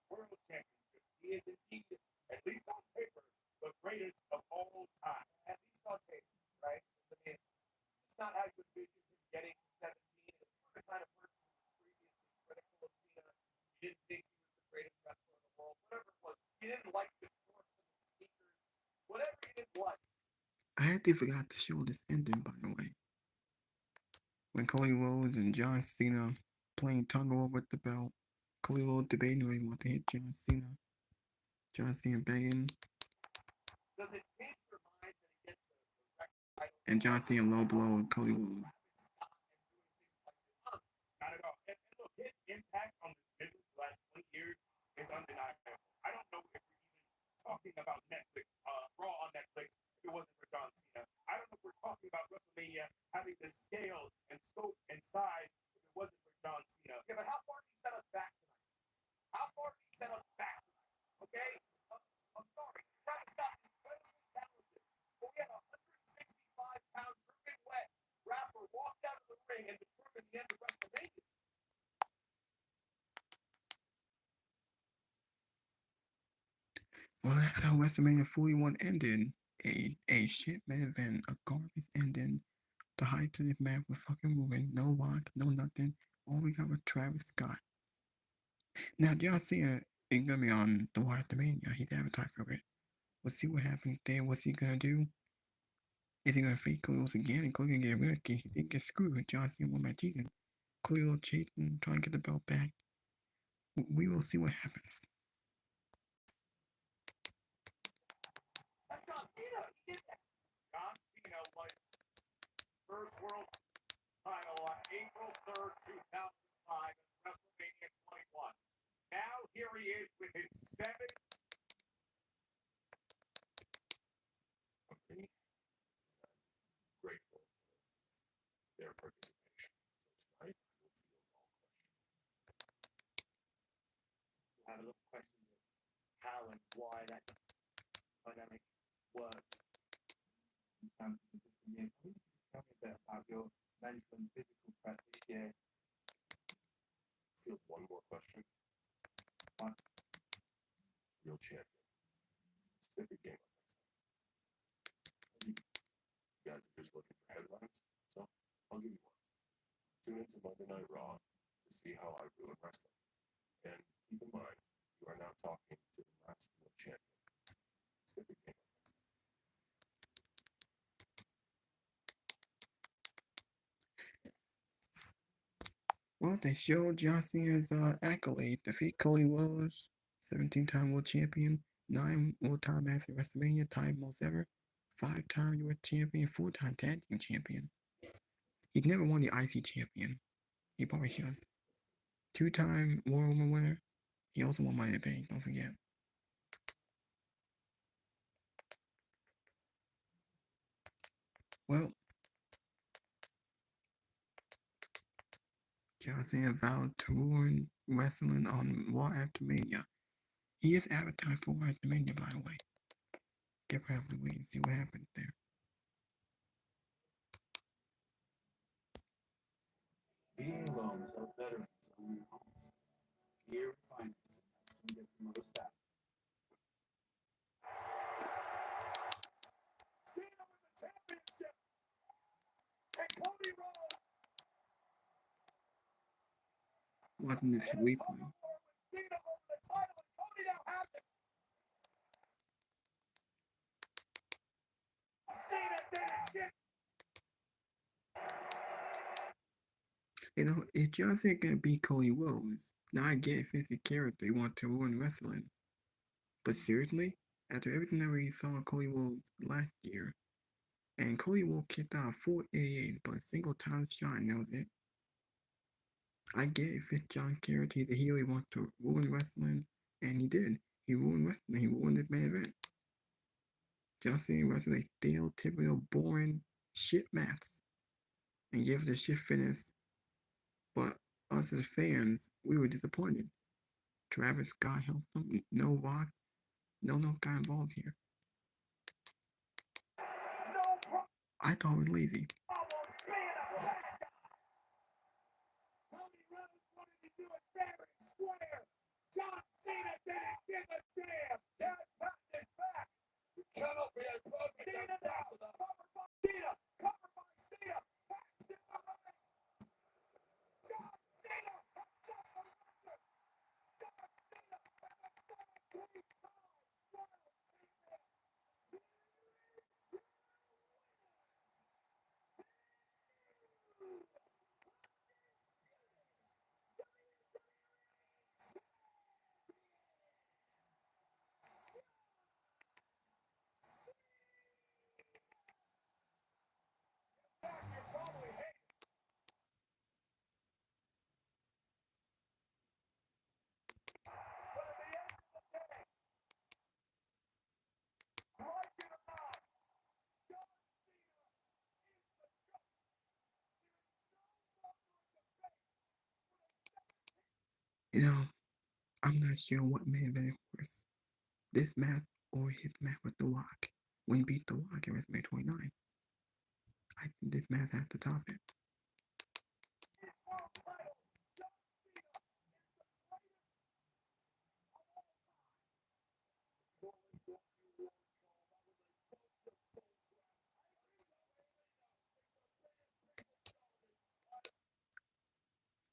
world championships. He is indeed, at least on paper, the greatest of all time. At least on paper, right? I mean, it's not how you envision him getting to 17. It's kind of like the shorts and the sneakers, whatever you didn't like. I actually forgot to show this ending, by the way. When Cody Rhodes and John Cena playing tug of war with the belt, Cody Rhodes debating whether he wants to hit John Cena. John Cena begging, Does it change your mind that he gets the record title? and John Cena low blow Cody Rhodes. Not at all. And look, his impact on this business the last 20 years is undeniable. I don't know if we're even talking about Netflix, Raw on Netflix, if it wasn't for John Cena. I don't know if we're talking about WrestleMania having the scale and scope and size if it wasn't for John Cena. Yeah, but how far did he set us back tonight? How far did he set us back tonight? Okay? I'm sorry. Travis Scott is incredibly talented. But we had a 165-pound dripping wet rapper walk out of the ring and determine the end of WrestleMania. Well, that's how WrestleMania 41 ended. A shit main event, a garbage ending. The hype to this match was fucking moving. No Rock, no nothing. All we got was Travis Scott. Now, John Cena is gonna be on the WrestleMania. He's advertised for it. We'll see what happens there. What's he gonna do? Is he gonna face Cody Rhodes again? And Cody gonna get rid? He didn't get screwed with John Cena one match cheating. Cody Rhodes chasing, trying to get the belt back. We will see what happens. That's John Cena. He did that. John Cena was first world title on April 3rd, 2005 at WrestleMania 21. Now here he is with his seventh. I'm grateful for their participation. So tonight I will field all questions. I have a lot of questions of how and why that dynamic works in terms of the different years. I think you could tell me a bit about your mental and physical prep this year. Field one more question. Fine. Real champion. Specific game up next time. You guys are just looking for headlines, so I'll give you one. Tune into Monday Night Raw to see how I ruin wrestling. And keep in mind, you are now talking to the last real champion. Specific game up next time. Well, they showed John Cena's accolade. Defeat Cody Rhodes, 17-time world champion, 9 world-time matches at WrestleMania, tied most ever, 5-time US champion, 4-time tag team champion. He's never won the IC champion. He probably should. 2-time Royal Rumble winner. He also won Money in the Bank, don't forget. Well, John Cena vowed to ruin wrestling on Raw after Mania. He is advertised for Raw after Mania, by the way. Get ready to wait and see what happens there. Being loans help veterans own new homes. Here, financing helps them get the most out. Cena with the championship. And Cody Rhodes. Watching this In a replay. tug of war with Cena over the title, and Cody now has it. Cena did it. You know, if John Cena gonna beat Cody Rhodes, now I get if it's a character they want to ruin wrestling. But seriously, after everything that we saw Cody Rhodes last year, and Cody Rhodes kicked out 488, but a single time shot, and that was it. I get if it's John character, he's a heel, he wants to ruin wrestling, and he did. He ruined wrestling, he ruined the main event. John Cena wrestled a stale, typical, boring shit match, and gave it a shit finish. But us as fans, we were disappointed. Travis Scott helped him. No Rock. No guy involved here. No problem. I thought it was lazy. Being a bad guy. Cody Rhodes wanted to do it fair and square. John Cena didn't give a damn. Chad Patton is back. You cannot be a perfect Cena now. ambassador. Covered by Cena. Covered by Cena. Back to the ring. John Cena has set the record. John Cena has a 17-time You know, I'm not sure what main event was this match or his match with The Rock when he beat The Rock at WrestleMania 29. I think this match has to top it.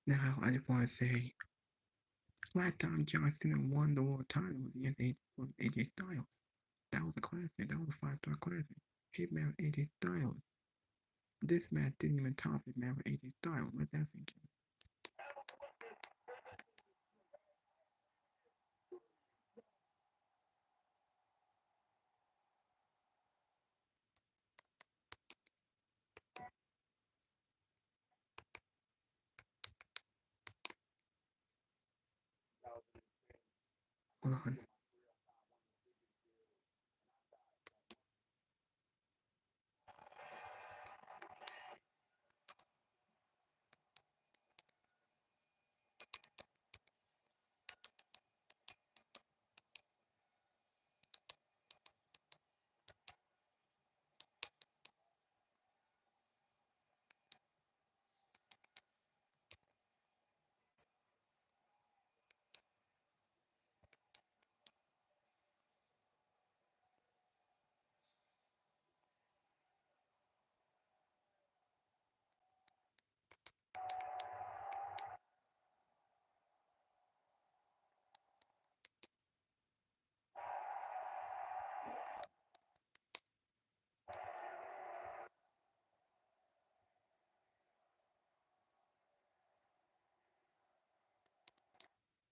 Now, I just want to say, last time John Cena won the world title was against AJ Styles. That was a classic. That was a 5-star classic. Hitman with AJ Styles. This match didn't even top his match with AJ Styles. Let that sink in. Hold on.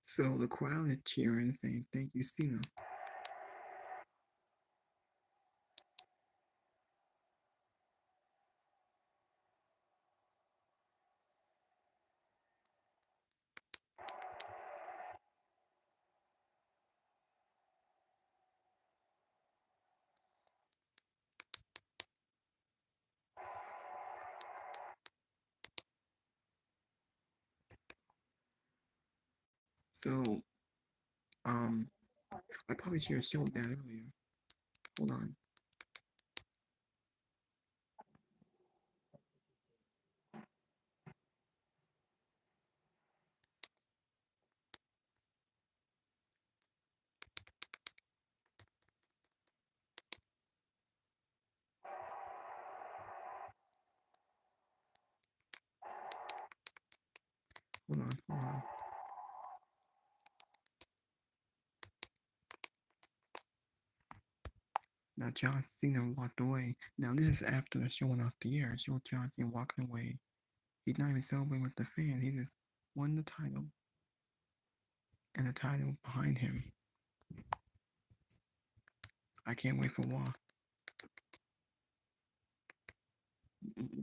So the crowd is cheering, saying, "Thank you, Cena." So, I probably should have showed that earlier. Hold on. Hold on. Hold on. Now John Cena walked away. Now this is after the showing off the air. Show John Cena walking away. He's not even celebrating with the fans. He just won the title. And the title behind him. I can't wait for Raw.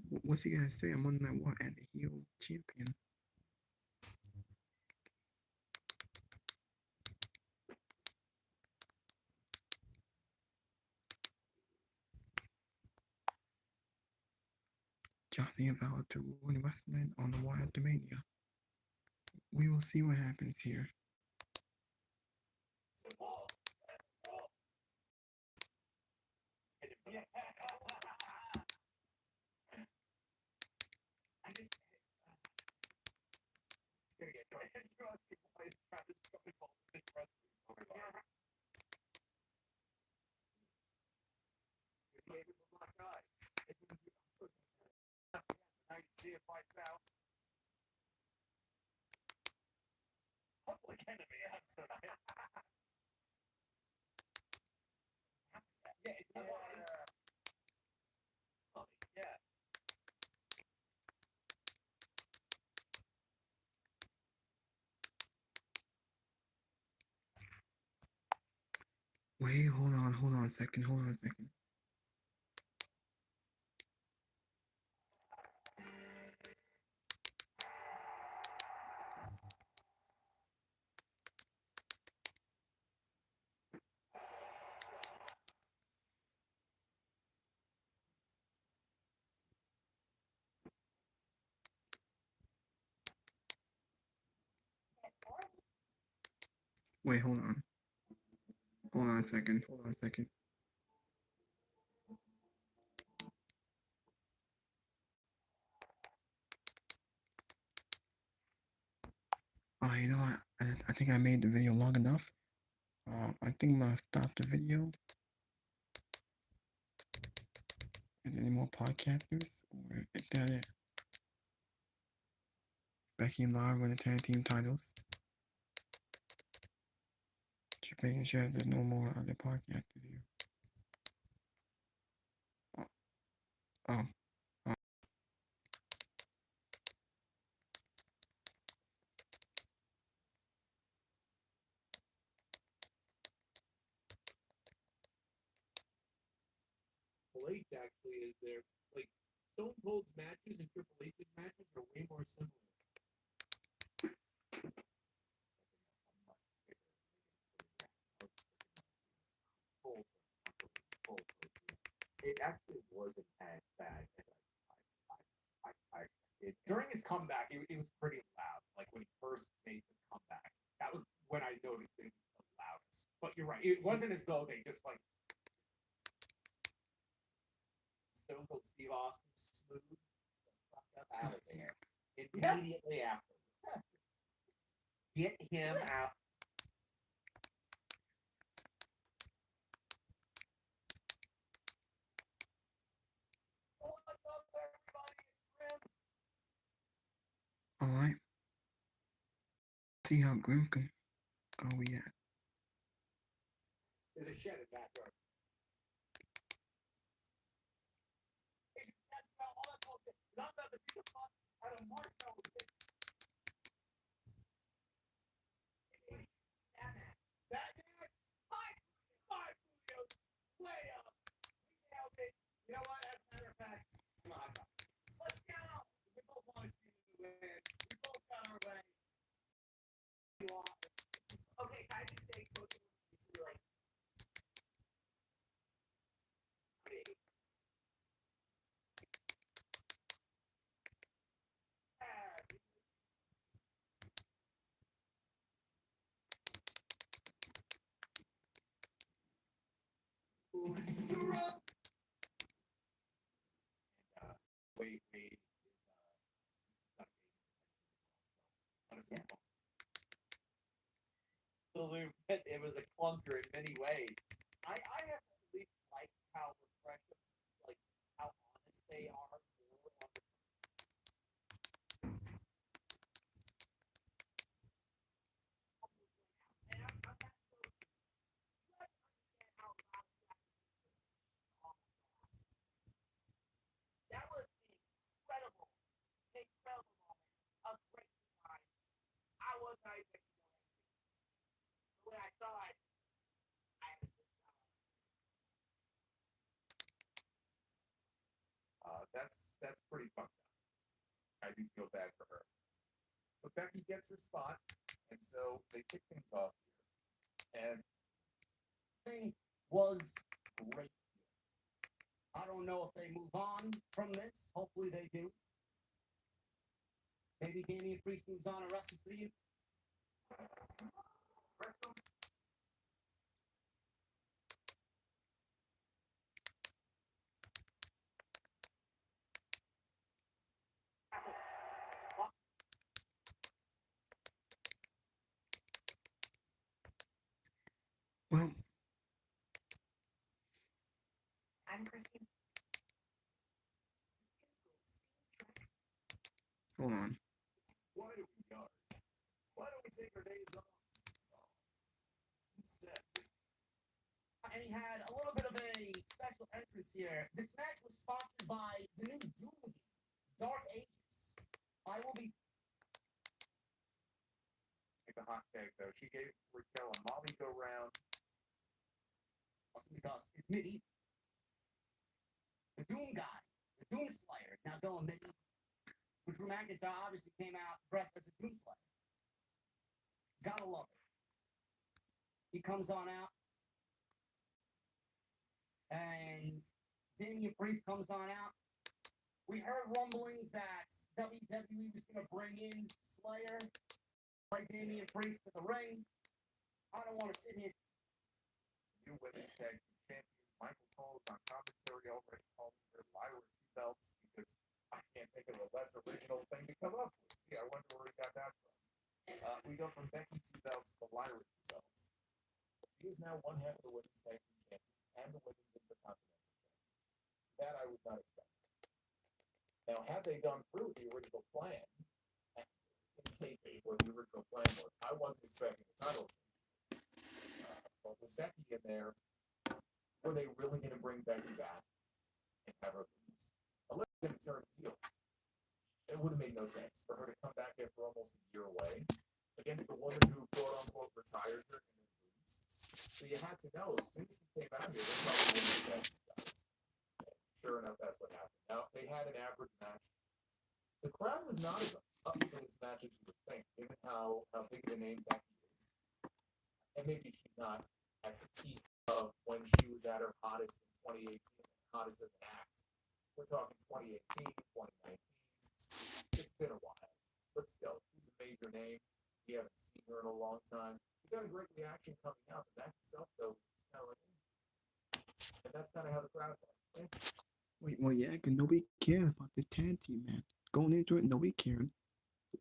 What's he gonna say? I'm on that what as the heel champion. John Cena vowed to ruin wrestling on the Wire to Mania. We will see what happens here. Public enemy answer. Yeah, it's the one. Yeah. Wait, hold on a second, hold on a second. Wait, hold on. Hold on a second. Hold on a second. You know what? I think I made the video long enough. I think I'm gonna stop the video. Is there any more podcasters? Or is that it? Becky and Lara win the tag team titles. Just making sure there's no more other podcasters here. Oh. Triple H actually is there. Like Stone Cold's matches and Triple H's matches are way more similar. It actually wasn't as bad as I expected. During his comeback, it was pretty loud. Like when he first made the comeback, that was when I noticed it was the loudest. But you're right, it wasn't as though they just like Stone Cold Steve Austin smooth the fuck up out of there immediately after. Get him out. What's up, everybody? It's Grim. All right. See how Grim can go yet. There's a shed in the backyard. I'm about to beat the fuck out of Marshall. That match, five videos, way up. We nailed it. You know what? As a matter of fact, come on, let's go. We both want to see the win. We both got our way. Okay, can I just say, Coach, like, Wait is not It was a clunker in many ways. I have at least liked how refreshing, like how honest they are. More on the that was incredible moment, a great surprise. I was not expecting to know anything. But when I saw it, I had a good time. That's pretty fucked up. I do feel bad for her. But Becky gets her spot, and so they kick things off here. And Thing was great. I don't know if they move on from this. Hopefully they do. Maybe Damian Priest moves on and wrestles for you. Wrestle. Well, I'm Christine. hold on. Why do we guard? Why don't we take our days off? Instead, And he had a little bit of a special entrance here. This match was sponsored by the new Doom, Dark Ages. I will be take a hot take though. She gave Raquel a Molly go round. because it's mid. The Doom guy, the Doom Slayer, is now going mid. So Drew McIntyre obviously came out dressed as a Doom Slayer. Gotta love it. He comes on out. And Damian Priest comes on out. We heard rumblings that WWE was going to bring in Slayer, like Damian Priest to the ring. I don't want to sit here. New women's tag team champions Michael Cole is on commentary already calling her Lyra two belts because I can't think of a less original thing to come up with. Yeah, I wonder where he got that from. We go from Becky two belts to Lyra two belts. She is now one half of the women's tag team champions and the women's intercontinental champions. That I was not expecting. Now, had they gone through the original plan, in kayfabe, what the original plan was, I wasn't expecting a title change. But with Becky in there, were they really going to bring Becky back and have her lose? Unless they're going to turn heel. It would have made no sense for her to come back after almost a year away against the woman who quote unquote retired her and then lose. So you had to know as soon as she came out here, they probably wouldn't have been back. Sure enough, that's what happened. Now they had an average match. The crowd was not as up for this match as you would think, given how big of a name Becky is. And maybe she's not at the peak of when she was at her hottest in 2018, hottest as an act. We're talking 2018, 2019. It's been a while, but still, she's a major name. We haven't seen her in a long time. She got a great reaction coming out. The match itself, though, was just kind of like, and that's kind of how the crowd was. Yeah. Wait, well, yeah, because nobody cared about this tag team match. Going into it, nobody cared.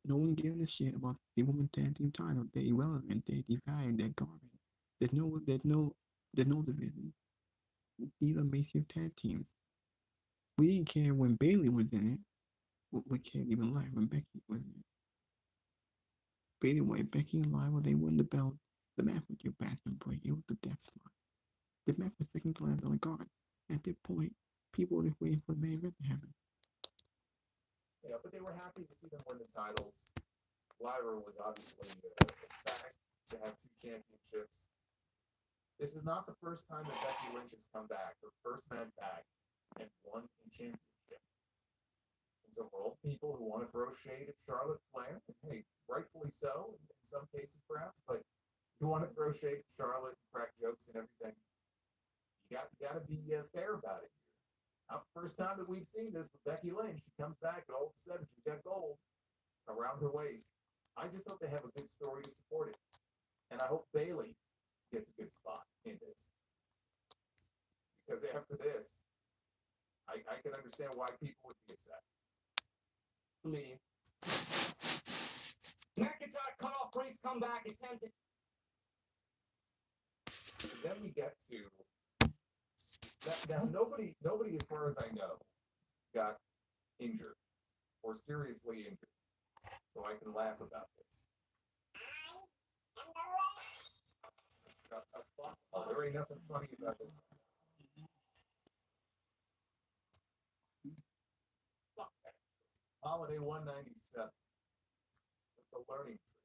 No one gave a shit about the women's tag team title. They're irrelevant. They're devalued. They're garbage. There's no division. These are basic tag teams. We didn't care when Bailey was in it. We can't even lie when Becky was in it. But anyway, Becky and Lyle, they won the belt. The match was your bathroom break. It was the death slot. The match was second class on the card. At that point, people were just waiting for the main event to happen. Yeah, but they were happy to see them win the titles. Lyra was obviously ecstatic to have two championships. This is not the first time that Becky Lynch has come back. Her first match back and won a championship. And so for all people who want to throw shade at Charlotte Flair, and hey, rightfully so in some cases perhaps, but if you want to throw shade at Charlotte and crack jokes and everything, you got to be fair about it. Not the first time that we've seen this with Becky Lynch. She comes back and all of a sudden she's got gold around her waist. I just hope they have a good story to support it. And I hope Bailey gets a good spot in this. Because after this, I can understand why people would be upset. Lee. McIntyre cut off Priest, come back, attempted. Then we get to now nobody as far as I know got injured or seriously injured, so I can laugh about this. Oh, there ain't nothing funny about this. Holiday 197 with the learning tree.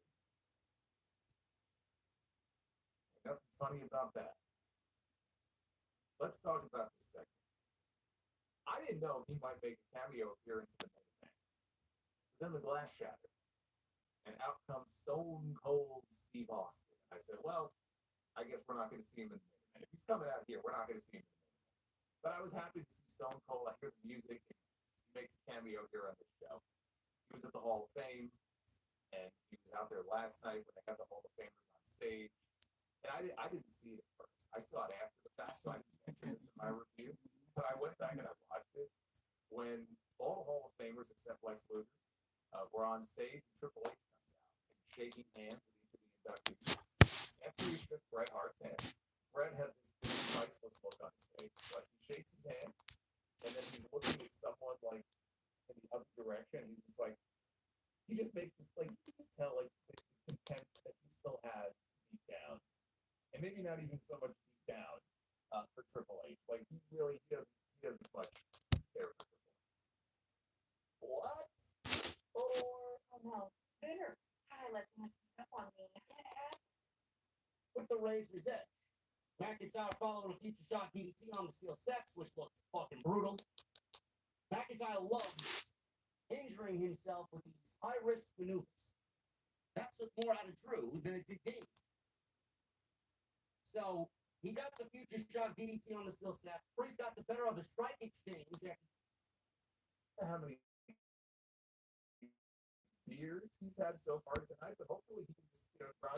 Nothing funny about that. Let's talk about this segment. I didn't know he might make a cameo appearance in the main event. But then the glass shattered, and out comes Stone Cold Steve Austin. I said, well, I guess we're not going to see him in the main event. If he's coming out here, we're not going to see him in the main event. But I was happy to see Stone Cold. I hear the music, and he makes a cameo here on this show. He was at the Hall of Fame, and he was out there last night when they had the Hall of Famers on stage. And I didn't see it at first. I saw it after the fact, so I didn't mention this in my review. But I went back and I watched it when all the Hall of Famers except Lex Luger were on stage. And Triple H comes out and shaking hands with each of the inductees. After he shook Bret Hart's hand, Bret had this priceless look on his face. Like he shakes his hand, and then he's looking at someone like in the other direction. He's just like, he just makes this like you can just tell like the contempt that he still has deep down. And maybe not even so much deep down for Triple H. Like he doesn't much care for Triple H. What? Or, oh no, dinner. I let them sneak up on me. With the Razor's Edge. McIntyre followed a future shot DDT on the steel steps, which looked fucking brutal. McIntyre loves injuring himself with these high-risk maneuvers. That took more out of Drew than it did Dave. So he got the future shock DDT on the steel steps. Priest got the better of the strike exchange. How many years he's had so far tonight, but hopefully he can just try.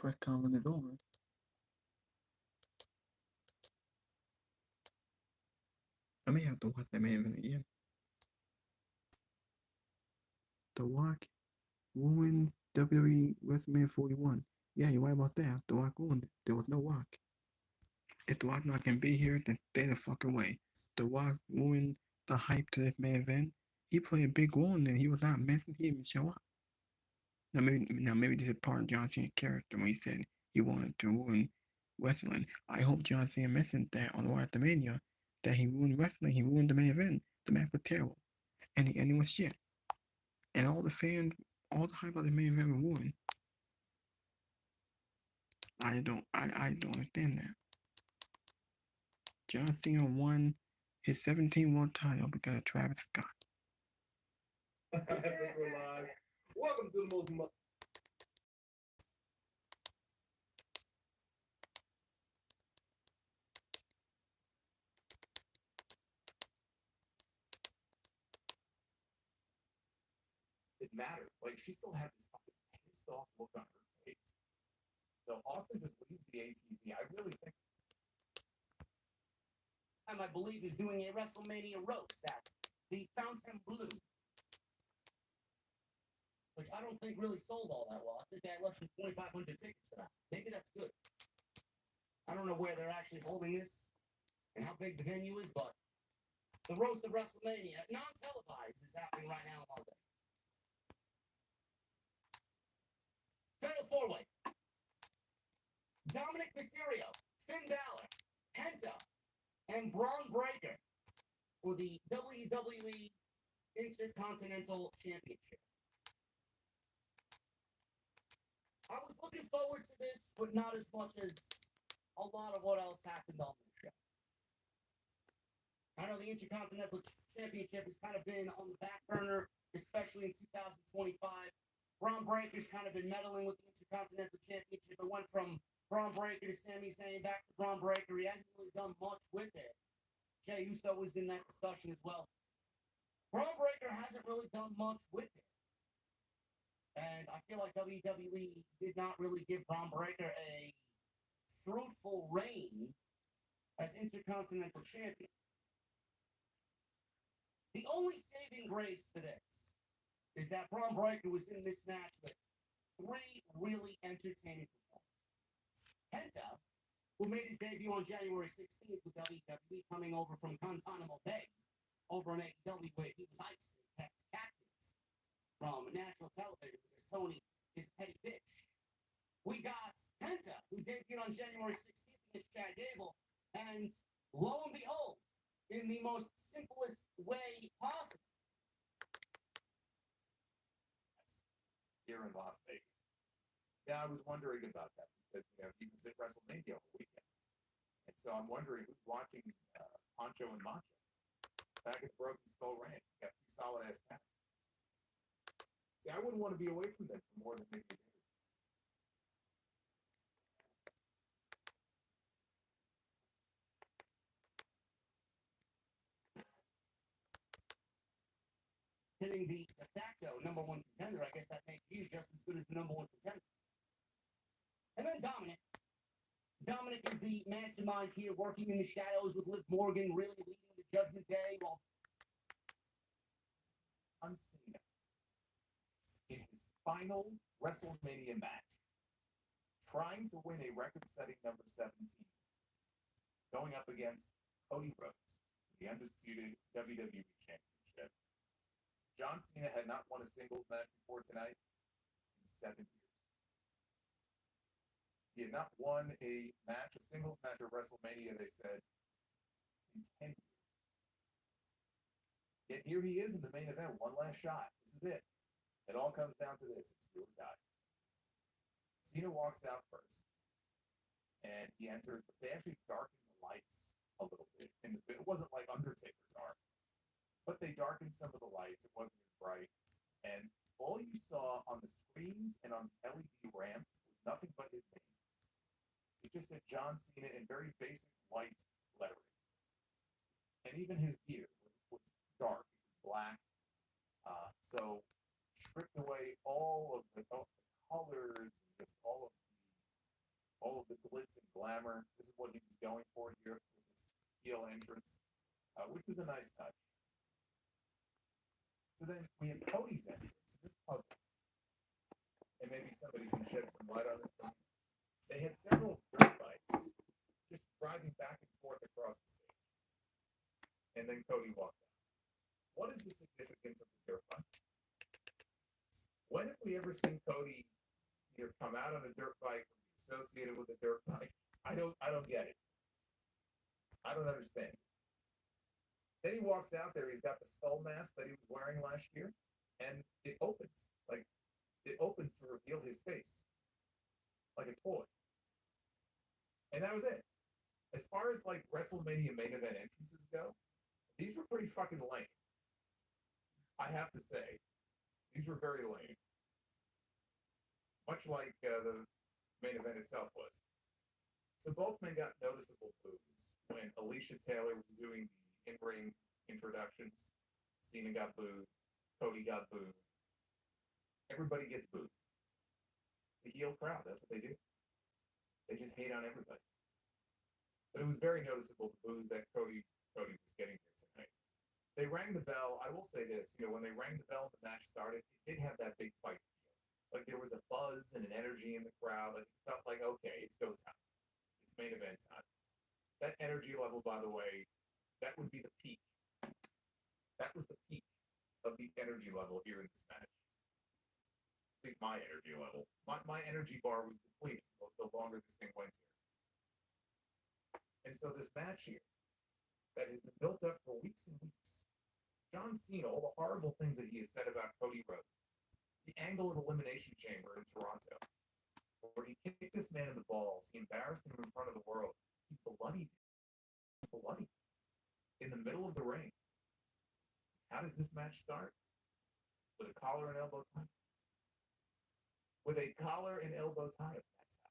press conference is over. I may have to watch that main event again. The Rock ruined WWE WrestleMania 41. Yeah, you're right about that. The Rock ruined it. There was no Rock. If The Rock not gonna be here, then stay the fuck away. The Rock ruined the hype to this main event. He played a big role in it. He was not missing. He didn't even show up. Now maybe this is part of John Cena's character when he said he wanted to ruin wrestling. I hope John Cena mentioned that on WrestleMania that he ruined wrestling. He ruined the main event. The match was terrible, and the ending was shit. And all the fans, all the hype of the main event was ruined. I don't understand that. John Cena won his 17th world title because of Travis Scott. I think we're live. Welcome to the most. It mattered. Like, she still had this fucking pissed off look on her face. So Austin just leaves the ATV. I really think. I believe is doing a WrestleMania roast at the Fontainebleau, which I don't think really sold all that well. I think they had less than 2,500 tickets to that. Maybe that's good. I don't know where they're actually holding this and how big the venue is, but the roast of WrestleMania, non-televised, is happening right now in London. Fatal four-way. Dominic Mysterio, Finn Balor, Penta, and Braun Breaker for the WWE Intercontinental Championship. I was looking forward to this, but not as much as a lot of what else happened on the show. I know the Intercontinental Championship has kind of been on the back burner, especially in 2025. Braun Breaker's kind of been meddling with the Intercontinental Championship. It went from Braun Breaker to Sami Zayn back to Braun Breaker. He hasn't really done much with it. Jey Uso was in that discussion as well. Braun Breaker hasn't really done much with it. And I feel like WWE did not really give Braun Breaker a fruitful reign as Intercontinental Champion. The only saving grace for this is that Braun Breaker was in this match with 3 really entertaining performances. Penta, who made his debut on January 16th with WWE, coming over from Guantanamo Bay over on AEW, where he was iced and kept captive from national television because Tony is a petty bitch. We got Penta, who debuted on January 16th against Chad Gable, and lo and behold, in the most simplest way possible. That's here in Las Vegas. Yeah, I was wondering about that because he was at WrestleMania over the weekend, and so I'm wondering who's watching Poncho and Macho back at the Broken Skull Ranch. He's got 2 solid ass cats. See, I wouldn't want to be away from them for more than maybe a day. Hitting the de facto number 1 contender, I guess that makes you just as good as the number 1 contender. And then Dominic. Dominic is the mastermind here, working in the shadows with Liv Morgan, really leading the Judgment Day while Cena in his final WrestleMania match, trying to win a record-setting number 17, going up against Cody Rhodes, the undisputed WWE Championship. John Cena had not won a singles match before tonight in 7 years. He had not won a singles match at WrestleMania, they said, in 10 years. Yet here he is in the main event, one last shot. This is it. It all comes down to this. It's do or die. Cena walks out first, and he enters. They actually darkened the lights a little bit. And it wasn't like Undertaker dark, but they darkened some of the lights. It wasn't as bright. And all you saw on the screens and on the LED ramp was nothing but his name. It just said John Cena in very basic white lettering. And even his gear was dark. It was black. So stripped away all of the colors and just all of all of the glitz and glamour. This is what he was going for here with his heel entrance, which was a nice touch. So then we have Cody's entrance. This puzzle, and maybe somebody can shed some light on this one. They had several dirt bikes just driving back and forth across the stage. And then Cody walked out. What is the significance of the dirt bike? When have we ever seen Cody either come out on a dirt bike or be associated with a dirt bike? I don't get it. I don't understand. Then he walks out there, he's got the skull mask that he was wearing last year, and it opens. Like, it opens to reveal his face. Like a toy. And that was it. As far as like WrestleMania main event entrances go, these were pretty fucking lame. I have to say, these were very lame. Much like the main event itself was. So both men got noticeable boos when Alicia Taylor was doing the in-ring introductions. Cena got booed. Cody got booed. Everybody gets booed. It's a heel crowd. That's what they do. They just hate on everybody. But it was very noticeable the boos that Cody was getting here tonight. They rang the bell. I will say this, when they rang the bell and the match started, it did have that big fight feel. Like there was a buzz and an energy in the crowd. Like it felt like, okay, it's go time. It's main event time. That energy level, by the way, that would be the peak. That was the peak of the energy level here in this match. At least my energy level. My energy bar was depleted the longer this thing went here. And so this match here, that has been built up for weeks and weeks. John Cena, all the horrible things that he has said about Cody Rhodes. The Angle of Elimination Chamber in Toronto, where he kicked this man in the balls, he embarrassed him in front of the world, he bloodied him. In the middle of the ring. How does this match start? With a collar and elbow tie. With a collar and elbow tie. That's how.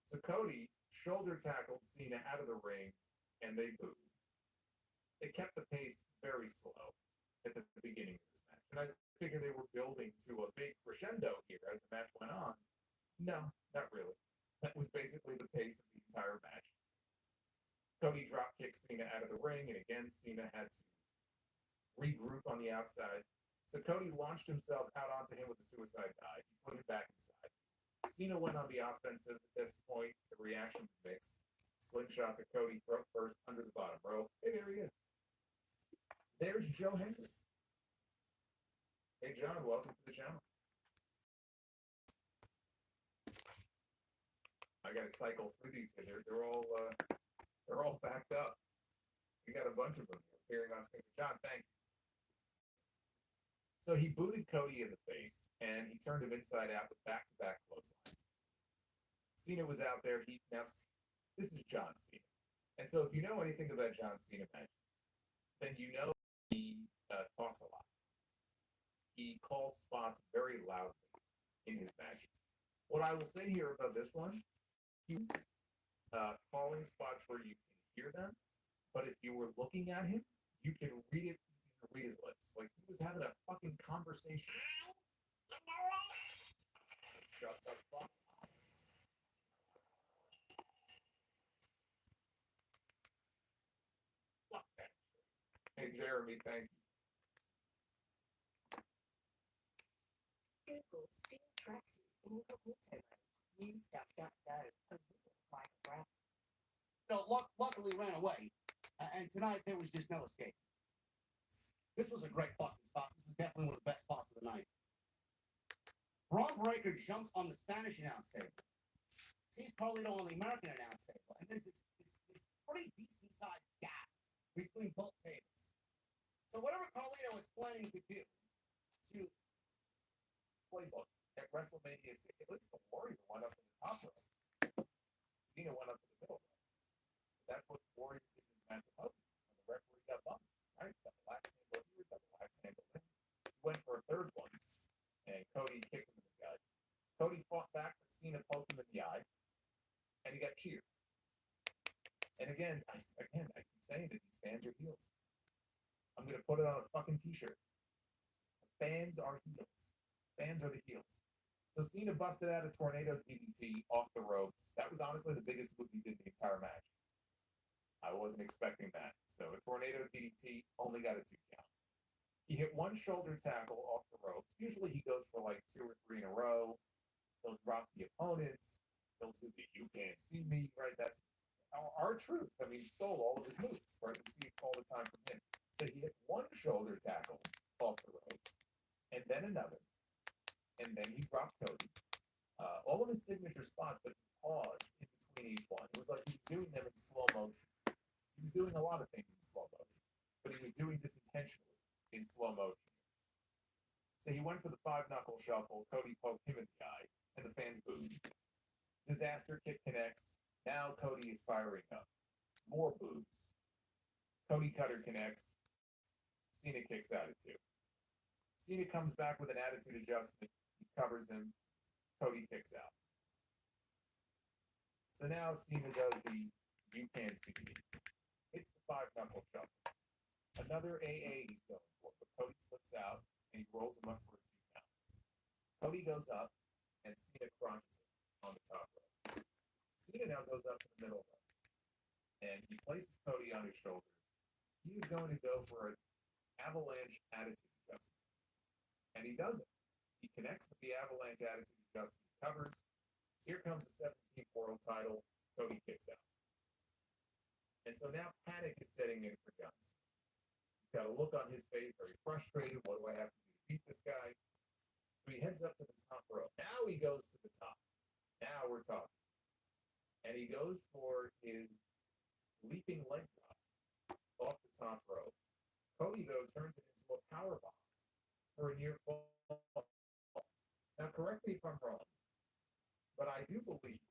So Cody shoulder tackled Cena out of the ring, and they booed. They kept the pace very slow at the beginning of this match. And I figured they were building to a big crescendo here as the match went on. No, not really. That was basically the pace of the entire match. Cody drop kicked Cena out of the ring, and again, Cena had to regroup on the outside. So Cody launched himself out onto him with a suicide dive. He put him back inside. Cena went on the offensive at this point. The reaction was mixed. Slingshot to Cody, throat first, under the bottom row. Hey, there he is. There's Joe Henry. Hey, John, welcome to the channel. I gotta cycle through these here. They're all backed up. We got a bunch of them appearing on screen. John, thank you. So he booted Cody in the face, and he turned him inside out with back-to-back clotheslines. Cena was out there. This is John Cena. And so if you know anything about John Cena matches, then you know he talks a lot. He calls spots very loudly in his matches. What I will say here about this one, he's calling spots where you can hear them, but if you were looking at him, you can read it. You can read his lips. Like he was having a fucking conversation. Shut the fuck up. Fuck that shit. Hey, Jeremy, thank you. Google still tracks you in the auto mode. Use DuckDuckGo for real private browsing. Luckily ran away, and tonight there was just no escape. This was a great fucking spot. This was definitely one of the best spots of the night. Braun Breaker jumps on the Spanish announce table. Sees Carlito on the American announce table, and there's this pretty decent sized gap between both tables. So whatever Carlito is planning to do to Playbook at WrestleMania 6, at least the Warrior went up to the top row. Cena went up to the middle row. That's what the Warrior did in this match with Hogan. When the referee got bumped, right? Double axe handle here, double axe handle there. He went for a third one, and Cody kicked him in the gut. Cody fought back, but Cena poked him in the eye, and he got cheered. And again, I keep saying that these fans are heels. I'm going to put it on a fucking t-shirt. Fans are heels. Fans are the heels. So Cena busted out a tornado DDT off the ropes. That was honestly the biggest move he did the entire match. I wasn't expecting that. So a tornado DDT only got a 2 count. He hit one shoulder tackle off the ropes. Usually he goes for like 2 or 3 in a row. He'll drop the opponents. He'll do the "you can't see me," right? That's our truth. I mean, he stole all of his moves, right? We see it all the time from him. So he hit one shoulder tackle off the ropes, and then another, and then he dropped Cody. All of his signature spots, but he paused in between each one. It was like he was doing them in slow motion. He was doing a lot of things in slow motion, but he was doing this intentionally in slow motion. So he went for the 5-knuckle shuffle. Cody poked him in the eye, and the fans booed. Disaster kick connects. Now Cody is firing up. More boos. Cody cutter connects. Cena kicks out at 2. Cena comes back with an attitude adjustment. He covers him. Cody kicks out. So now Cena does the "you can't see me." Hits the 5-knuckle shuffle. Another AA he's going for, but Cody slips out and he rolls him up for a 2 count. Cody goes up and Cena crunches him on the top rope. Cena now goes up to the middle rope and he places Cody on his shoulders. He was going to go for an avalanche attitude adjustment, and he does it. He connects with the avalanche attitude adjustment, covers. Here comes the 17th world title. Cody kicks out. And so now panic is setting in for Johnson. He's got a look on his face, very frustrated. What do I have to do to beat this guy? So he heads up to the top rope. Now he goes to the top. Now we're talking. And he goes for his leaping leg drop off the top rope. Cody, though, turns it into a power bomb for a near fall. Now, correct me if I'm wrong, but I do believe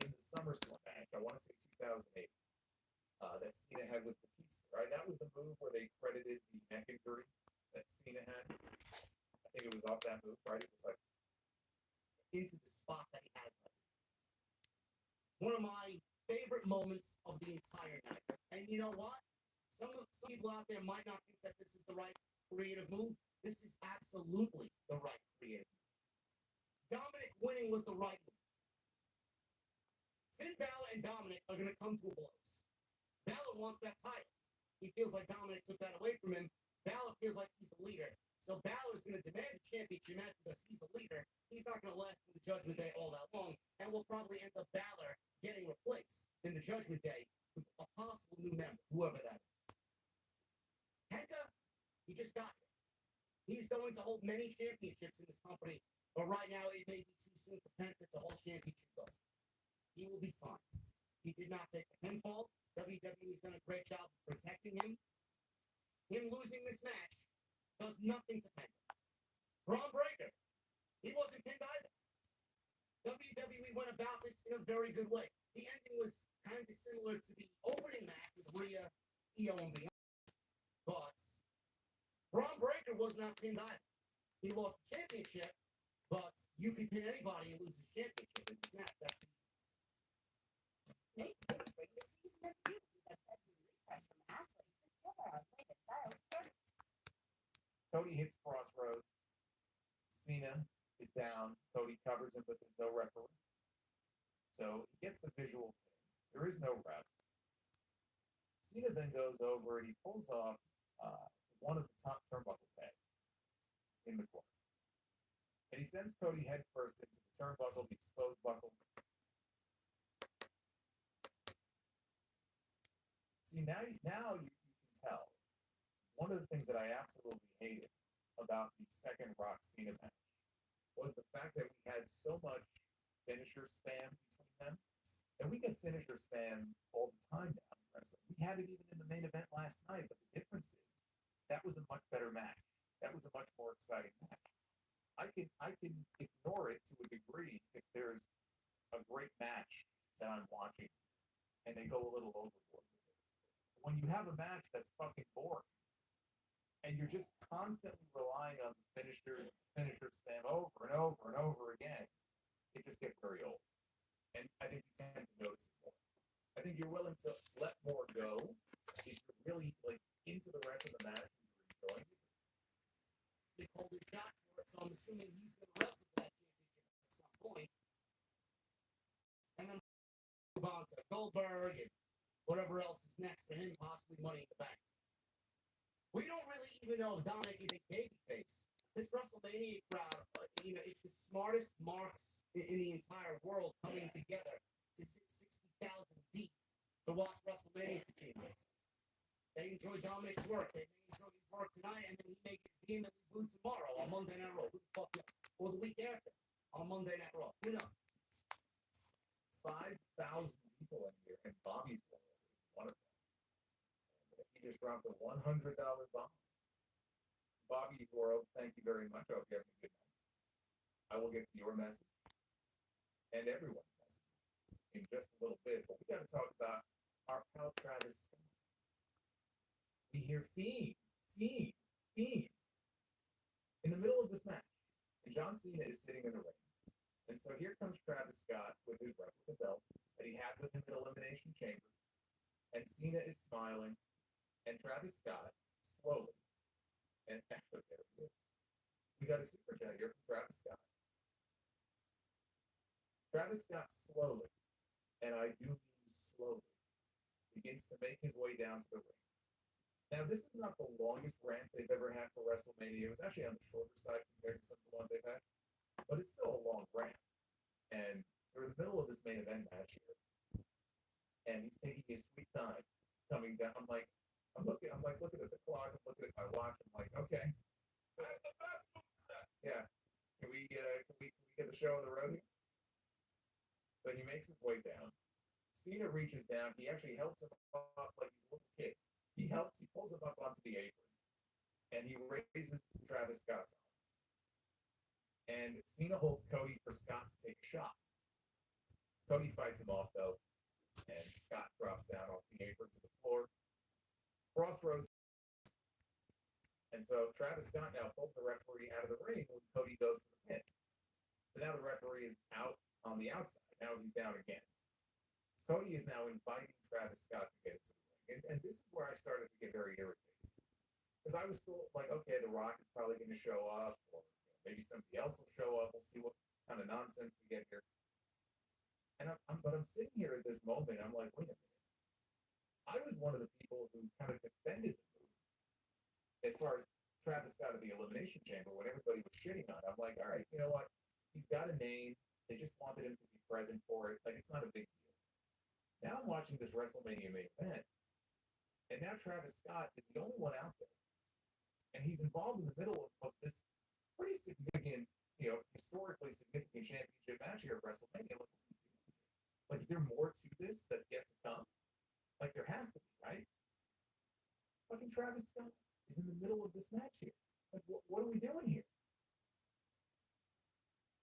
in the SummerSlam match, I want to say 2008, that Cena had with Batista, right? That was the move where they credited the neck injury that Cena had. I think it was off that move, right? It was like Into the spot that he has. One of my favorite moments of the entire night. And you know what? Some people out there might not think that this is the right creative move. This is absolutely the right creative move. Dominic winning was the right move. Finn Balor and Dominic are going to come to blows. Balor wants that title. He feels like Dominic took that away from him. Balor feels like he's the leader. So Balor is going to demand the championship match because he's the leader. He's not going to last for the Judgment Day all that long. And we'll probably end up Balor getting replaced in the Judgment Day with a possible new member, whoever that is. Penta, he just got here. He's going to hold many championships in this company, but right now it may be too soon for Penta to hold championship gold. He will be fine. He did not take the pinfall. WWE's done a great job of protecting him. Him losing this match does nothing to Penta. Braun Breaker, he wasn't pinned either. WWE went about this in a very good way. The ending was kind of similar to the opening match with Rhea, Io, and Bianca. But Braun Breaker was not pinned either. He lost the championship, but you can pin anybody and lose the championship in this match. That's the Cody hits Crossroads. Cena is down. Cody covers him, but there's no referee. So he gets the visual thing. There is no ref. Cena then goes over and he pulls off one of the top turnbuckle pegs in the corner. And he sends Cody head first into the turnbuckle, the exposed buckle. See, now you can tell. One of the things that I absolutely hated about the second Rock Cena match was the fact that we had so much finisher spam between them. And we get finisher spam all the time now in wrestling. We had it even in the main event last night, but the difference is that was a much better match. That was a much more exciting match. I can ignore it to a degree if there's a great match that I'm watching and they go a little overboard with it. When you have a match that's fucking boring and you're just constantly relying on the finisher spam over and over and over again, it just gets very old. And I think you tend to notice it more. I think you're willing to let more go if you're really like into the rest of the match and you're enjoying it. big holding shot for it, so I'm assuming he's going to wrestle move on to Goldberg and whatever else is next for him, possibly Money in the Bank. We don't really even know if Dominic is a babyface. This WrestleMania crowd, it's the smartest marks in the entire world coming together to sit 60,000 deep to watch WrestleMania continue. They enjoy Dominic's work. They may enjoy his work tonight, and then he may get vehemently booed tomorrow on Monday Night Raw. Who the fuck knows? Or the week after on Monday Night Raw. Who knows? 5,000 people in here, and Bobby's world is one of them. And he just dropped a $100 bomb. Bobby's world, thank you very much. I hope you have a good night. I will get to your message and everyone's message in just a little bit, but we got to talk about our pal Travis Scott. We hear Fiend in the middle of this match, and John Cena is sitting in the ring. And so here comes Travis Scott with his replica belt that he had with him at Elimination Chamber. And Cena is smiling. And Travis Scott, slowly, and actually, there it is. We got a super chat here from Travis Scott. Travis Scott slowly, and I do mean slowly, begins to make his way down to the ring. Now, this is not the longest ramp they've ever had for WrestleMania. It was actually on the shorter side compared to some of the ones they've had. But it's still a long ramp. And they're in the middle of this main event match here. And he's taking his sweet time coming down. I'm looking at the clock, I'm looking at my watch, I'm like, okay. That's the best moveset. Yeah. Can we get the show on the road here? But he makes his way down. Cena reaches down, he actually helps him up like he's a little kid. He pulls him up onto the apron. And he raises Travis Scott's arm. And Cena holds Cody for Scott to take a shot. Cody fights him off, though, and Scott drops down off the apron to the floor. Crossroads. And so Travis Scott now pulls the referee out of the ring when Cody goes for the pin. So now the referee is out on the outside. Now he's down again. Cody is now inviting Travis Scott to get into the ring. And this is where I started to get very irritated. Because I was still like, okay, The Rock is probably going to show up, or maybe somebody else will show up. We'll see what kind of nonsense we get here. And I'm sitting here at this moment. I'm like, wait a minute. I was one of the people who kind of defended the move as far as Travis Scott at the Elimination Chamber when everybody was shitting on it. I'm like, all right, you know what? He's got a name. They just wanted him to be present for it. Like, it's not a big deal. Now I'm watching this WrestleMania main event, and now Travis Scott is the only one out there. And he's involved in the middle of this pretty significant, historically significant championship match here at WrestleMania. Like, is there more to this that's yet to come? Like, there has to be, right? Fucking Travis Scott is in the middle of this match here. Like, what are we doing here?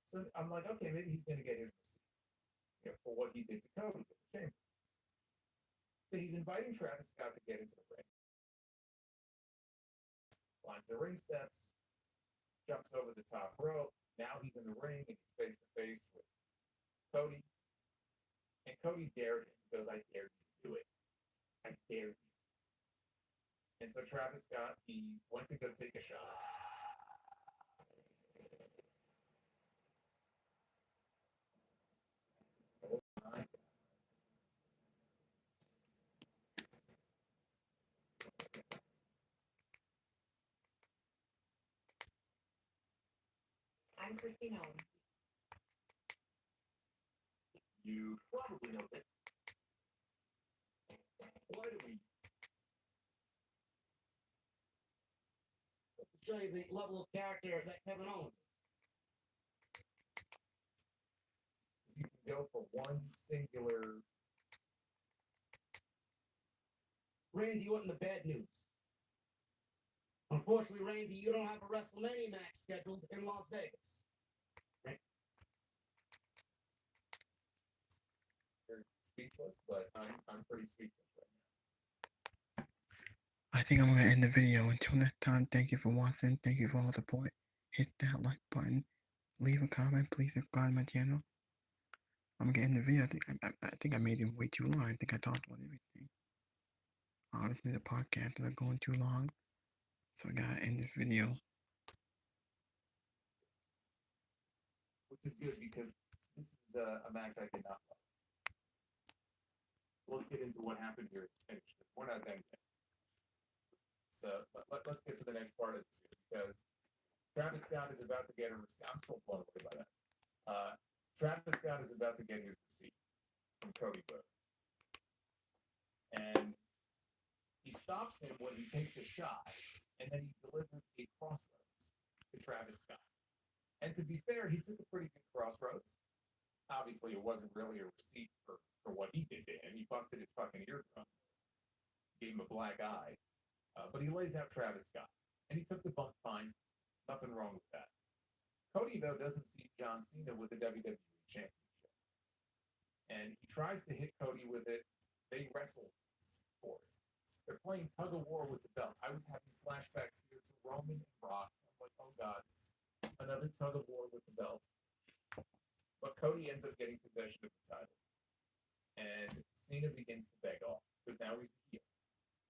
So I'm like, okay, maybe he's going to get his receipt, for what he did to Cody at the chamber. So he's inviting Travis Scott to get into the ring. Climbs the ring steps, jumps over the top rope. Now he's in the ring and he's face to face with Cody. And Cody dared him. He goes, I dare you to do it. I dare you. And so Travis Scott, he went to go take a shot. Oh my God. I'm Christina. You probably know this. Why do we? To show you the level of character that Kevin Owens is. You can go for one singular. Randy Orton, the bad news. Unfortunately, Randy, you don't have a WrestleMania match scheduled in Las Vegas. Right? You're speechless, but I'm pretty speechless right now. I think I'm going to end the video. Until next time, thank you for watching. Thank you for all the support. Hit that like button. Leave a comment. Please subscribe to my channel. I'm going to end the video. I think I made it way too long. I think I talked about everything. Obviously, the podcast is going too long. So I got to end this video. Which is good because this is a match I did not love. So let's get into what happened here. We're not done yet. So let's get to the next part of this here, because Travis Scott is about to get a receipt. I'm still blown away by that. Travis Scott is about to get his receipt from Cody Rhodes. And he stops him when he takes a shot, and then he delivers a crossroads to Travis Scott. And to be fair, he took a pretty good crossroads. Obviously, it wasn't really a receipt for what he did to him. He busted his fucking eardrum, gave him a black eye. But he lays out Travis Scott, and he took the bump fine. Nothing wrong with that. Cody, though, doesn't see John Cena with the WWE Championship. And he tries to hit Cody with it. They wrestle for it. They're playing tug of war with the belt. I was having flashbacks here to Roman and Brock. I'm like, oh God, another tug of war with the belt. But Cody ends up getting possession of the title. And Cena begins to beg off, because now he's a heel.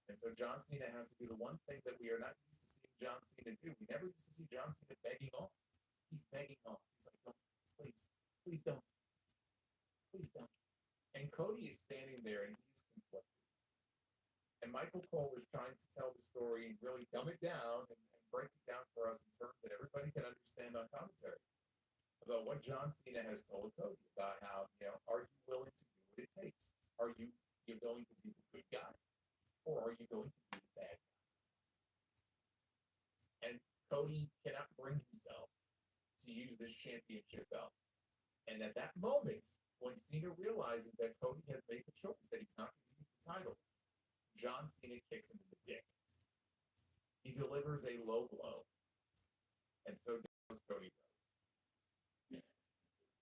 And so John Cena has to do the one thing that we are not used to seeing John Cena do. We never used to see John Cena begging off. He's begging off. He's like, don't, please don't. Please don't. And Cody is standing there and he's conflicted. And Michael Cole is trying to tell the story and really dumb it down and break it down for us in terms that everybody can understand on commentary about what John Cena has told Cody about how, are you willing to do what it takes? Are you going to be the good guy? Or are you going to be the bad guy? And Cody cannot bring himself to use this championship belt. And at that moment, when Cena realizes that Cody has made the choice that he's not going to use the title, John Cena kicks him in the dick. He delivers a low blow. And so does Cody Rhodes.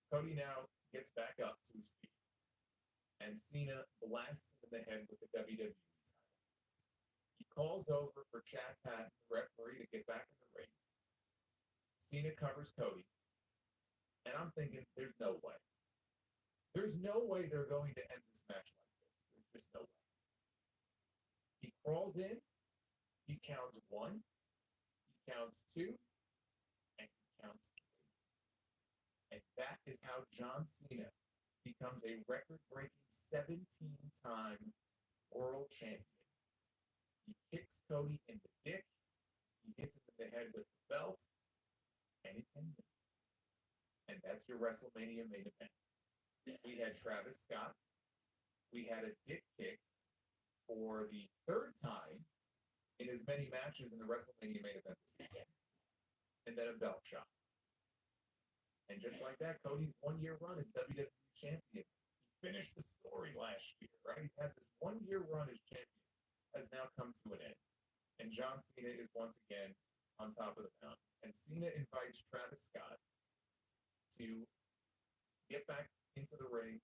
Cody now gets back up to his feet. And Cena blasts him in the head with the WWE title. He calls over for Chad Patton, the referee, to get back in the ring. Cena covers Cody. And I'm thinking, there's no way. There's no way they're going to end this match like this. There's just no way. He crawls in. He counts 1. He counts 2. And he counts 3. And that is how John Cena becomes a record-breaking 17-time world champion. He kicks Cody in the dick. He hits him in the head with the belt. And he pins him. And that's your WrestleMania main event. We had Travis Scott. We had a dick kick for the 3rd time in as many matches in the WrestleMania main event this weekend. And then a belt shot. And just like that, Cody's 1-year run as WWE champion. He finished the story last year, right? He had this 1-year run as champion, has now come to an end. And John Cena is once again on top of the mountain. And Cena invites Travis Scott to get back into the ring,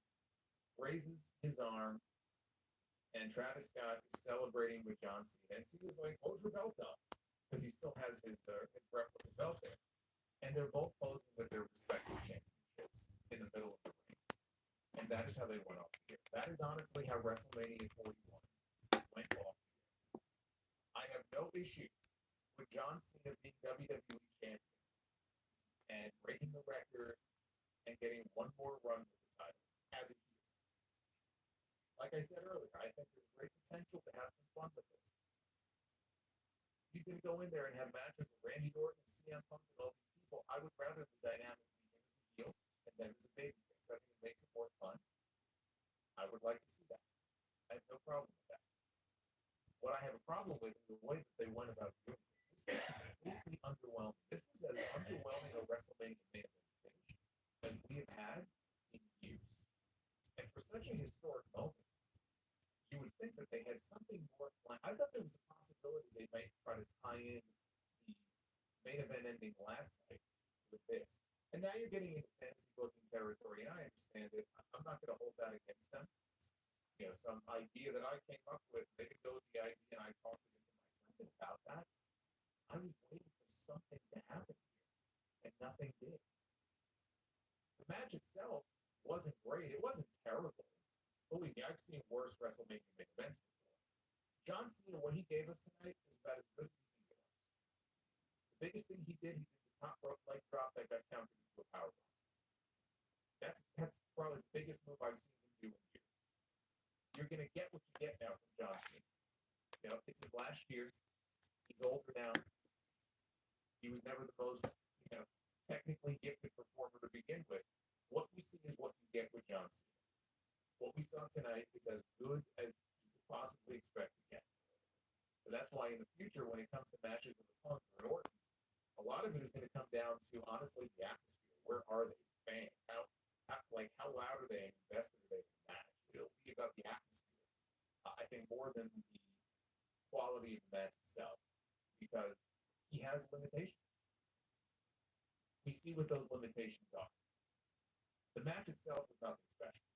raises his arm, and Travis Scott is celebrating with John Cena. And Cena's like, hold your belt up, because he still has his replica belt there. And they're both posing with their respective championships in the middle of the ring. And that is how they went off here. That is honestly how WrestleMania 41 went off here. I have no issue with John Cena being WWE champion and breaking the record and getting one more run with the title as a heel. Like I said earlier, I think there's great potential to have some fun with this. He's going to go in there and have matches with Randy Orton and CM Punk and all these people. I would rather the dynamic be him as a heel and them as a babyface. I think it makes it more fun. I would like to see that. I have no problem with that. What I have a problem with is the way that they went about doing it. This was completely underwhelming. This was as underwhelming a WrestleMania main event finish as we have had in years. And for such a historic moment, you would think that they had something more planned. I thought there was a possibility they might try to tie in the main event ending last night with this. And now you're getting into fantasy booking territory, and I understand it. I'm not going to hold that against them. Some idea that I came up with, they could go with the idea, and I talked it into my tournament about that. I was waiting for something to happen here, and nothing did. The match itself wasn't great. It wasn't terrible. Believe me, I've seen worse WrestleMania main events before. John Cena, what he gave us tonight is about as good as he can give us. The biggest thing he did the top rope leg drop that got counted into a powerbomb. That's probably the biggest move I've seen him do in years. you're gonna get what you get now from John Cena. You know, it's his last year. He's older now. He was never the most, technically gifted performer to begin with. What we see is what you get with John Cena. What we saw tonight is as good as you could possibly expect to get. So that's why in the future, when it comes to matches with the Punk or Orton, a lot of it is going to come down to honestly the atmosphere. Where are they? Fans? How loud are they and invested are they in the match? It'll be about the atmosphere. I think more than the quality of the match itself, because he has limitations. We see what those limitations are. The match itself was nothing special.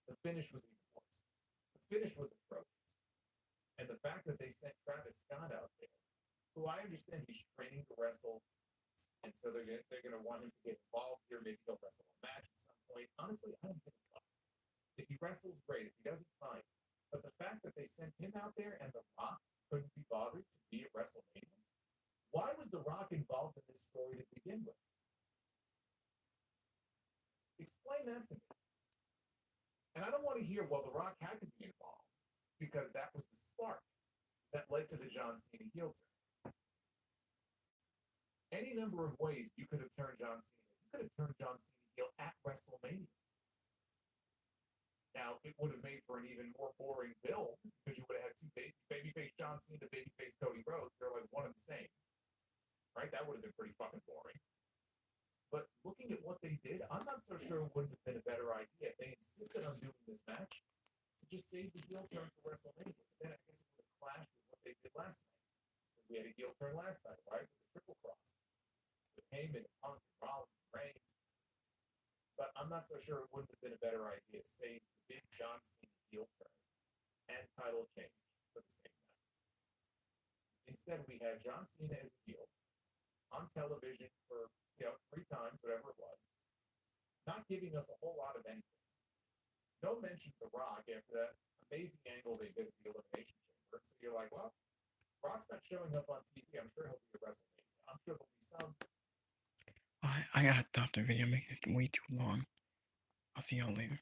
The finish was even worse. The finish was atrocious. And the fact that they sent Travis Scott out there, who I understand he's training to wrestle, and so they're gonna want him to get involved here. Maybe he'll wrestle a match at some point. Honestly, I don't give a fuck. If he wrestles, great. If he doesn't, fine. But the fact that they sent him out there and The Rock couldn't be bothered to be at WrestleMania, why was The Rock involved in this story to begin with? Explain that to me. And I don't want to hear, well, The Rock had to be involved because that was the spark that led to the John Cena heel turn. Any number of ways you could have turned John Cena. You could have turned John Cena heel at WrestleMania. Now, it would have made for an even more boring build because you would have had two babyface John Cena, babyface Cody Rhodes. They're like one and the same. Right? That would have been pretty fucking boring. But looking at what they did, I'm not so sure it wouldn't have been a better idea if they insisted on doing this match to just save the heel turn for WrestleMania. But then I guess it would have clashed with what they did last night. We had a heel turn last night, right? With the triple cross. With Heyman, Punk, Rollins, and Reigns. But I'm not so sure it wouldn't have been a better idea to save the big John Cena heel turn and title change for the same night. Instead, we had John Cena as a heel on television for 3 times, whatever it was, not giving us a whole lot of anything. No mention of The Rock after that amazing angle they did with the Elimination Chamber. So you're like, well, Rock's not showing up on TV. I'm sure he'll be at WrestleMania. I'm sure there'll be some. I gotta stop the video, making it way too long. I'll see y'all later.